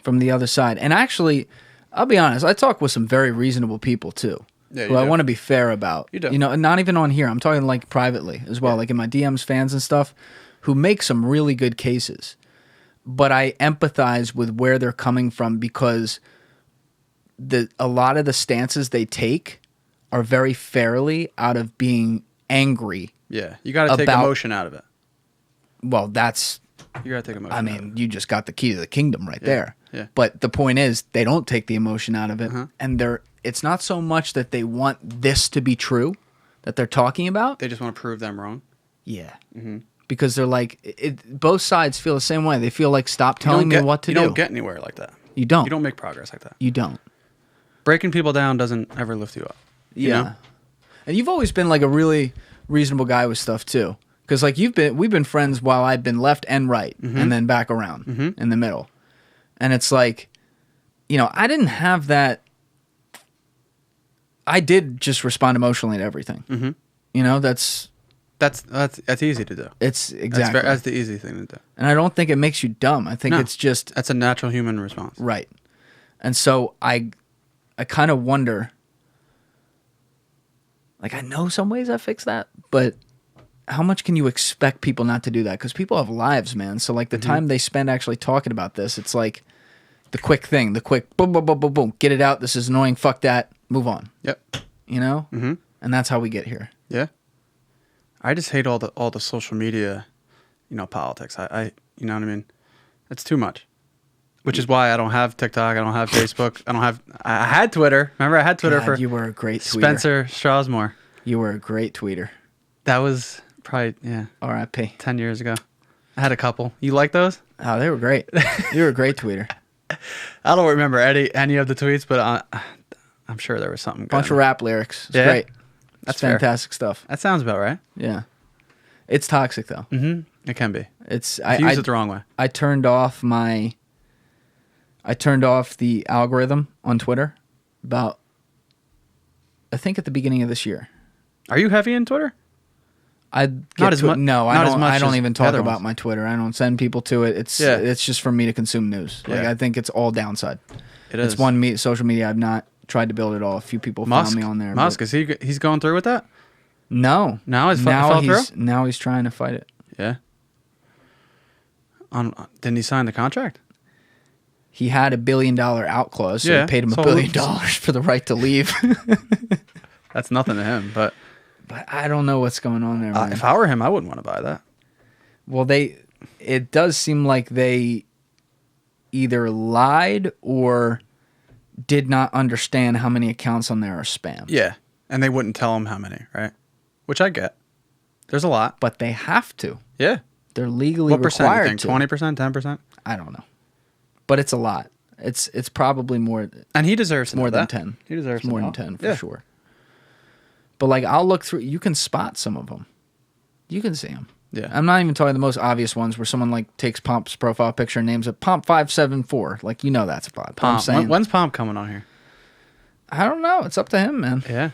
from the other side. And actually, I'll be honest, I talk with some very reasonable people too, who I want to be fair about. You do. You know, and not even on here. I'm talking like privately as well, like in my DMs, fans and stuff, who make some really good cases. But I empathize with where they're coming from because a lot of the stances they take are very fairly out of being angry. Yeah, you got to take emotion out of it. Well, that's... You got to take emotion I mean, you just got the key to the kingdom right there. Yeah. But the point is, they don't take the emotion out of it. And it's not so much that they want this to be true that they're talking about. They just want to prove them wrong. Yeah. Because they're like... both sides feel the same way. They feel like, stop telling me what to do. You don't get anywhere like that. You don't. You don't make progress like that. You don't. Breaking people down doesn't ever lift you up. You know? And you've always been like a really reasonable guy with stuff too. Because like we've been friends while I've been left and right and then back around in the middle. And it's like, you know, I didn't have that. I did just respond emotionally to everything. You know, that's easy to do. It's exactly. That's the easy thing to do. And I don't think it makes you dumb. I think it's just. That's a natural human response. Right. And so I kind of wonder. Like, I know some ways I fix that, but how much can you expect people not to do that? Because people have lives, man. So, like, the time they spend actually talking about this, it's like the quick thing, the quick boom, boom, boom, boom, boom. Get it out. This is annoying. Fuck that. Move on. Yep. You know? And that's how we get here. Yeah. I just hate all the social media, you know, politics. I you know what I mean? It's too much. Which is why I don't have TikTok. I don't have Facebook. I had Twitter. Remember, I had Twitter for. You were a great tweeter. Spencer Strasmore. You were a great tweeter. That was probably R.I.P. 10 years ago. I had a couple. You like those? Oh, they were great. You were a great tweeter. I don't remember any of the tweets, but I'm sure there was something. Bunch of rap lyrics. It's great. That's fantastic stuff. That sounds about right. Yeah, it's toxic though. It can be. It's if you use it the wrong way. I turned off the algorithm on Twitter about, I think, at the beginning of this year. Are you heavy in Twitter? Not as much. No, I don't even talk about my Twitter. I don't send people to it. It's just for me to consume news. Like I think it's all downside. It's one social media I've not tried to build at all. A few people found me on there. Musk, he's going through with that? No. Now he's trying to fight it. Yeah. Didn't he sign the contract? He had $1 billion out clause, so he paid him $1 billion for the right to leave. That's nothing to him, but I don't know what's going on there, man. If I were him, I wouldn't want to buy that. Well, it does seem like they either lied or did not understand how many accounts on there are spam. Yeah, and they wouldn't tell him how many, right? Which I get. There's a lot. But they have to. Yeah. They're legally required to. What percent you think? 20%? 10%? I don't know. But it's a lot. It's probably more. And he deserves more than that. 10. He deserves more than 10 for sure. But like, I'll look through. You can spot some of them. You can see them. Yeah. I'm not even talking the most obvious ones where someone like takes Pomp's profile picture and names it Pomp 574. Like, you know that's a bot. Pomp. When's Pomp coming on here? I don't know. It's up to him, man. Yeah.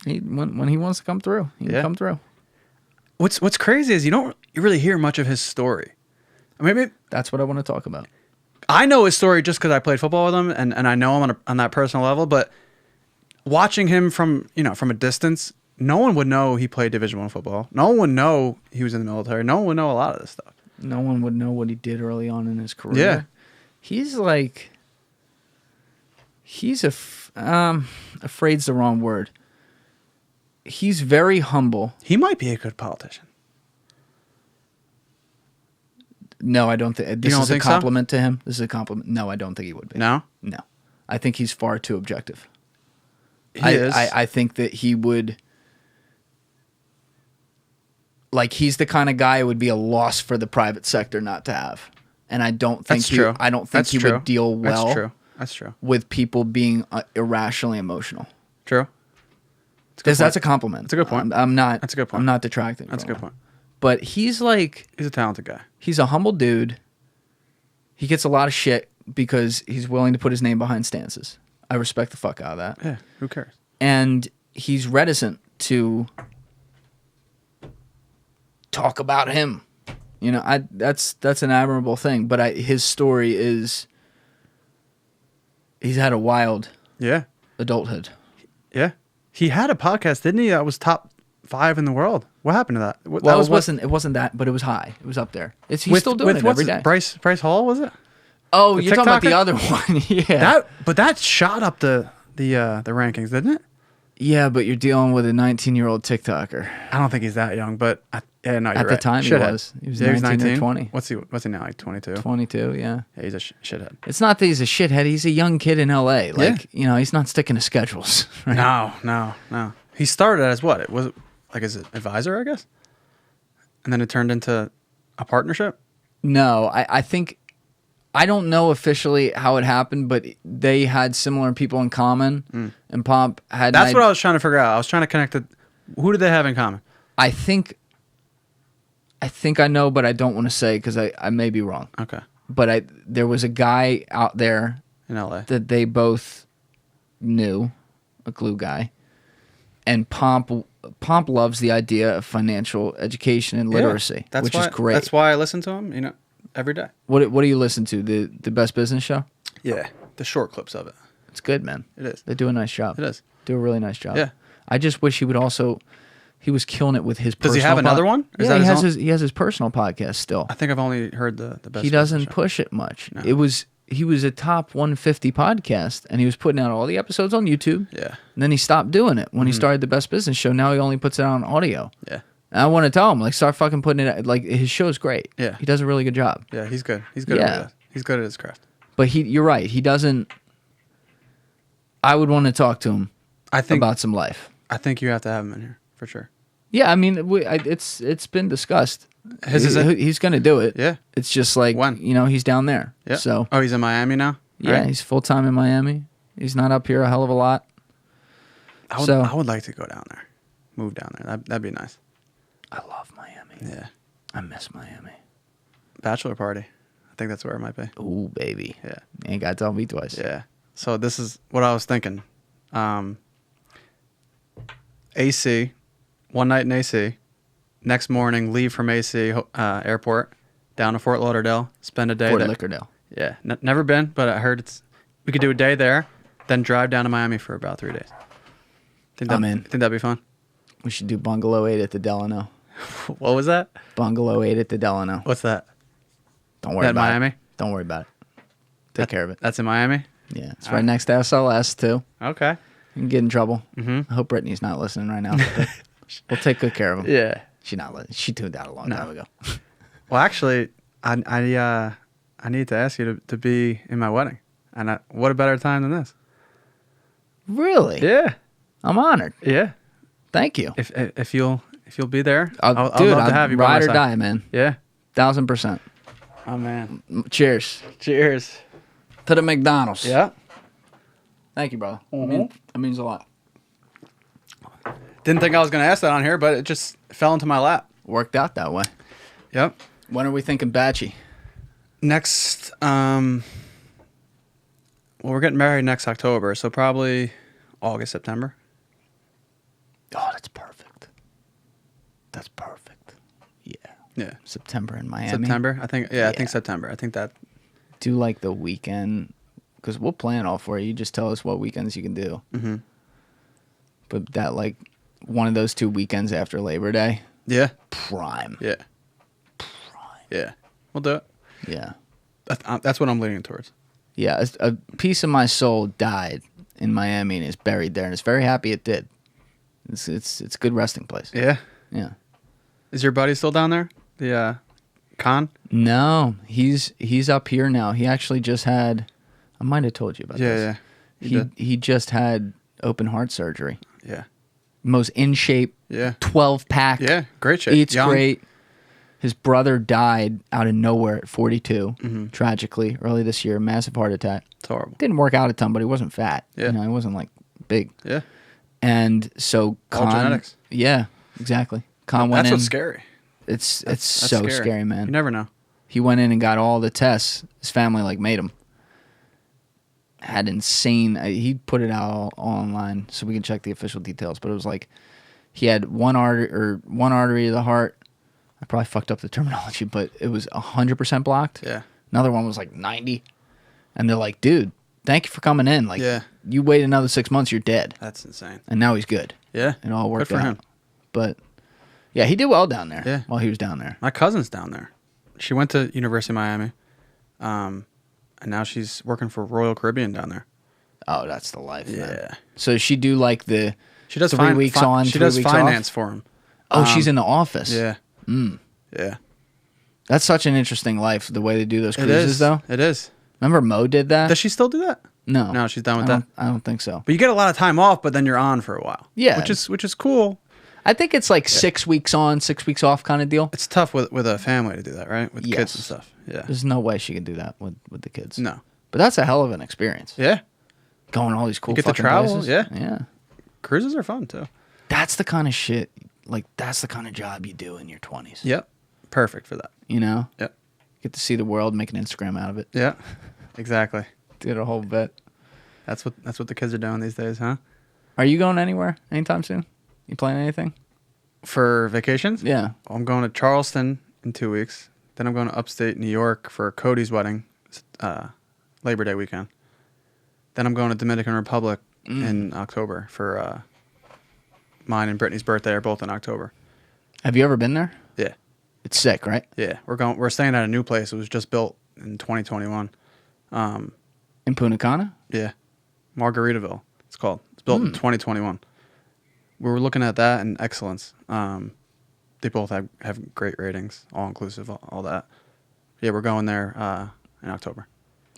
When he wants to come through, he can come through. What's crazy is you don't really hear much of his story. I mean, maybe that's what I want to talk about. I know his story just because I played football with him and I know him on that personal level, but watching him from a distance, no one would know he played Division I football. No one would know he was in the military. No one would know a lot of this stuff. No one would know what he did early on in his career. Yeah. Afraid's the wrong word. He's very humble. He might be a good politician. No, I don't think. This is a compliment to him. This is a compliment. No, I don't think he would be. No? No. I think he's far too objective. He is. I think that he would... Like, he's the kind of guy who would be a loss for the private sector not to have. And I don't think That's true. I don't think he would deal well That's true. with people being irrationally emotional. True. That's a compliment. That's a good point. I'm not. That's a good point. I'm not detracting. That's a good point. But he's like, He's a talented guy. he's a humble dude. He gets a lot of shit because he's willing to put his name behind stances. I respect the fuck out of that. Yeah. Who cares? And he's reticent to talk about him. You know, that's an admirable thing. But his story is, he's had a wild adulthood. Yeah. He had a podcast, didn't he? That was top 5 in the world. What happened to that? Well, it wasn't that, but it was high. It was up there. He's still doing it every day. Bryce Hall, was it? Oh, The you're talking about the TikToker? other one. Yeah. That shot up the rankings, didn't it? Yeah, but you're dealing with a 19-year-old TikToker. I don't think he's that young, but you're right. At the time, he was. He was 19 or 20. What's he now, like 22? 22, yeah. Yeah, he's a shithead. It's not that he's a shithead. He's a young kid in L.A. Like, you know, he's not sticking to schedules. Right? No. He started as what? It was like his advisor, I guess? And then it turned into a partnership? No, I think... I don't know officially how it happened, but they had similar people in common, and Pomp had... That's what I was trying to figure out. I was trying to connect it. Who did they have in common? I think I know, but I don't want to say because I may be wrong. Okay. But there was a guy out there in LA that they both knew, a glue guy, and Pomp loves the idea of financial education and literacy, which is great. That's why I listen to him, you know, every day. What do you listen to? The Best Business Show? Yeah, the short clips of it. It's good, man. It is. They do a nice job. It is. Do a really nice job. Yeah. I just wish he would also... He was killing it with his personal... Does he have another one? Yeah, he has his personal podcast still. I think I've only heard the Best. He doesn't push it much. No. He was a top 150 podcast, and he was putting out all the episodes on YouTube. Yeah. And then he stopped doing it when he started the Best Business Show. Now he only puts it out on audio. Yeah. And I want to tell him, like, start fucking putting it... Like, his show's great. Yeah. He does a really good job. Yeah, he's good. He's good at it. He's good at his craft. But you're right. He doesn't... I would want to talk to him about some life. I think you have to have him in here, for sure. Yeah, I mean, it's been discussed. He's going to do it. Yeah. It's just like, when? You know, he's down there. Yeah. So. Oh, he's in Miami now? Yeah, right. He's full-time in Miami. He's not up here a hell of a lot. I would like to go down there. Move down there. That'd be nice. I love Miami. Yeah. I miss Miami. Bachelor party. I think that's where it might be. Ooh, baby. Yeah. You ain't got to tell me twice. Yeah. So this is what I was thinking. AC, one night in AC. Next morning, leave from AC airport down to Fort Lauderdale. Spend a day there. Fort Lauderdale. Yeah. Never been, but I heard we could do a day there, then drive down to Miami for about 3 days. I'm in. Think that'd be fun? We should do Bungalow 8 at the Delano. What was that? Bungalow 8 at the Delano. What's that? Don't worry about Miami? it. Don't worry about it. Take care of it. That's in Miami? Yeah. It's right next to SLS, too. Okay. You can get in trouble. Mm-hmm. I hope Brittany's not listening right now. We'll take good care of him. Yeah. She's not listening. She tuned out a long time ago. Well, actually, I need to ask you to be in my wedding. And what a better time than this? Really? Yeah. I'm honored. Yeah. Thank you. If you'll be there, I'd love to have you. Ride or die, man. Yeah. 1000%. Oh man. Cheers. Cheers. To the McDonald's. Yeah. Thank you, brother. Mm-hmm. That means a lot. Didn't think I was going to ask that on here, but it just fell into my lap. Worked out that way. Yep. When are we thinking batchy? Next, well, we're getting married next October, so probably August, September. Oh, that's perfect. That's perfect. Yeah. Yeah. September in Miami. September? I think September. I think that. Do like the weekend, because we'll plan all for you. You just tell us what weekends you can do. Mm-hmm. But that, like, one of those 2 weekends after Labor Day. Yeah. Prime. Yeah. Prime. Yeah. We'll do it. Yeah. That's what I'm leaning towards. Yeah. A piece of my soul died in Miami and is buried there, and it's very happy it did. It's a good resting place. Yeah. Yeah. Is your buddy still down there? The Con? No, he's up here now. He actually just had. I might have told you about this. Yeah. He just had open heart surgery. Yeah. Most in shape. Yeah. 12-pack. Yeah. Great shape. Eats great. His brother died out of nowhere at 42, tragically, early this year. Massive heart attack. It's horrible. Didn't work out a ton, but he wasn't fat. Yeah. You know, he wasn't like big. Yeah. And so All genetics. Yeah, exactly. Con went That's in. what's scary. It's so scary. scary, man. You never know. He went in and got all the tests. His family like made him. Had insane. He put it out all online so we can check the official details. But it was like he had one artery of the heart. I probably fucked up the terminology, but it was 100% blocked. Yeah. Another one was like 90, and they're like, "Dude, thank you for coming in. Like, Yeah. you wait another 6 months, you're dead." That's insane. And now he's good. Yeah. It all worked Good for out. him. But yeah, he did well down there. Yeah. While he was down there. My cousin's down there. She went to University of Miami, and now she's working for Royal Caribbean down there. Oh, that's the life. Yeah. Man. So does she do like the She does 3 weeks on, She 3 does weeks finance off? for him. Oh, she's in the office. Yeah. Yeah. That's such an interesting life, the way they do those It cruises, is. though. It is. Remember Mo did that? Does she still do that? No. No, she's done with I that. I don't think so. But you get a lot of time off, but then you're on for a while. Yeah. Which is cool. I think it's like 6 weeks on, 6 weeks off kind of deal. It's tough with a family to do that, right? With Yes. kids and stuff. Yeah. There's no way she can do that with the kids. No. But that's a hell of an experience. Yeah. Going all these cool You get to fucking travel, places. yeah. Yeah. Cruises are fun too. That's the kind of shit, like, that's the kind of job you do in your 20s. Yep. Perfect for that. You know? Yep. Get to see the world, make an Instagram out of it. Yeah. Exactly. Did a whole bit. That's what the kids are doing these days, huh? Are you going anywhere anytime soon? You planning anything? For vacations? Yeah. I'm going to Charleston in 2 weeks. Then I'm going to upstate New York for Cody's wedding, Labor Day weekend. Then I'm going to Dominican Republic in October for mine and Brittany's birthday are both in October. Have you ever been there? Yeah. It's sick, right? Yeah. We're staying at a new place. It was just built in 2021. In Punta Cana? Yeah. Margaritaville, it's called. It's built in 2021. We were looking at that and Excellence. They both have great ratings, all inclusive, all that. Yeah, we're going there in October.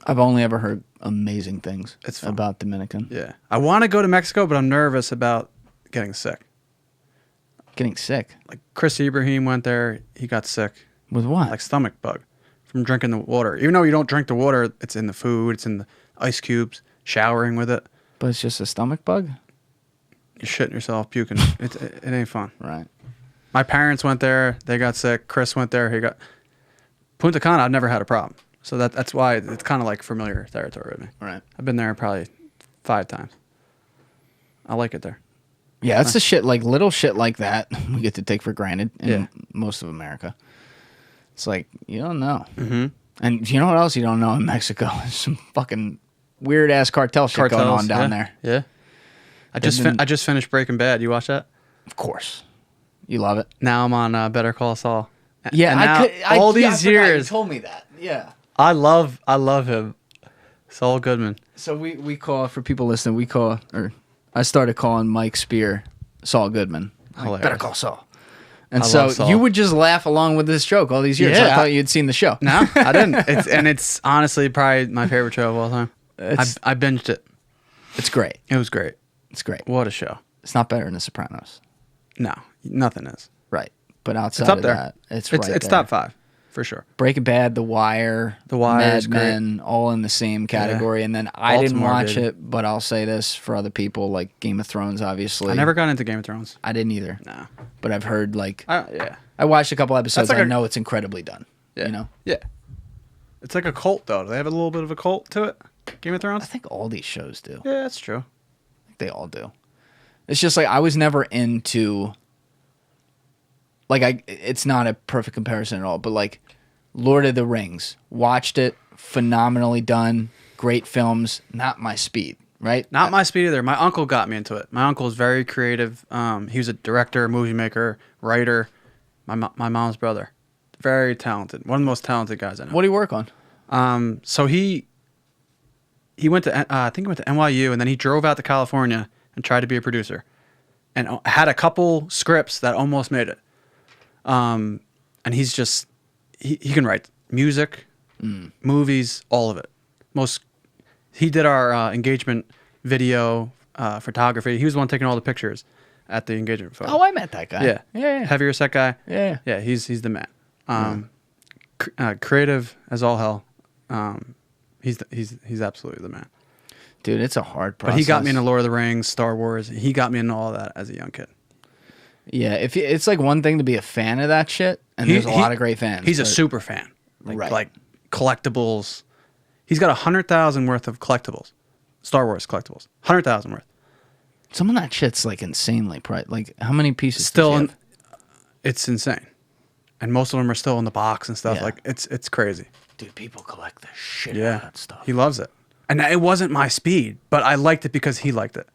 I've only ever heard amazing things It's fun. about Dominican. Yeah. I want to go to Mexico, but I'm nervous about getting sick. Getting sick. Like Chris Ibrahim went there, he got sick, With what? like stomach bug from drinking the water. Even though you don't drink the water, it's in the food, it's in the ice cubes, showering with it. But it's just a stomach bug? You're shitting yourself, puking. It ain't fun. Right. My parents went there, they got sick. Chris went there, he got Punta Cana. I've never had a problem, so that's why it's kind of like familiar territory with me. Right. I've been there probably 5 times. I like it there. Yeah, that's the shit, like little shit like that we get to take for granted in Yeah. most of America. It's like, you don't know. Mm-hmm. And you know what else you don't know in Mexico? There's some fucking weird-ass cartel shit going on down there. Yeah. I just finished Breaking Bad. You watch that? Of course. You love it. Now I'm on Better Call Saul. Yeah, And now, all these years, You told me that. Yeah. I love him. Saul Goodman. So we call, for people listening, I started calling Mike Spear Saul Goodman. Like, Hilarious. Better Call Saul. And I so love Saul. you would just laugh along with this joke all these years. Yeah. I thought you'd seen the show. No, I didn't. It's honestly probably my favorite show of all time. I binged it. It's great. It was great. It's great. What a show. It's not better than The Sopranos. No, nothing is. Right. But outside It's up of there. that, it's It's there. top 5 for sure. Breaking Bad, The Wire, is Mad Men, all in the same category. And then I didn't Baltimore watch did. it, but I'll say this for other people, like Game of Thrones, obviously. I never got into Game of Thrones. I didn't either. No. But I've heard, like, Yeah. I watched a couple episodes. That's like I know it's incredibly done. Yeah. You know? Yeah. It's like a cult though. Do they have a little bit of a cult to it? Game of Thrones? I think all these shows do. Yeah, that's true. I think they all do. It's just like I was never into, like, it's not a perfect comparison at all, but like Lord of the Rings, watched it, phenomenally done, great films, not my speed, right? Not my speed either. My uncle got me into it. My uncle is very creative. He was a director, movie maker, writer. My mom's brother. Very talented. One of the most talented guys I know. What do you work on? So he went to I think he went to NYU, and then he drove out to California and tried to be a producer, and had a couple scripts that almost made it. And he's just he can write music, movies, all of it. He did our engagement video photography. He was the one taking all the pictures at the engagement photo. Oh, I met that guy. Yeah. Yeah. Heavier set guy. Yeah. Yeah, he's the man. Creative as all hell. He's absolutely the man. Dude, it's a hard process. But he got me into Lord of the Rings, Star Wars. He got me into all that as a young kid. Yeah, it's like one thing to be a fan of that shit, and there's a lot of great fans. He's a super fan. Right. Like collectibles. He's got 100,000 worth of collectibles. Star Wars collectibles. 100,000 worth. Some of that shit's like insanely priced. Like, how many pieces Still, does he have? it's insane. And most of them are still in the box and stuff. Yeah. Like, it's crazy. Dude, people collect the shit out of that stuff. He loves it. And it wasn't my speed, but I liked it because he liked it.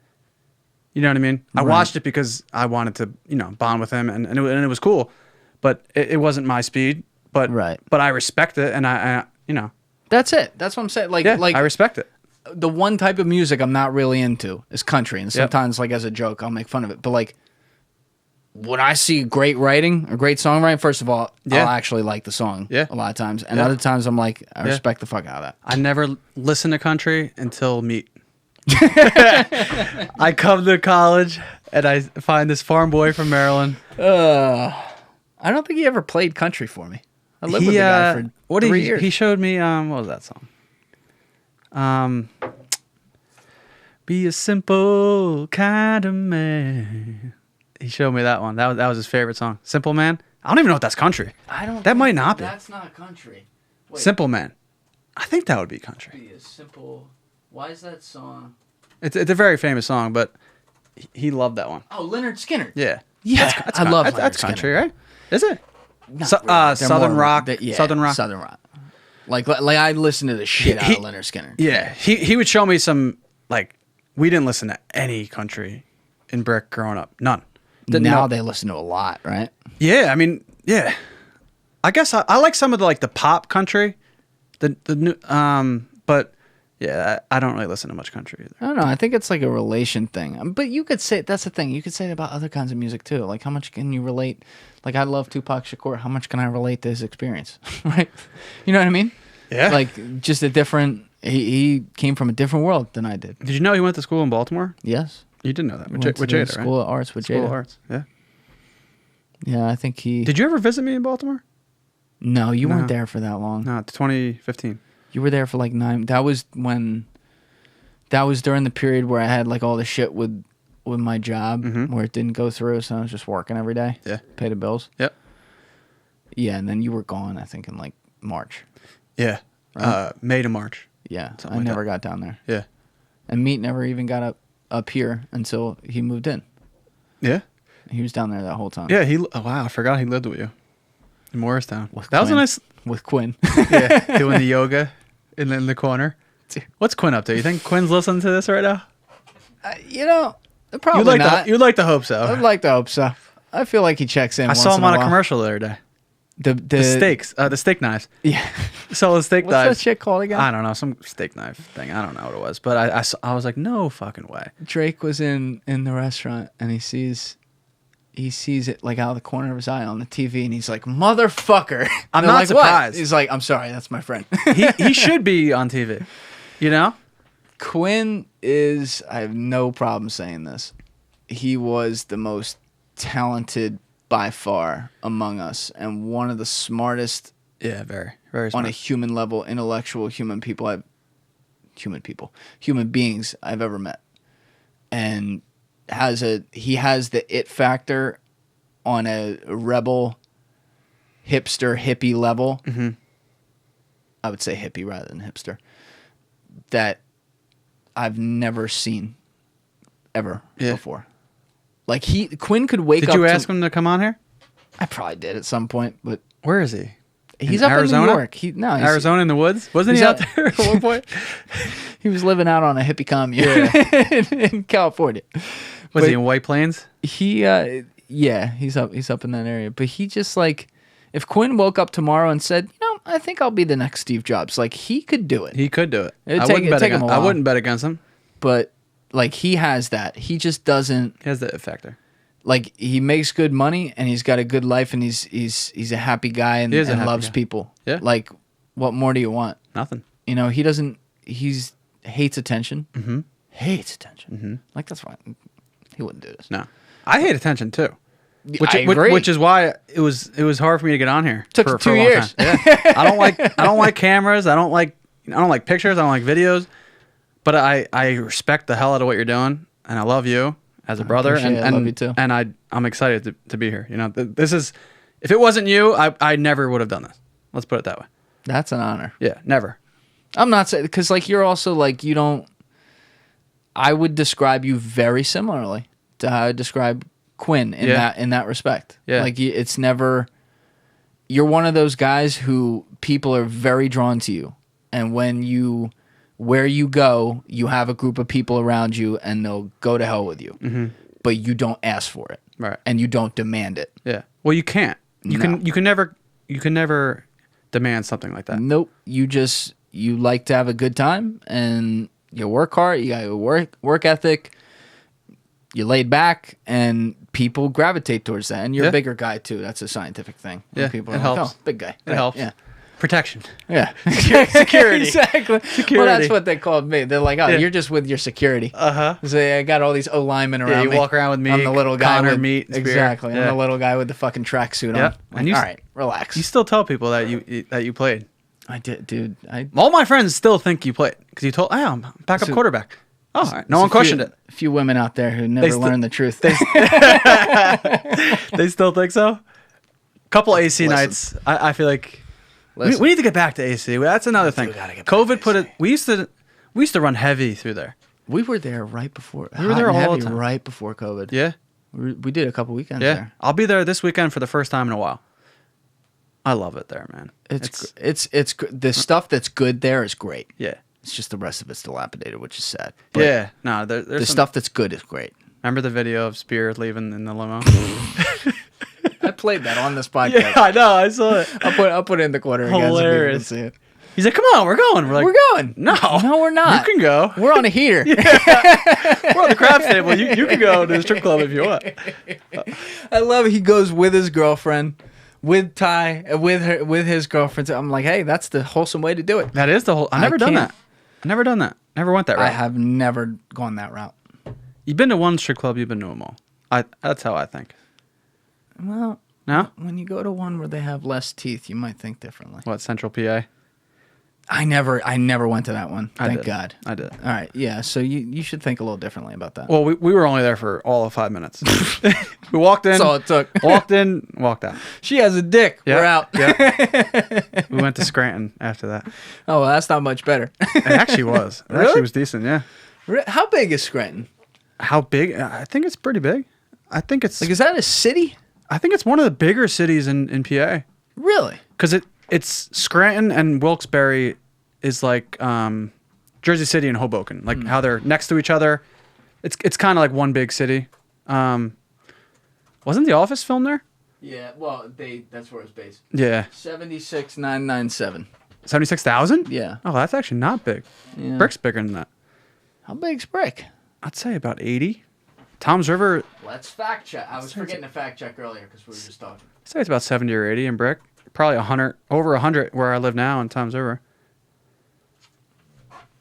You know what I mean? I watched it because I wanted to, bond with him, and it was cool. But it wasn't my speed. But I respect it, and I That's it. That's what I'm saying. Like, I respect it. The one type of music I'm not really into is country, and sometimes, like, as a joke, I'll make fun of it. But like, when I see great writing or great songwriting, first of all, I'll actually like the song a lot of times, and other times I'm like, I respect the fuck out of that. I never listen to country until Meet. I come to college and I find this farm boy from Maryland. I don't think he ever played country for me. I lived with the guy for 3 years. He showed me what was that song? Be a simple kind of man. He showed me that one. That was his favorite song. Simple Man. I don't even know if that's country. That might not be. That's not country. Wait. Simple Man. I think that would be country. Be a simple. Why is that song? It's a very famous song, but he loved that one. Oh, Leonard Skinner. Yeah. Yeah, I love that's country, right? Is it? Really. Southern rock. Southern rock. Southern rock. Like I listen to the shit out of Leonard Skinner. Yeah, he would show me some, like, we didn't listen to any country in Brick growing up. None. Now they listen to a lot, right? Yeah, I mean, yeah. I guess I like some of the pop country, the new but yeah, I don't really listen to much country either. I don't know. I think it's like a relation thing. But you could say that's the thing. You could say it about other kinds of music too. Like, how much can you relate? Like, I love Tupac Shakur. How much can I relate to his experience? Right? You know what I mean? Yeah. Like, just a different. He came from a different world than I did. Did you know he went to school in Baltimore? Yes. You didn't know that. With Went to Jada, School of Arts with Jada. School of Arts. Yeah. Yeah, I think he. Did you ever visit me in Baltimore? No, you weren't there for that long. No, 2015. You were there for like 9. That was when. That was during the period where I had like all the shit with my job where it didn't go through, so I was just working every day. Yeah. Pay the bills. Yep. Yeah, and then you were gone, I think, in like March. Yeah. Right? May to March. Yeah. Something I like never that. got down there. Yeah. And Meat never even got up here until he moved in. Yeah. He was down there that whole time. Yeah, wow, I forgot he lived with you in Morristown. With that was a Quinn. nice With Quinn. yeah, doing the yoga in the corner. What's Quinn up to? You think Quinn's listening to this right now? Probably not. You'd like to hope so. I'd like to hope so. I feel like he checks in. I saw him on a commercial the other day. The steaks, the steak knives. Yeah. Selling steak What's knives. that shit called again? I don't know, some steak knife thing. I don't know what it was, but I was like, no fucking way. Drake was in the restaurant and he sees it like out of the corner of his eye on the TV and he's like, motherfucker. I'm not surprised. What? He's like, I'm sorry, that's my friend. he should be on TV. You know? Quinn is, I have no problem saying this. He was the most talented by far among us and one of the smartest. Yeah, very, very smart. On a human level, intellectual human beings I've ever met. And he has the it factor on a rebel, hipster, hippie level. Mm-hmm. I would say hippie rather than hipster. That I've never seen ever before. Like Quinn could wake up. Did you ask him to come on here? I probably did at some point, but where is he? He's up Arizona? in New York. He's Arizona in the woods? Wasn't he out there at one point? He was living out on a hippie commune in California. Was he in White Plains? He's up in that area. But he just like, if Quinn woke up tomorrow and said, I think I'll be the next Steve Jobs, like he could do it. He could do it. I wouldn't bet against him. But like he has that. He just doesn't. He has the it factor. Like he makes good money and he's got a good life and he's a happy guy and loves people. Yeah. Like, what more do you want? Nothing. He doesn't. Hates attention. Mm-hmm. Hates attention. Mm-hmm. Like, that's fine. He wouldn't do this. No, I hate attention too. Which is why it was hard for me to get on here. Took for 2 a long years. time. Yeah. I don't like cameras. I don't like pictures. I don't like videos. But I respect the hell out of what you're doing, and I love you as a brother, and I love you too. And I'm excited to be here. You know, this is, if it wasn't you, I never would have done this. Let's put it that way. That's an honor. Yeah, never. I'm not saying, because like you're also like, you don't. I would describe you very similarly to how I describe Quinn in that respect. Yeah. Like it's never. You're one of those guys who people are very drawn to you, and where you go, you have a group of people around you, and they'll go to hell with you. Mm-hmm. But you don't ask for it, right? And you don't demand it. Yeah. Well, you can't. You can never demand something like that. Nope. You like to have a good time, and you work hard. You got a work ethic. You're laid back, and people gravitate towards that. And you're a bigger guy too. That's a scientific thing. Yeah, people it are helps. like, oh, big guy. It helps. Yeah. Protection. Yeah. Security. Exactly. Security. Well, that's what they called me. They're like, oh, you're just with your security. Uh-huh. So I got all these O-linemen around me. You walk around with me. I'm the little guy Connor, with meat, and spear. exactly. Yeah. I'm the little guy with the fucking tracksuit Yeah. on. And you all right, relax. You still tell people that you played. I did, dude. All my friends still think you played because you told, hey, I'm backup quarterback. Oh, all right. No one questioned it. A few women out there who never learned the truth. They still think so? Couple AC nights. I feel like we need to get back to AC. That's another thing. COVID put it. We used to run heavy through there. We were there right before. We were there all the time. Right before COVID. Yeah. We did a couple weekends there. I'll be there this weekend for the first time in a while. I love it there, man. It's the stuff that's good there is great. Yeah. It's just the rest of it's dilapidated, which is sad. But yeah. No, there's the stuff that's good is great. Remember the video of Spear leaving in the limo? I played that on this podcast. Yeah, I know. I saw it. I'll put it in the corner again. Hilarious. So people can see it. He's like, "Come on, we're going." We're like, "We're going." No, we're not. You can go. We're on a heater. We're on the craps table. You can go to the strip club if you want. I love it. He goes with his girlfriend, with Ty, with his girlfriend. I'm like, hey, that's the wholesome way to do it. That is the whole. I've never done that. Never went that route. I have never gone that route. You've been to one strip club. You've been to them all. That's how I think. Well, no. When you go to one where they have less teeth, you might think differently. What, Central PA? I never went to that one. Thank God. I did. All right, yeah. So you should think a little differently about that. Well, we were only there for all of 5 minutes. We walked in. That's all it took. Walked in, walked out. She has a dick. Yep, We're out. Yep. We went to Scranton after that. Oh, well, that's not much better. It actually was. It actually was decent. Yeah. How big is Scranton? How big? I think it's pretty big. I think it's like, is that a city? I think it's one of the bigger cities in PA. Really? Because it's Scranton and Wilkes-Barre is like Jersey City and Hoboken, like how they're next to each other. It's kind of like one big city. Wasn't The Office filmed there? Yeah. Well, that's where it's based. Yeah. 76,997. 76,000? Yeah. Oh, that's actually not big. Yeah. Brick's bigger than that. How big's Brick? I'd say about 80. Tom's River. Let's fact check. I was forgetting to fact check earlier because we were just talking. I'd say it's about 70 or 80 in Brick. Probably 100, over 100 where I live now in Tom's River.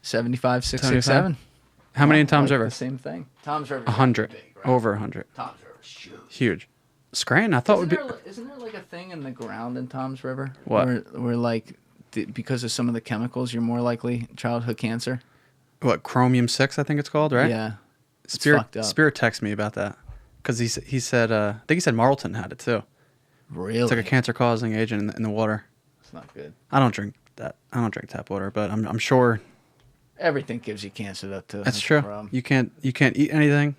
75, 667. How many in Tom's River? The same thing. Tom's River. 100. Big, right? Over 100. Tom's River is huge. Huge. Scranton, I thought would be. Isn't there like a thing in the ground in Tom's River? What? Where like, because of some of the chemicals, you're more likely childhood cancer. What, chromium 6, I think it's called, right? Yeah. Spirit texted me about that because he said I think he said Marlton had it too. Really? It's like a cancer-causing agent in the water. It's not good. I don't drink that. I don't drink tap water, but I'm sure everything gives you cancer though too. That's true. You can't eat anything.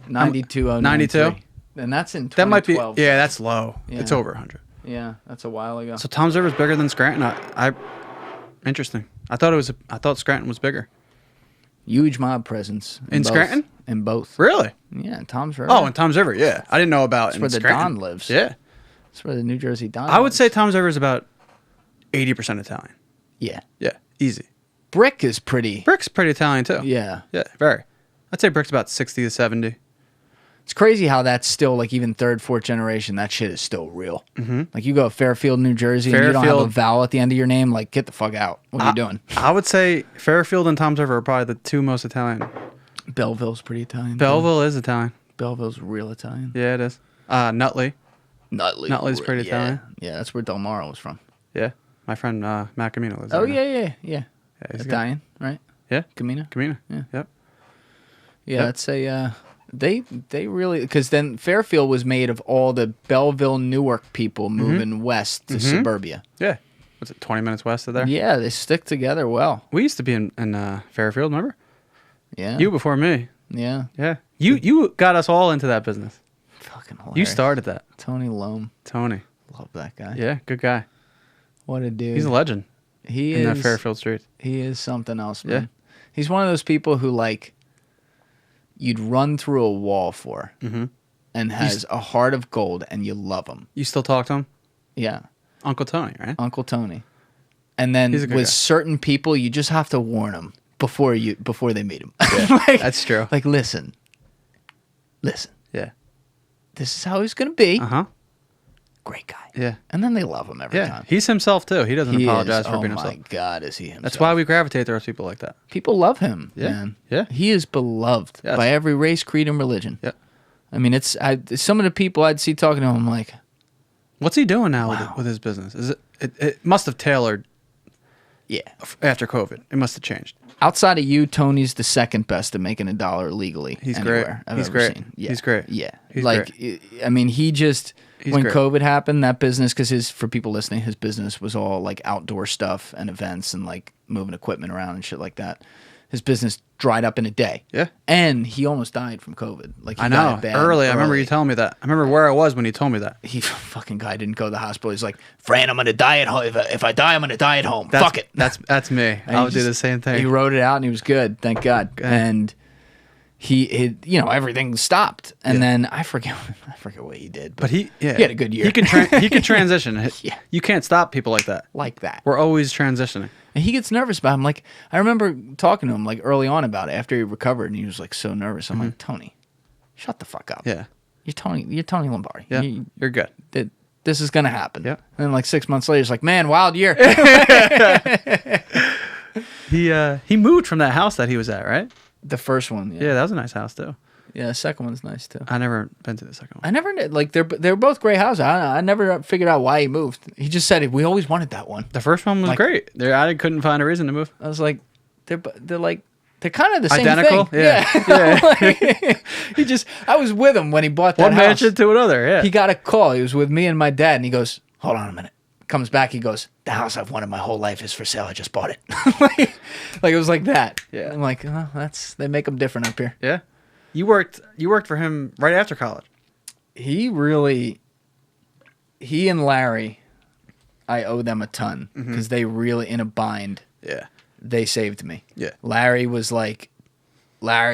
92. 92. And that's in 2012. That might be. Yeah, that's low. Yeah. It's over 100. Yeah, that's a while ago. So Tom's River is bigger than Scranton. Interesting. I thought Scranton was bigger. Huge mob presence in Scranton. In both. Really? Yeah, Tom's River. Oh, in Tom's River. Yeah, I didn't know about. That's where the Scranton. Don lives. Yeah, that's where the New Jersey Don. I would say Tom's River is about 80% Italian. Yeah. Yeah, easy. Brick's pretty Italian too. Yeah. Yeah, very. I'd say Brick's about 60 to 70. It's crazy how that's still, like, even third, fourth generation, that shit is still real. Mm-hmm. Like, you go to Fairfield, New Jersey, and you don't have a vowel at the end of your name, like, get the fuck out. What are you doing? I would say Fairfield and Tom's River are probably the two most Italian. Belleville's pretty Italian. Belleville is Italian. Belleville's real Italian. Yeah, it is. Nutley. Nutley's pretty Italian. Yeah, that's where Del Maro was from. Yeah. My friend Matt Camino lives Oh, there. yeah. He's Italian, right? Yeah. Camino? Camino. Yeah. Yep. Yeah, Yep. it's a they really, because then Fairfield was made of all the Belleville, Newark people moving west to suburbia. Yeah. What's it, 20 minutes west of there? Yeah, they stick together well. We used to be in Fairfield, remember? Yeah. You before me. Yeah. Yeah. You got us all into that business. Fucking hilarious. You started that. Tony Lomb. Tony. Love that guy. Yeah, good guy. What a dude. He's a legend He in is that Fairfield streets. He is something else, Yeah. man. He's one of those people who like you'd run through a wall for, and has a heart of gold, and you love him. You still talk to him? Yeah, Uncle Tony, right? Uncle Tony. And then He's a with good guy. certain people, you just have to warn them before they meet him. Yeah, that's true. Like, listen. Yeah. This is how he's gonna be. Uh-huh. Great guy. Yeah. And then they love him every Yeah. time. He's himself, too. He doesn't apologize for oh being my himself. God, is he himself? That's why we gravitate towards people like that. People love him, Yeah. man. Yeah. He is beloved Yes. by every race, creed, and religion. Yeah. I mean, some of the people I'd see talking to him, I'm like, What's he doing now Wow. with his business? Is it must have tailored yeah. after COVID. It must have changed. Outside of you, Tony's the second best at making $1 legally. He's anywhere great. I've He's ever great. seen. Yeah. He's great. Yeah. He's like, I mean, he just, He's when great. COVID happened, that business, because for people listening, his business was all like outdoor stuff and events and like moving equipment around and shit like that. His business dried up in a day. Yeah. And he almost died from COVID. Like, he I got know. it bad Early. I remember you telling me that. I remember where I was when you told me that. He fucking guy didn't go to the hospital. He's like, Fran, I'm gonna die at home. If I die, I'm gonna die at home. Fuck it. That's me. And I he would do just- the same thing. He wrote it out and he was good. Thank God. Good. And he everything stopped. And then I forget what he did. But he had a good year. He can he can transition. Yeah. You can't stop people like that. Like that. We're always transitioning. And he gets nervous about him. Like, I remember talking to him like early on about it after he recovered, and he was like so nervous. I'm like, Tony, shut the fuck up. Yeah. You're Tony Lombardi. Yeah. You're good. This is gonna happen. Yeah. And then like 6 months later, he's like, man, wild year. He moved from that house that he was at, right? The first one. Yeah, that was a nice house too. Yeah, the second one's nice too. I never been to the second one. I never did. Like, they're both great houses. I never figured out why he moved. He just said we always wanted that one. The first one was Like- great. I couldn't find a reason to move. I was like, they're kind of the same Identical? thing. Yeah. Like, I was with him when he bought that One house. mansion to another. Yeah. He got a call. He was with me and my dad, and he goes, hold on a minute. Comes back, he goes, the house I've wanted my whole life is for sale. I just bought it. like it was like that. Yeah. I'm like, oh, they make them different up here. Yeah. You worked for him right after college. He and Larry, I owe them a ton because they really, in a bind, Yeah. they saved me. Yeah. Larry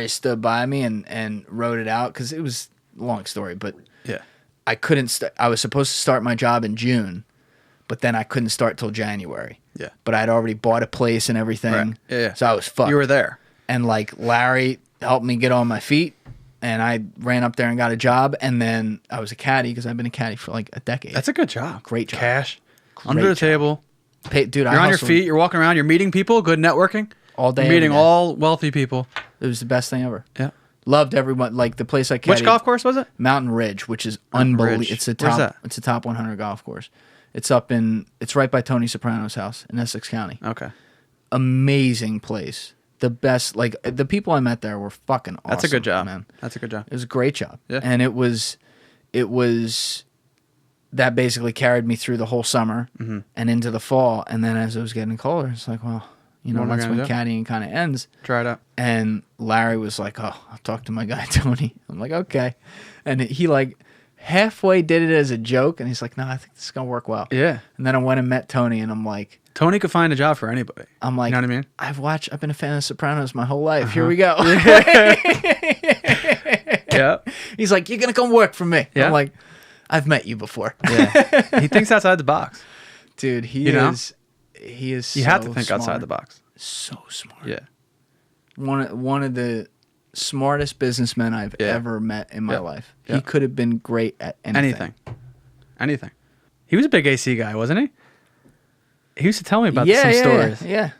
stood by me and wrote it out because it was a long story, but Yeah. I couldn't I was supposed to start my job in June, but then I couldn't start till January. Yeah. But I'd already bought a place and everything. Right. Yeah. So I was fucked. You were there. And like Larry helped me get on my feet, and I ran up there and got a job, and then I was a caddy because I've been a caddy for like a decade. That's a good job. Great job. Cash. Under the job. table. Dude, You're on your feet. You're walking around. You're meeting people. Good networking. all day. You're meeting every day. all wealthy people. It was the best thing ever. Yeah. Loved everyone. Like the place I caddied. Which golf course was it? Mountain Ridge, which is Mountain unbelievable. Ridge. It's a Where's top. that? It's a top 100 golf course. It's right by Tony Soprano's house in Essex County. Okay. Amazing place. The best. Like the people I met there were fucking awesome. That's a good job, man. That's a good job. It was a great job. Yeah. And it was that basically carried me through the whole summer and into the fall. And then as it was getting colder, it's like, well, What am I that's gonna when do? caddying kind of ends. Try it out. And Larry was like, oh, I'll talk to my guy, Tony. I'm like, okay. And he like halfway did it as a joke. And he's like, no, I think this is going to work well. Yeah. And then I went and met Tony, and I'm like, Tony could find a job for anybody. I'm like, you know what I mean? I've been a fan of Sopranos my whole life. Here we go. Yeah. He's like, you're going to come work for me. Yeah. I'm like, I've met you before. Yeah. He thinks outside the box. Dude, he You know? is You so have to think outside smart. the box. So smart. Yeah. One of the smartest businessmen I've Yeah. ever met in my Yeah. life. Yeah. He could have been great at anything. Anything. He was a big AC guy, wasn't he? He used to tell me about some stories. Yeah.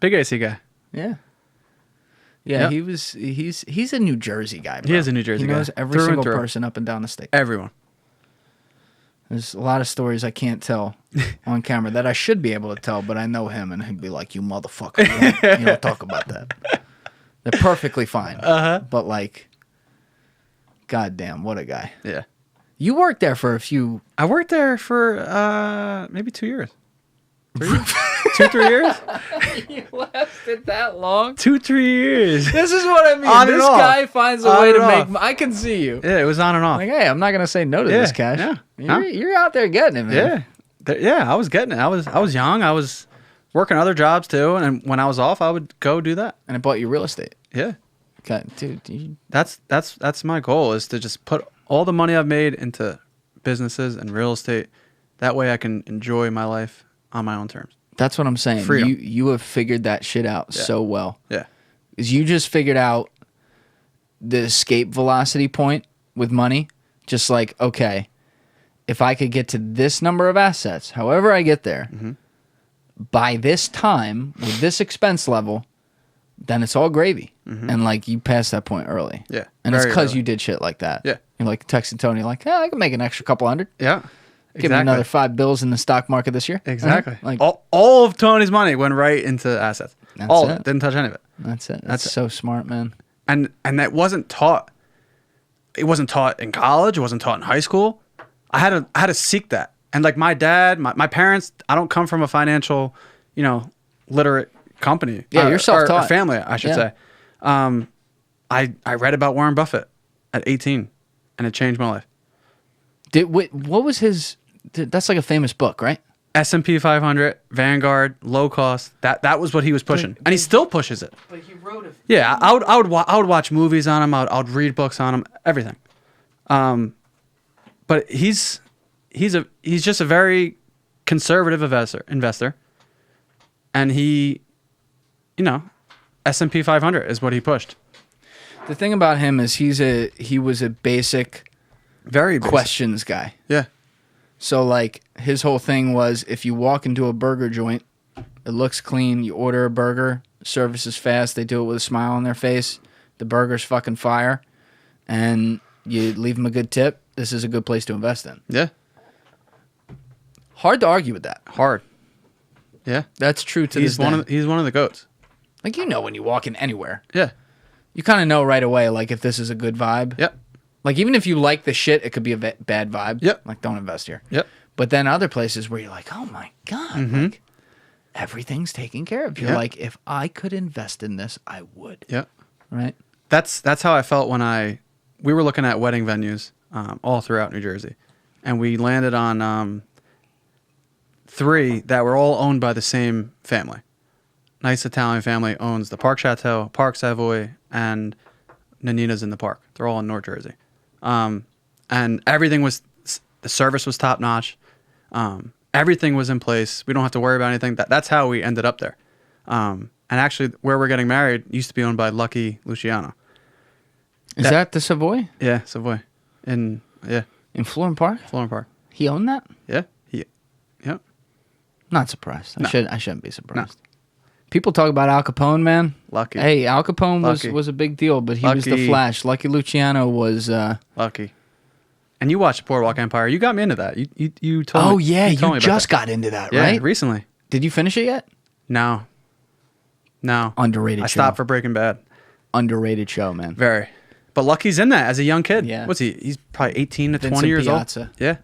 Big AC guy. Yeah. Yeah, Yep. he's a New Jersey guy, bro. He is a New Jersey guy. He knows every Through and single through. person up and down the state. Everyone. There's a lot of stories I can't tell on camera that I should be able to tell, but I know him, and he'd be like, "You motherfucker, you don't talk about that." They're perfectly fine. But like, goddamn, what a guy. Yeah. You worked there for a few. I worked there for maybe 2 years. 3 years? 2-3 years? You lasted that long? 2-3 years. This is what I mean. On and This off. guy finds a On way to and make. off. I can see you. Yeah, it was on and off. Like, hey, I'm not gonna say no to this cash. Yeah. You're out there getting it, man. Yeah, I was getting it. I was young. I was working other jobs too, and when I was off, I would go do that. And it bought you real estate. Yeah, Okay, dude. that's my goal, is to just put all the money I've made into businesses and real estate. That way, I can enjoy my life on my own terms. That's what I'm saying. Freedom. You have figured that shit out so well. Yeah, Is you just figured out the escape velocity point with money. Just like, okay, if I could get to this number of assets, however I get there, by this time with this expense level, then it's all gravy. And like, you passed that point early. Yeah, And it's very because early. you did shit like that. Yeah. You're like texting Tony, like, hey, I can make an extra couple hundred. yeah. Give me another $5 in the stock market this year. Exactly. Like, all of Tony's money went right into assets. That's All of it. it. Didn't touch any of it. that's it. That's That's so smart, man. And that wasn't taught. It wasn't taught in college. It wasn't taught in high school. I had to seek that. And like my dad, my parents, I don't come from a financial, literate company. Yeah, you're self-taught. Or family, I should say. I read about Warren Buffett at 18, and it changed my life. What was his? That's like a famous book, right? S&P 500, Vanguard, low cost. That was what he was pushing, and he still pushes it. But he wrote it. Yeah, I would watch movies on him. I would read books on him. Everything. But he's just a very conservative investor, and he, S&P 500 is what he pushed. The thing about him is he was a basic Very basic. questions guy. Yeah. So like his whole thing was, if you walk into a burger joint, it looks clean, you order a burger, service is fast, they do it with a smile on their face, the burger's fucking fire, and you leave them a good tip, this is a good place to invest in. Yeah. Hard to argue with that. Hard. Yeah. That's true to He's this day. he's one of the goats. Like, when you walk in anywhere, Yeah. you kind of know right away, like, if this is a good vibe. Yep. Like, even if you like the shit, it could be a bad vibe. Yep. Like, don't invest here. Yep. But then other places where you're like, oh my God, like, everything's taken care of. You're Yep. like, if I could invest in this, I would. Yep. Right? That's how I felt when we were looking at wedding venues all throughout New Jersey, and we landed on 3 that were all owned by the same family. Nice Italian family owns the Park Chateau, Park Savoy, and Nanina's in the Park. They're all in North Jersey, and everything the service was top notch. Everything was in place. We don't have to worry about anything. That's how we ended up there. And actually, where we're getting married used to be owned by Lucky Luciano. Is that the Savoy? Yeah, Savoy. In Florham Park? Florham Park. He owned that? Yeah. Not surprised. No. I shouldn't be surprised. People talk about Al Capone, man. Lucky. Hey, Al Capone Lucky. was a big deal, but he was the Lucky. Flash. Lucky Luciano was... Lucky. And you watched Boardwalk Empire. You got me into that. You told me. Oh, yeah. told me You about just that. got into that, Yeah, right? recently. Did you finish it yet? No. Underrated I show. stopped for Breaking Bad. Underrated show, man. Very. But Lucky's in that as a young kid. Yeah. What's he? He's probably 18 to 20 Vincent years Piazza. old. Yeah.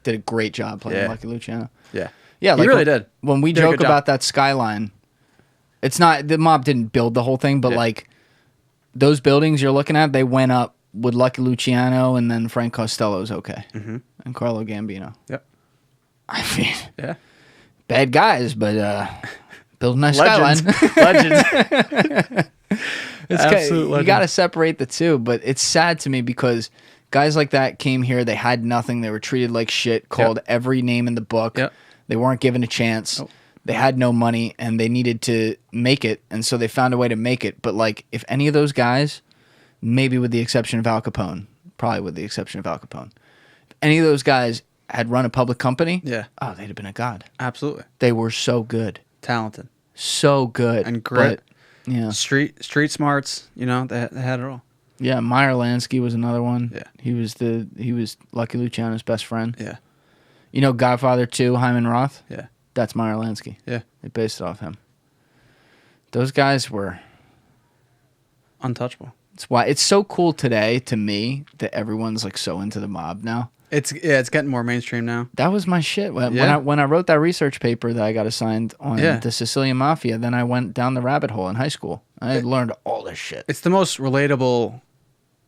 Did a great job playing Yeah. Lucky Luciano. Yeah. Yeah, He really did. When we Did a joke good job. about that skyline, it's not the mob didn't build the whole thing, but Yeah. like those buildings you're looking at, they went up with Lucky Luciano, and then Frank Costello's okay, and Carlo Gambino. Yep. I mean, Yeah. bad guys, but build a nice skyline. Legends. Absolute You legend. got to separate the two, but it's sad to me because guys like that came here, they had nothing, they were treated like shit, called every name in the book. Yep. They weren't given a chance. Nope. They had no money and they needed to make it, and so they found a way to make it. But like, if any of those guys, maybe with the exception of Al Capone, probably with the exception of Al Capone, if any of those guys had run a public company, Yeah. oh, they'd have been a god. Absolutely. They were so good. Talented. So good. And grit. Yeah. Street smarts. You know, they had it all. Yeah, Meyer Lansky was another one. Yeah. He was Lucky Luciano's best friend. Yeah. You know Godfather 2, Hyman Roth? Yeah. That's Meyer Lansky. Yeah. They based it off him. Those guys were untouchable. It's why it's so cool today to me that everyone's like so into the mob now. It's getting more mainstream now. That was my shit. When I wrote that research paper that I got assigned on the Sicilian Mafia, then I went down the rabbit hole in high school. I learned all this shit. It's the most relatable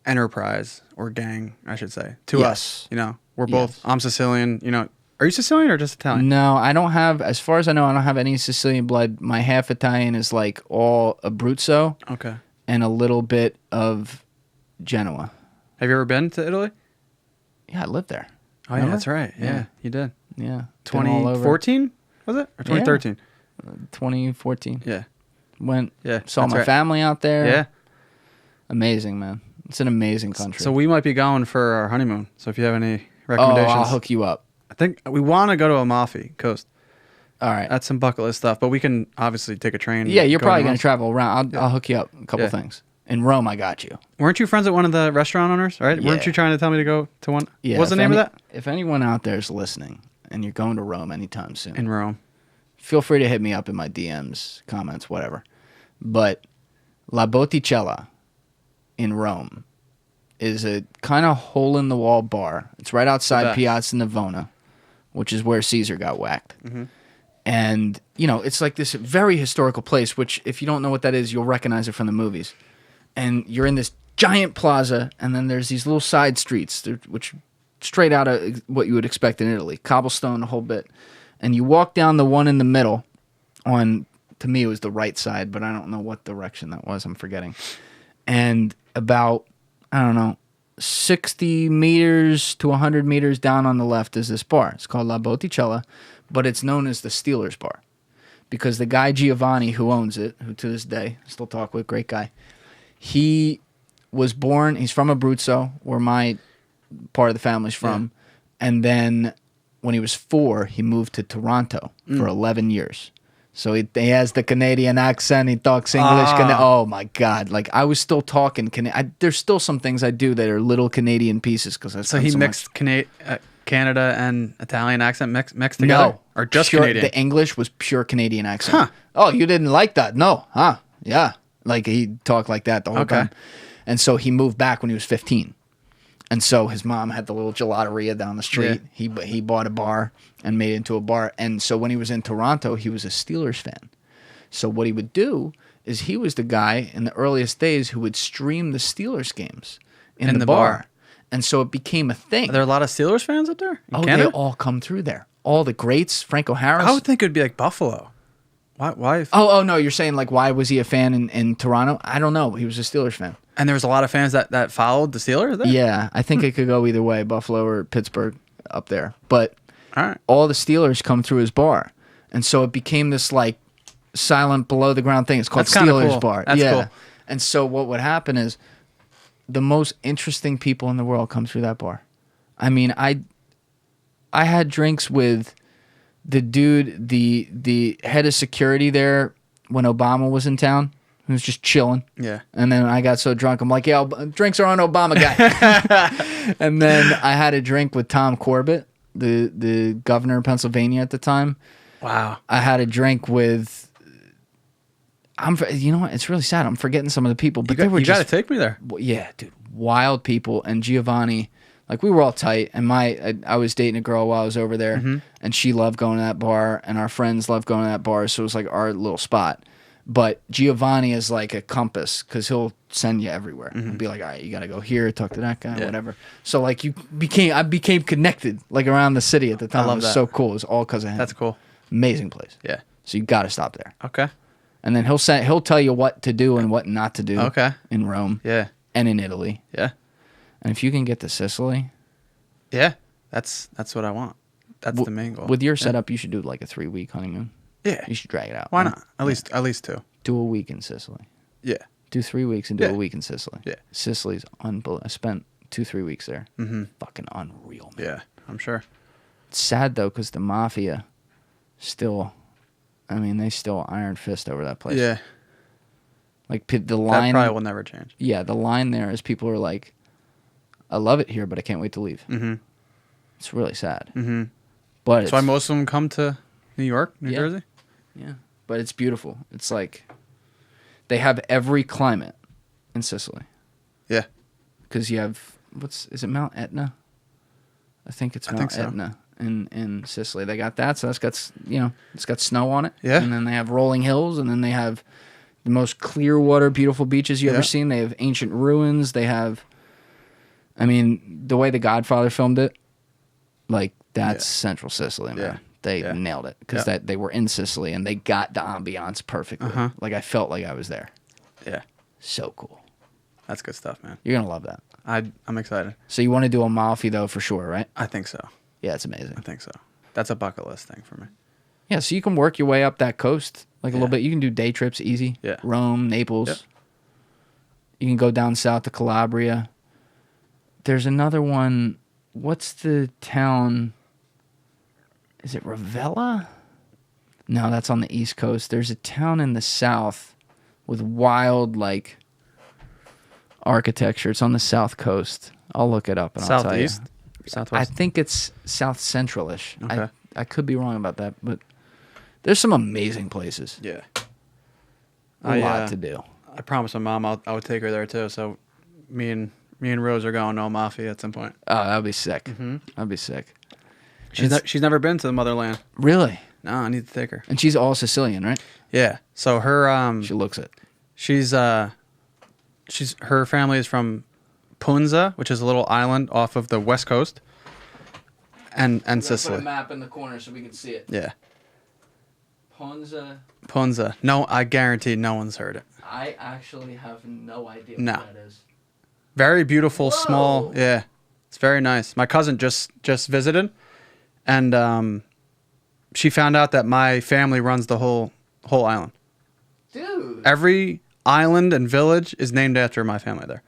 enterprise or gang, I should say, to us. You know, we're both. I'm Sicilian. You know, are you Sicilian or just Italian? No, I don't have. As far as I know, I don't have any Sicilian blood. My half Italian is like all Abruzzo. Okay. And a little bit of Genoa. Have you ever been to Italy? Yeah, I lived there. Oh, remember? Yeah, that's right. Yeah, you did. Yeah. 2014, was it? Or 2013? Yeah. 2014. Yeah. Saw my family out there. Yeah. Amazing, man. It's an amazing country. So we might be going for our honeymoon. So if you have any recommendations. I'll hook you up. I think we want to go to Amalfi Coast. All right. That's some bucket list stuff, but we can obviously take a train. Yeah, you're probably going to travel around. I'll hook you up a couple things. In Rome, I got you. Weren't you friends with one of the restaurant owners, right? Yeah. Weren't you trying to tell me to go to one? Yeah. What's the name of that? If anyone out there is listening and you're going to Rome anytime soon. In Rome. Feel free to hit me up in my DMs, comments, whatever. But La Botticella in Rome is a kind of hole-in-the-wall bar. It's right outside Piazza Navona, which is where Caesar got whacked. Mm-hmm. And, you know, it's like this very historical place, which if you don't know what that is, you'll recognize it from the movies. And you're in this giant plaza, and then there's these little side streets, which straight out of what you would expect in Italy. Cobblestone, a whole bit. And you walk down the one in the middle on, to me, it was the right side, but I don't know what direction that was. I'm forgetting. And about, I don't know, 60 meters to 100 meters down on the left is this bar. It's called La Botticella, but it's known as the Steelers Bar because the guy Giovanni who owns it, who to this day I still talk with, great guy, he was born, he's from Abruzzo, where my part of the family's from, and then when he was 4, he moved to Toronto for 11 years. So he has the Canadian accent. He talks English. Oh, my God. Like, I was still talking. There's still some things I do that are little Canadian pieces. So he mixed Canada and Italian accent mixed together? No. Or just pure, Canadian? The English was pure Canadian accent. Huh. Oh, you didn't like that? No. Huh. Yeah. Like, he talked like that the whole time. And so he moved back when he was 15. And so his mom had the little gelateria down the street. Yeah. He bought a bar and made it into a bar. And so when he was in Toronto, he was a Steelers fan. So what he would do is he was the guy in the earliest days who would stream the Steelers games in the bar. And so it became a thing. Are there a lot of Steelers fans up there? They all come through there. All the greats, Franco Harris. I would think it would be like Buffalo. Why? Oh, no, you're saying like why was he a fan in Toronto? I don't know. He was a Steelers fan. And there was a lot of fans that followed the Steelers there? Yeah, I think it could go either way, Buffalo or Pittsburgh up there. But all the Steelers come through his bar. And so it became this like silent below the ground thing. It's called Steelers cool. Bar. That's cool. And so what would happen is the most interesting people in the world come through that bar. I mean, I had drinks with the dude, the head of security there when Obama was in town. He was just chilling. Yeah. And then I got so drunk, I'm like, yeah, drinks are on Obama, guy. And then I had a drink with Tom Corbett, the governor of Pennsylvania at the time. Wow. I had a drink with, you know what? It's really sad. I'm forgetting some of the people. But you got to take me there. Yeah, dude. Wild people. And Giovanni, like we were all tight. And I was dating a girl while I was over there. Mm-hmm. And she loved going to that bar. And our friends loved going to that bar. So it was like our little spot. But Giovanni is like a compass because he'll send you everywhere. Mm-hmm. He'll be like, all right, you got to go here, talk to that guy, whatever. So like I became connected like around the city at the time. I love it was that. so cool. It was all because of him. That's cool. Amazing place. Yeah. So you got to stop there. Okay. And then he'll tell you what to do and what not to do. Okay. In Rome. Yeah. And in Italy. Yeah. And if you can get to Sicily. Yeah. That's what I want. That's the main goal. With your setup, you should do like a 3-week honeymoon. Yeah. You should drag it out. Why not? At least 2. Do a week in Sicily. Yeah. Do 3 weeks and do a week in Sicily. Yeah. Sicily's unbelievable. I spent 2-3 weeks there. Mm-hmm. Fucking unreal, man. Yeah, I'm sure. It's sad though because the mafia still, I mean, they still iron fist over that place. Yeah. Like the That line. probably will never change. Yeah, the line there is people are like, I love it here, but I can't wait to leave. Mm-hmm. It's really sad. Mm-hmm. But That's why most of them come to New York, New Jersey. Yeah, but it's beautiful. It's like they have every climate in Sicily. Yeah. Because you have, is it Mount Etna? I think it's Mount so. Etna in Sicily. They got that, so it's got snow on it. Yeah. And then they have rolling hills, and then they have the most clear water, beautiful beaches you ever Yeah. seen. They have ancient ruins. They have, I mean, the way The Godfather filmed it, like that's Central Sicily, man. Yeah. They nailed it because they were in Sicily and they got the ambiance perfectly. Like I felt like I was there. Yeah. So cool. That's good stuff, man. You're gonna love that. I'm excited. So you want to do Amalfi though for sure, right? I think so. Yeah, it's amazing. I think so. That's a bucket list thing for me. Yeah, so you can work your way up that coast like a little bit. You can do day trips easy. Yeah. Rome, Naples. Yep. You can go down south to Calabria. There's another one. What's the town? Is it Ravenna? No, that's on the East Coast. There's a town in the south with wild, like, architecture. It's on the South Coast. I'll look it up and I'll tell you. Southeast? Southwest? I think it's South Central-ish. Okay. I could be wrong about that, but there's some amazing places. Yeah. A lot to do. I promised my mom I would take her there too. So me and Rose are going to Amalfi at some point. Oh, that'd be sick. That'd be sick. She's never been to the motherland. Really? No, I need to take her. And she's all Sicilian, right? Yeah. So her She looks it. she's her family is from Ponza, which is a little island off of the west coast, and Sicily. Put a map in the corner so we can see it. Yeah. Ponza. No, I guarantee no one's heard it. I actually have no idea No. what that is. Very beautiful, Whoa. small. Yeah, it's very nice. My cousin just visited, and she found out that my family runs the whole island. Dude. Every island and village is named after my family there.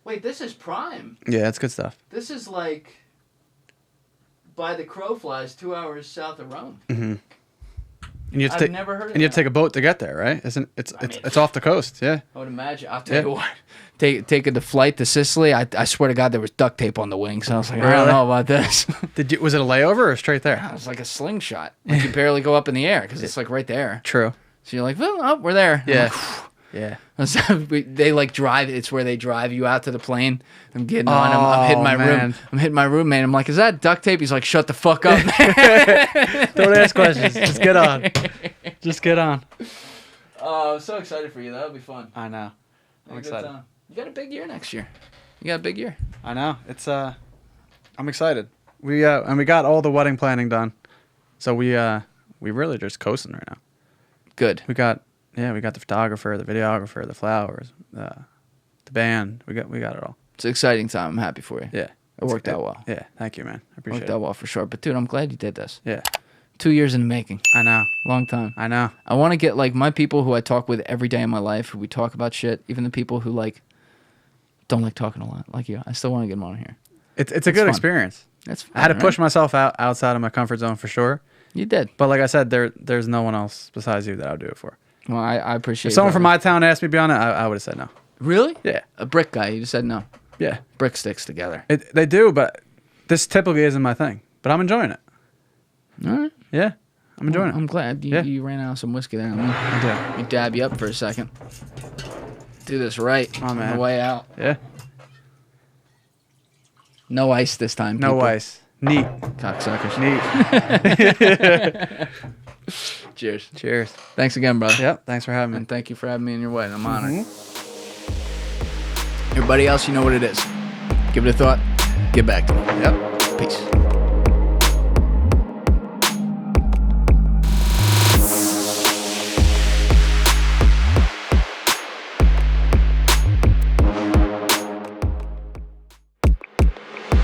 Wait, this is prime. Yeah, it's good stuff. This is like by the crow flies 2 hours south of Rome. Mm-hmm. And you have to I've take, never heard of and you have that. to take a boat to get there, right? It's off the coast, yeah. I would imagine. I'll tell you what. Taking the flight to Sicily, I swear to God, there was duct tape on the wings. I was like, I don't Really? know about this. Was it a layover or straight there? It was like a slingshot. Like you barely go up in the air because it's like right there. True. So you're like, oh, we're there. Yeah. I'm like, Yeah. so they like drive. It's where they drive you out to the plane. I'm getting on. I'm hitting my room. man. I'm hitting my roommate. I'm like, is that duct tape? He's like, shut the fuck up, man. Don't ask questions. Just get on. Just get on. Oh, I'm so excited for you. That'll be fun. I know. I'm excited. You got a big year next year. You got a big year. I know. It's I'm excited. We got all the wedding planning done. So we really just coasting right now. Good. We got the photographer, the videographer, the flowers, the band. We got it all. It's an exciting time. I'm happy for you. Yeah. It worked out well. Yeah, thank you, man. I appreciate Worked it. out well for sure. But dude, I'm glad you did this. Yeah. 2 years in the making. I know. Long time. I know. I want to get like my people who I talk with every day in my life, who we talk about shit, even the people who like don't like talking a lot, like you. I still want to get them on here. It's a good fun. experience. That's fun, I had to right? push myself outside of my comfort zone for sure. You did. But like I said, there's no one else besides you that I would do it for. Well, I appreciate If someone that. from my town asked me to be on it, I would have said no. Really? Yeah. A brick guy. You just said no. Yeah. Brick sticks together. They do, but this typically isn't my thing. But I'm enjoying it. All right. Yeah. I'm enjoying it. I'm glad you ran out of some whiskey there. Let me dab you up for a second. Do this right on man. the way out. Yeah. No ice this time. No people. ice. Neat. Cocksuckers. Neat. Cheers. Cheers. Thanks again, brother. Yep. Thanks for having me. And thank you for having me in your wedding. I'm honored. Everybody else, you know what it is. Give it a thought. Get back to me. Yep. Peace.